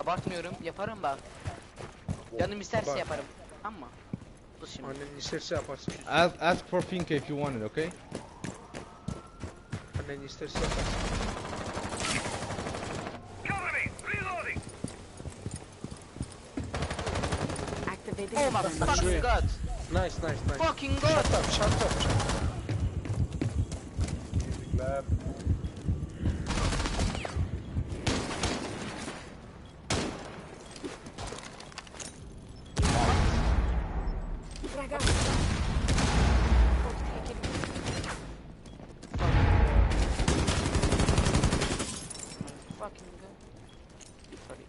Abartmıyorum, yaparım bak. Canım isterse Bak. yaparım. Ama dur şimdi. Annen isterse yaparsın. Ask for Finka if you want it, okay? Annen isterse yaparsın. Cover me! Reloading! Activating Oh my the fucking god! Nice. Fucking god! Shut up. Müzikler. Fucking god. Sorry.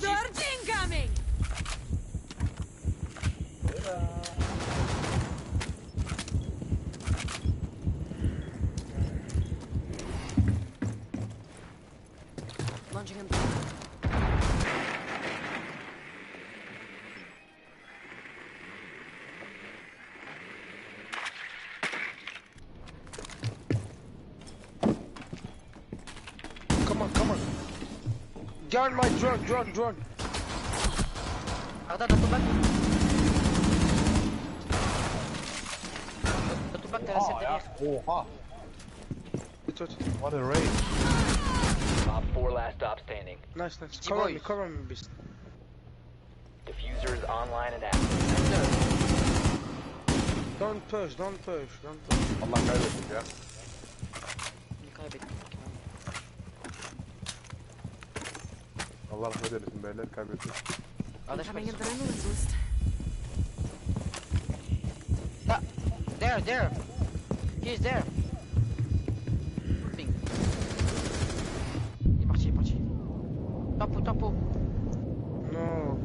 Surge incoming! Launching him. Come on. Guard my drone. Arda, datubag. Datubag ka sa derrière. Oha. Tut. What a raid. Op 4 last stop standing. Nice. Boy. Cover me, beast. Diffuser is online and active. Don't push. Allah kaybettik ya. Kaybettik. Allah rahmet eylesin beyler kaybettik. Coming in the adrenaline boost. There. He's there. Ping. Il est parti. Tapo. No.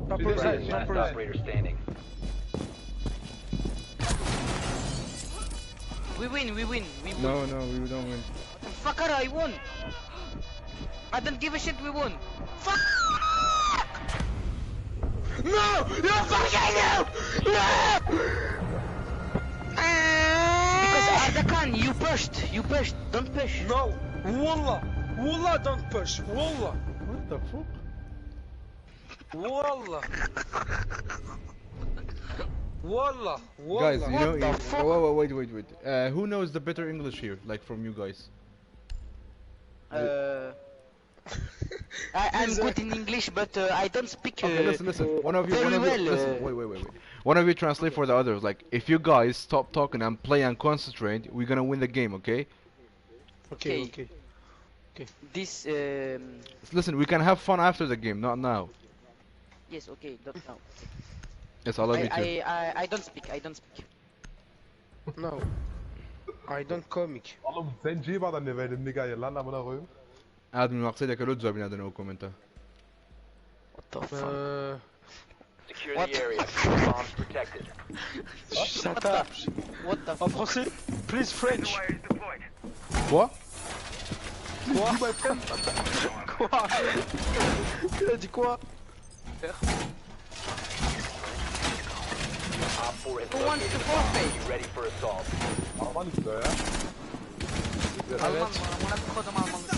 Top Last right. operator standing. We win. No, we don't win. Fucker, I won. I don't give a shit, we won. Fuck! No! You fucking no! Because Ardakan, you pushed. Don't push. No! Wallah, don't push. Wallah. What the fuck? Wallah. Guys, you know, What the fuck? wait. Who knows the better English here, like from you guys? I'm good in English, but I don't speak Okay, listen. One of you, very well. listen. Wait. One of you translate for the others. Like, if you guys stop talking and play and concentrate, we're gonna win the game, okay? Okay. This Listen, we can have fun after the game, not now. yes, okay, not now. Yes, I love you too. I don't speak. No. I don't comic. Oğlum sen cibadan ne verdin nigaya lan amına koyayım? Admin maqsadek lo tżob bnadin u kommenta. What the fuck? Secure the area. Bombs protected. Shut up. What the En fuck? français, please French. Quoi? Quoi? Quoi? Il a dit quoi? Op 4 has Who wants located to the bomb. forfeit? Be ready for assault. Alman işte ya. Alman mı? Amına kodum Almanlısı.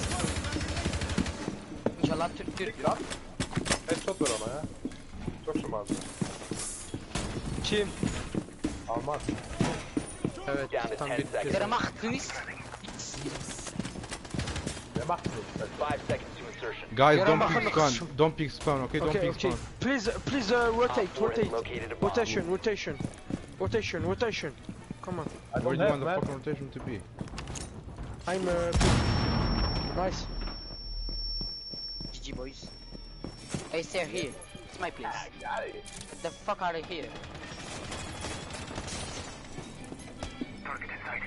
İnşallah Türk. Headshot ver ona ya. Çok şımardı. Kim? Alman. Evet, Down to tam 10 bir seconds. Der macht nichts. Ne baktın? 5 seconds to insertion. Guys, Get don't him pick back. spawn. Don't pick spawn, okay? Don't Okay, pick okay. spawn. Please, rotate. located a bomb. Rotation. Come on. Where do you want the fucking rotation to be? I'm nice. GG boys. Hey, stay here. It's my place. The fuck out of here. Target in sight.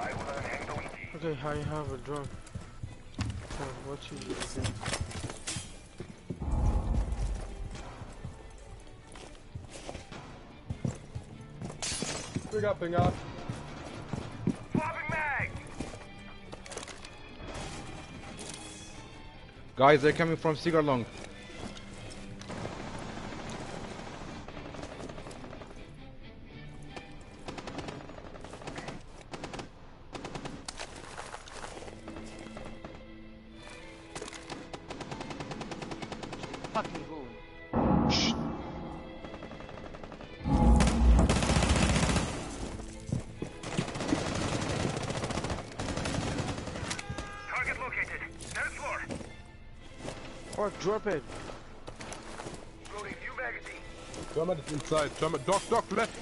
I will unhang the wiki. Okay, I have a drone. What you do? Ping up. Swapping mag. Guys, they're coming from Cigar Long. Fucking go. Target located. Third floor. Oh, drop it. Loading new magazine. German is inside. German. Doc, left.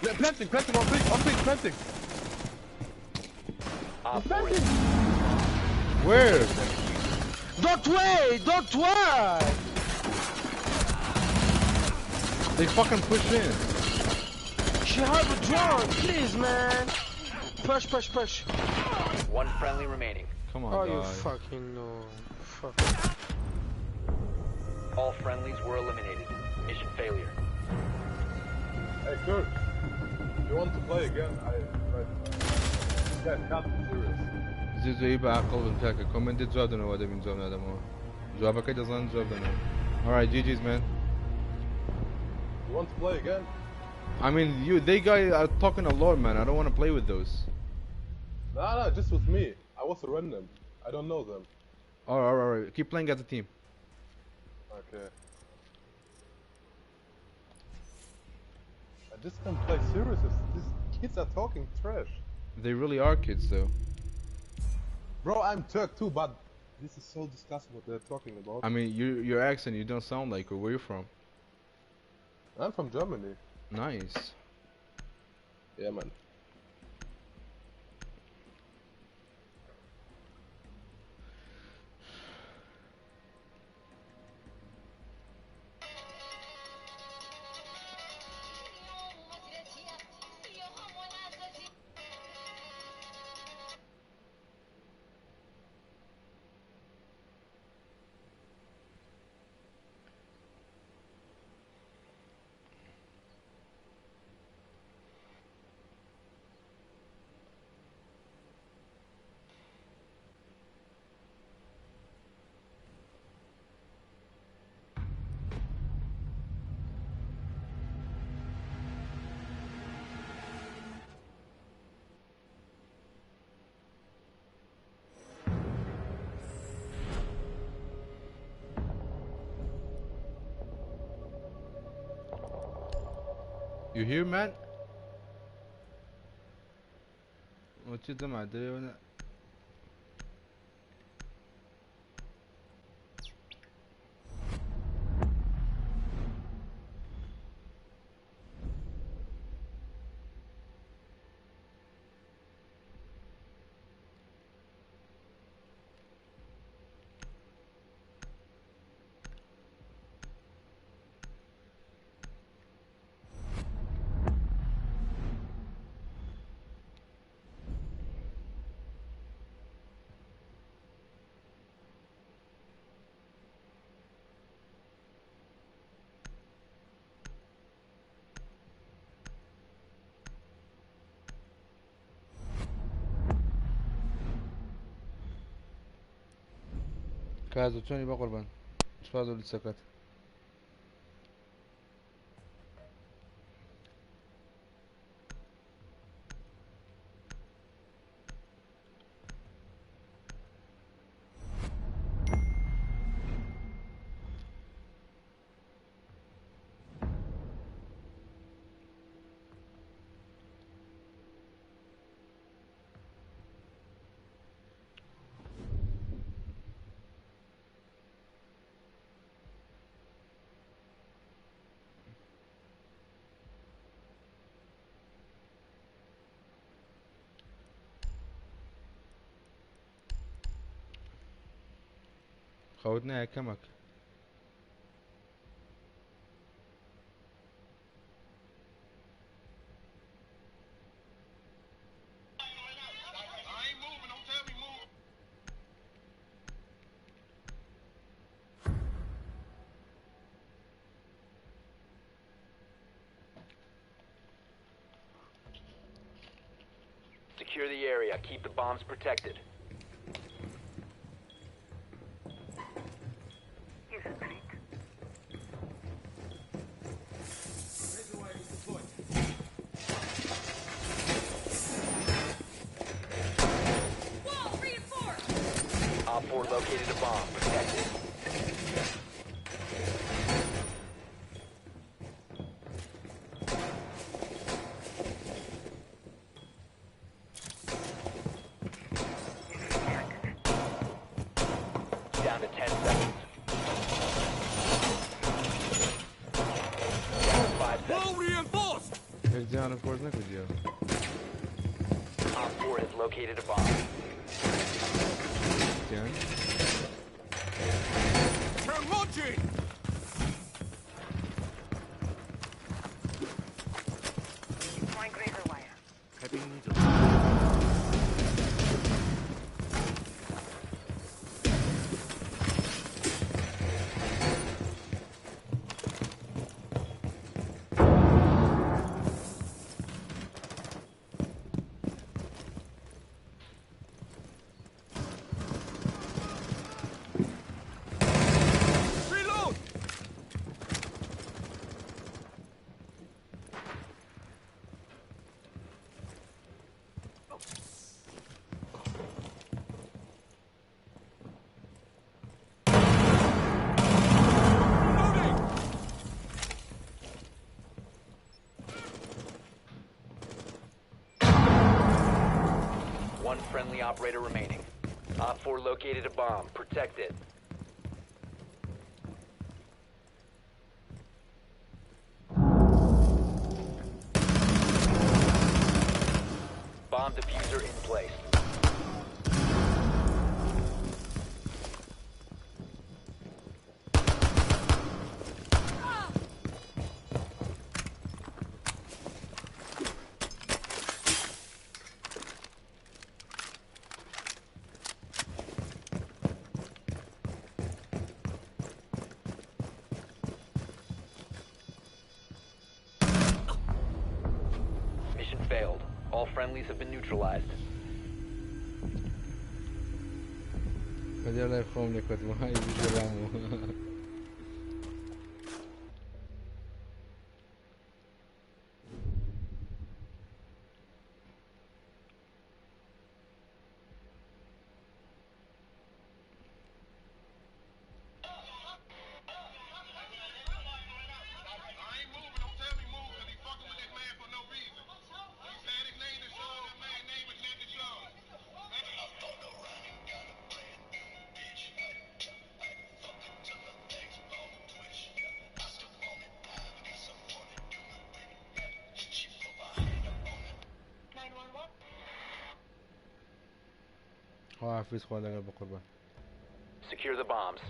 Planting on big, planting. Op 4 is Where? Don't wait! They fucking push in. She have a drone, please, man. Push. one friendly remaining. Come on, Oh, you guys. fucking no. Fuck. All friendlies were eliminated. Mission failure. Hey, Kurt. You want to play again? This guy can't be serious. زي بعقل بتاعك كومنت جواب أنا وده من جواب هذا مو جوابك كده زان جواب أنا. Alright, GG's man. You want to play again? I mean, they guys are talking a lot, man. I don't want to play with those. Nah, just with me. I was random. I don't know them. Alright. Keep playing as a team. Okay. I just can't play serious. These kids are talking trash. They really are kids, though. Bro, I'm Turk too, but this is so disgusting what they're talking about. I mean, your accent, you don't sound like her. Where you from? I'm from Germany. Nice. Yeah, man. You here, man? وتشد مع الدري وانا كازو توني بقربان شفادو اللي سكت خودنا يا كمك Secure the area. Keep the bombs protected. Op 4 located a bomb. Protect it. Down to 10 seconds. Down to 5 seconds. Reinforced! Down, of course, not video. Op 4 has located a bomb. Down. Turn launching! Deploying razor wire. Heavy needle. Reload! Loading! One friendly operator remaining. Op 4 located a bomb. Protect it. Bomb diffuser in place. Mission failed. All friendlies have been neutralized. بدي الله يفهم لك ما هاي بجرامو حافظ خوانا لقى بقربان. Secure the bombs.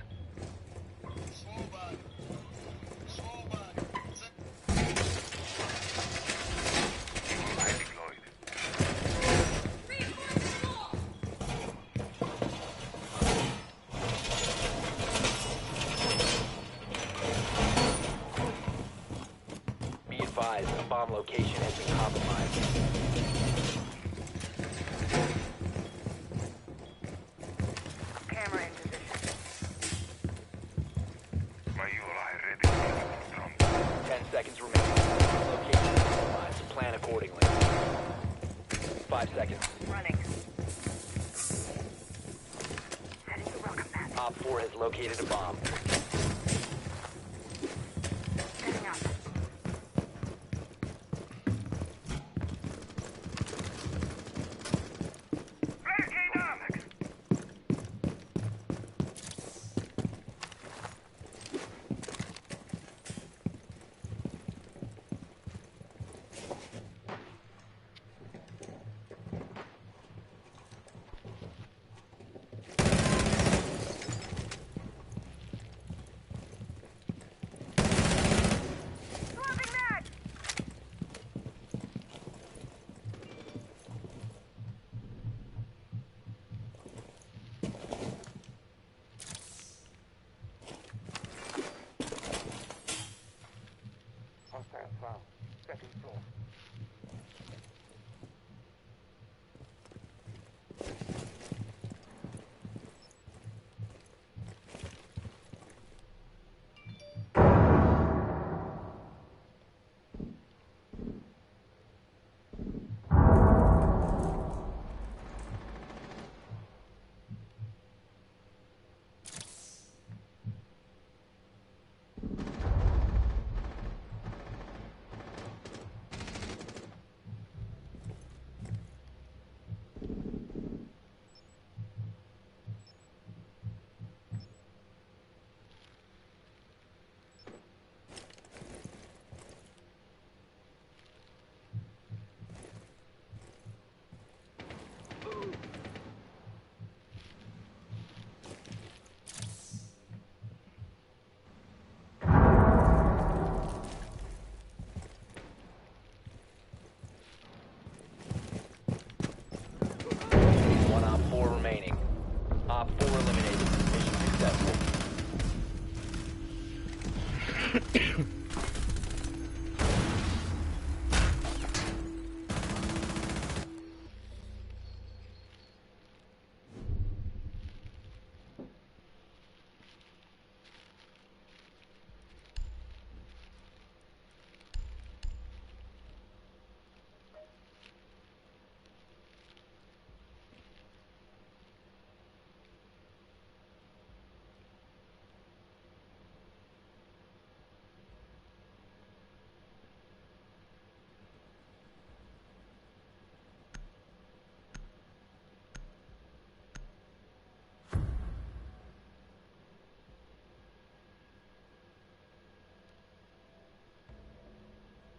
Be advised, a bomb location has been compromised. Camera in position. 10 seconds remaining. Location is compromised. Plan accordingly. 5 seconds. Running. Heading to welcome mat. Op 4 has located a bomb. Setting up. Second floor. One Op 4 remaining. Op 4 eliminated. Mission successful.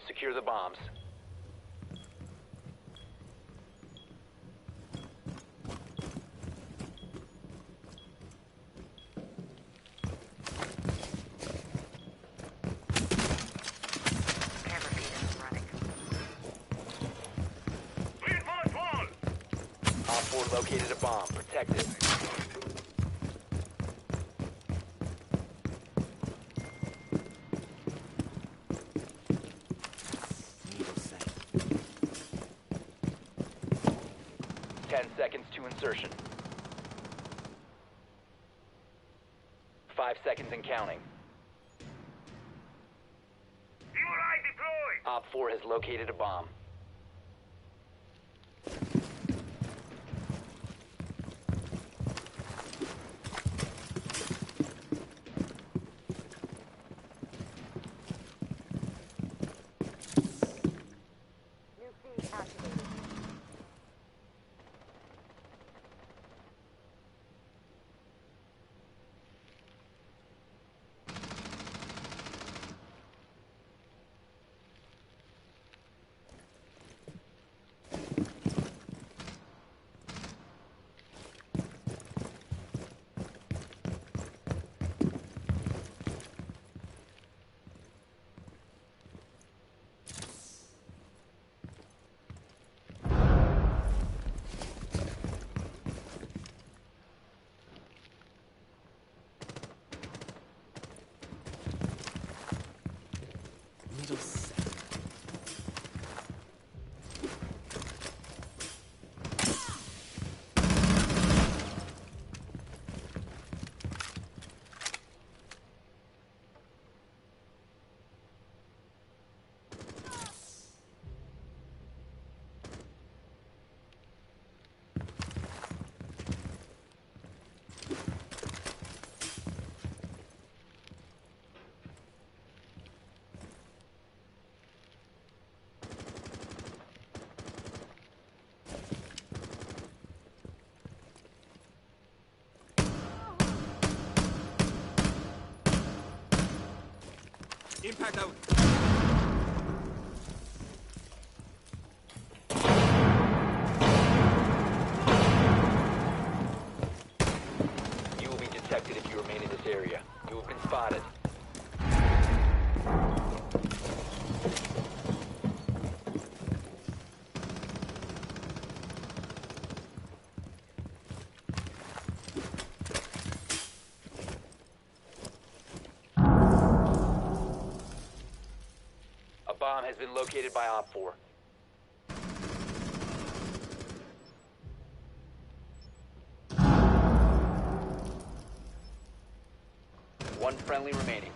Secure the bombs. Camera feed is running. Op 4 located a bomb. Protect it. Needle sight. 10 seconds to insertion. 5 seconds and counting. Op 4 has located a bomb. New feed activated. Impact out. You will be detected if you remain in this area. You have been spotted. A bomb has been located by Op 4. One friendly remaining.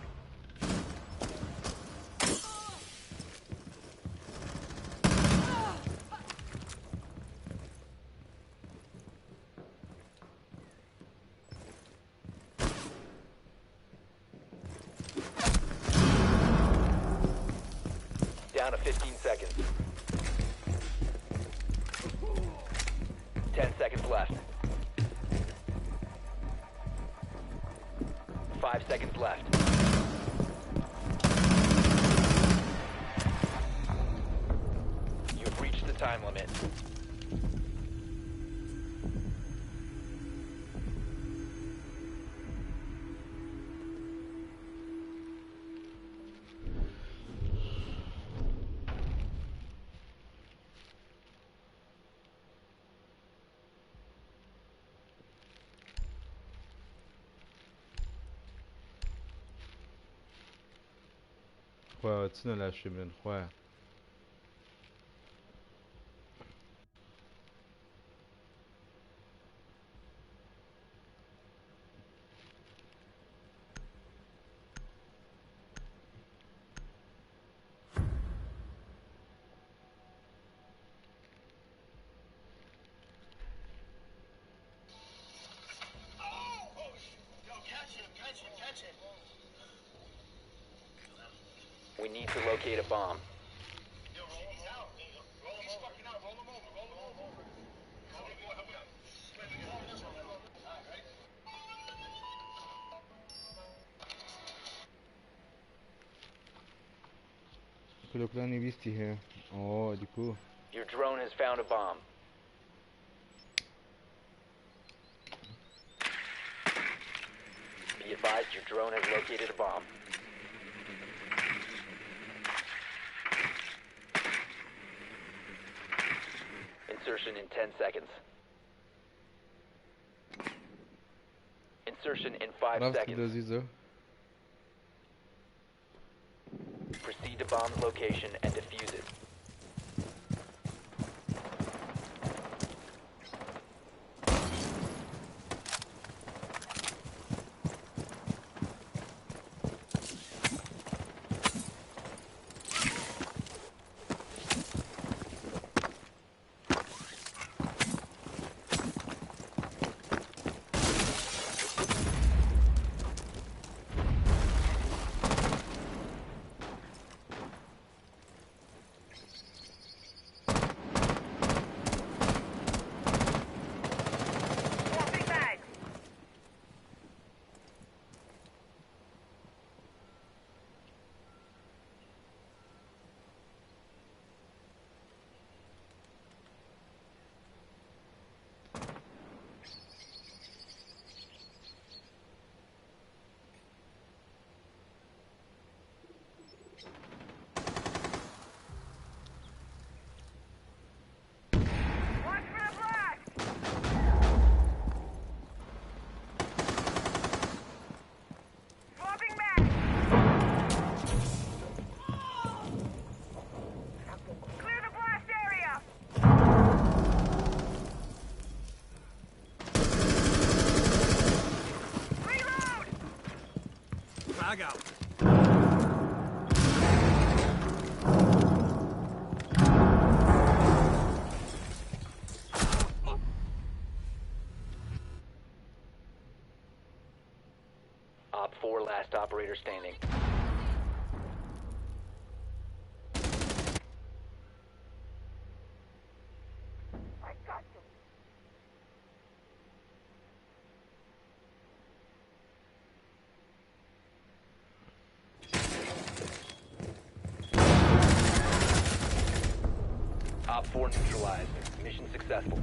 Down to 15 seconds. 10 seconds left. 5 seconds left. You've reached the time limit. خواه چنە لاشی من خواه We need to locate a bomb. کلوکلانی بیستی هەیە ئۆ دیکو Your drone has found a bomb. Be advised, your drone has located a bomb. Insertion in 10 seconds. Insertion in 5 ڕاست seconds. دۆزیزە Proceed to bomb's location and defuse it. Frag out. Op 4, last operator standing. 4 neutralized. Mission successful.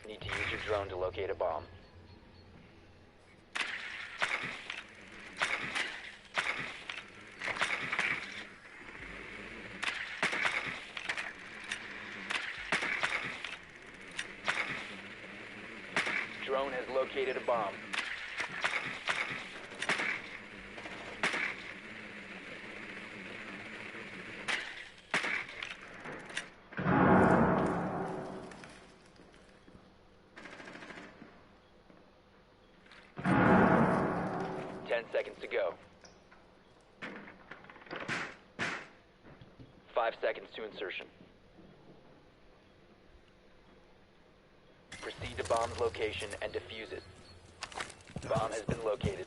Need to use your drone to locate a bomb. Drone has located a bomb. Seconds to go. 5 seconds to insertion. Proceed to bomb's location and defuse it. Bomb has been located.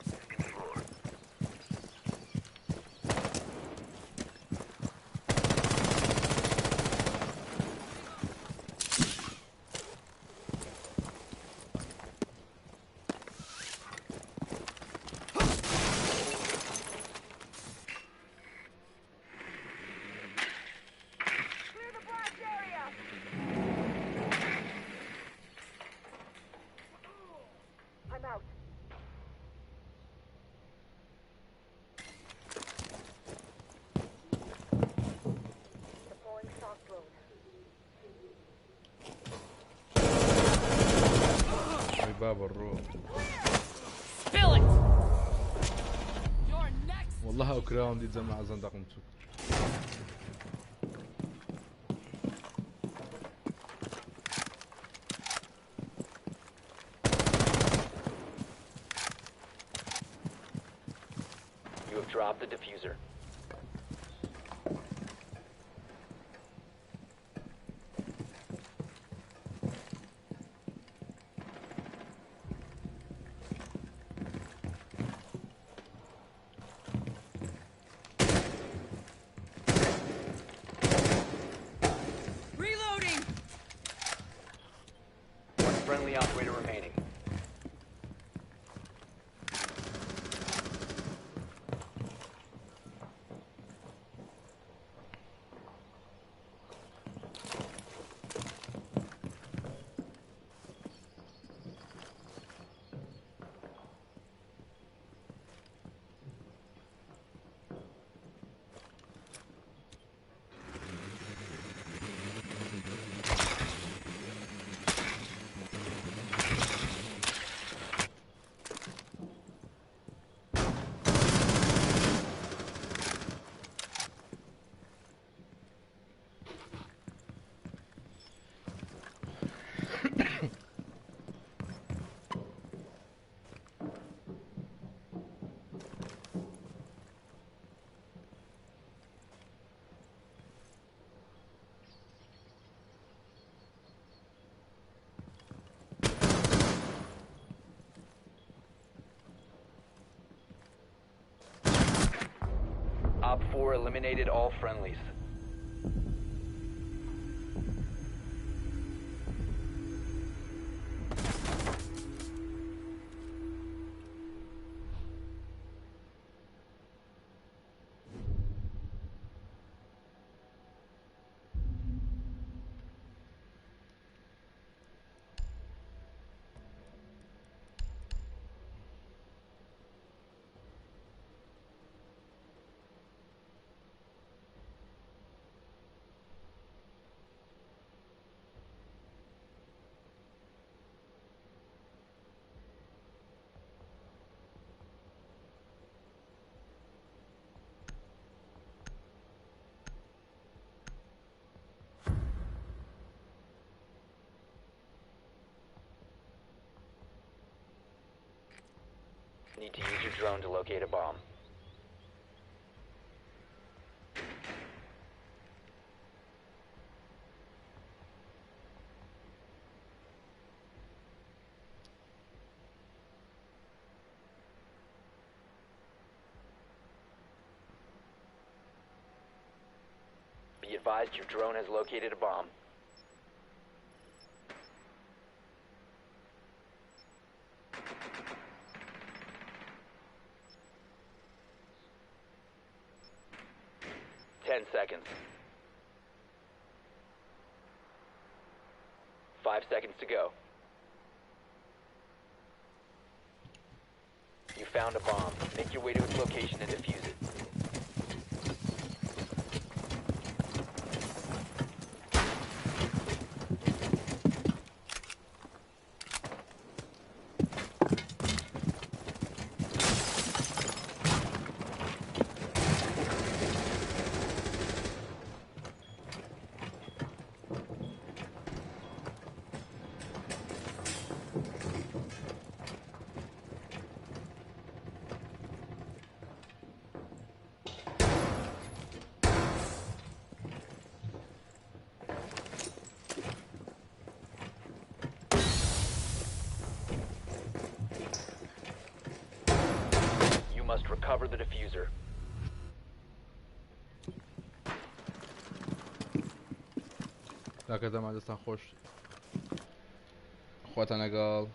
باب الروح Spill it. والله أكرههم دي تزمع زندق متوك You have dropped the diffuser. Friendly operator remaining. Op 4 eliminated all friendlies. Need to use your drone to locate a bomb. Be advised your drone has located a bomb. Seconds. 5 seconds to go. You found a bomb. Make your way to its location and defuse it. Must recover the diffuser. لا كذا ما دستان خوش خواتنا قال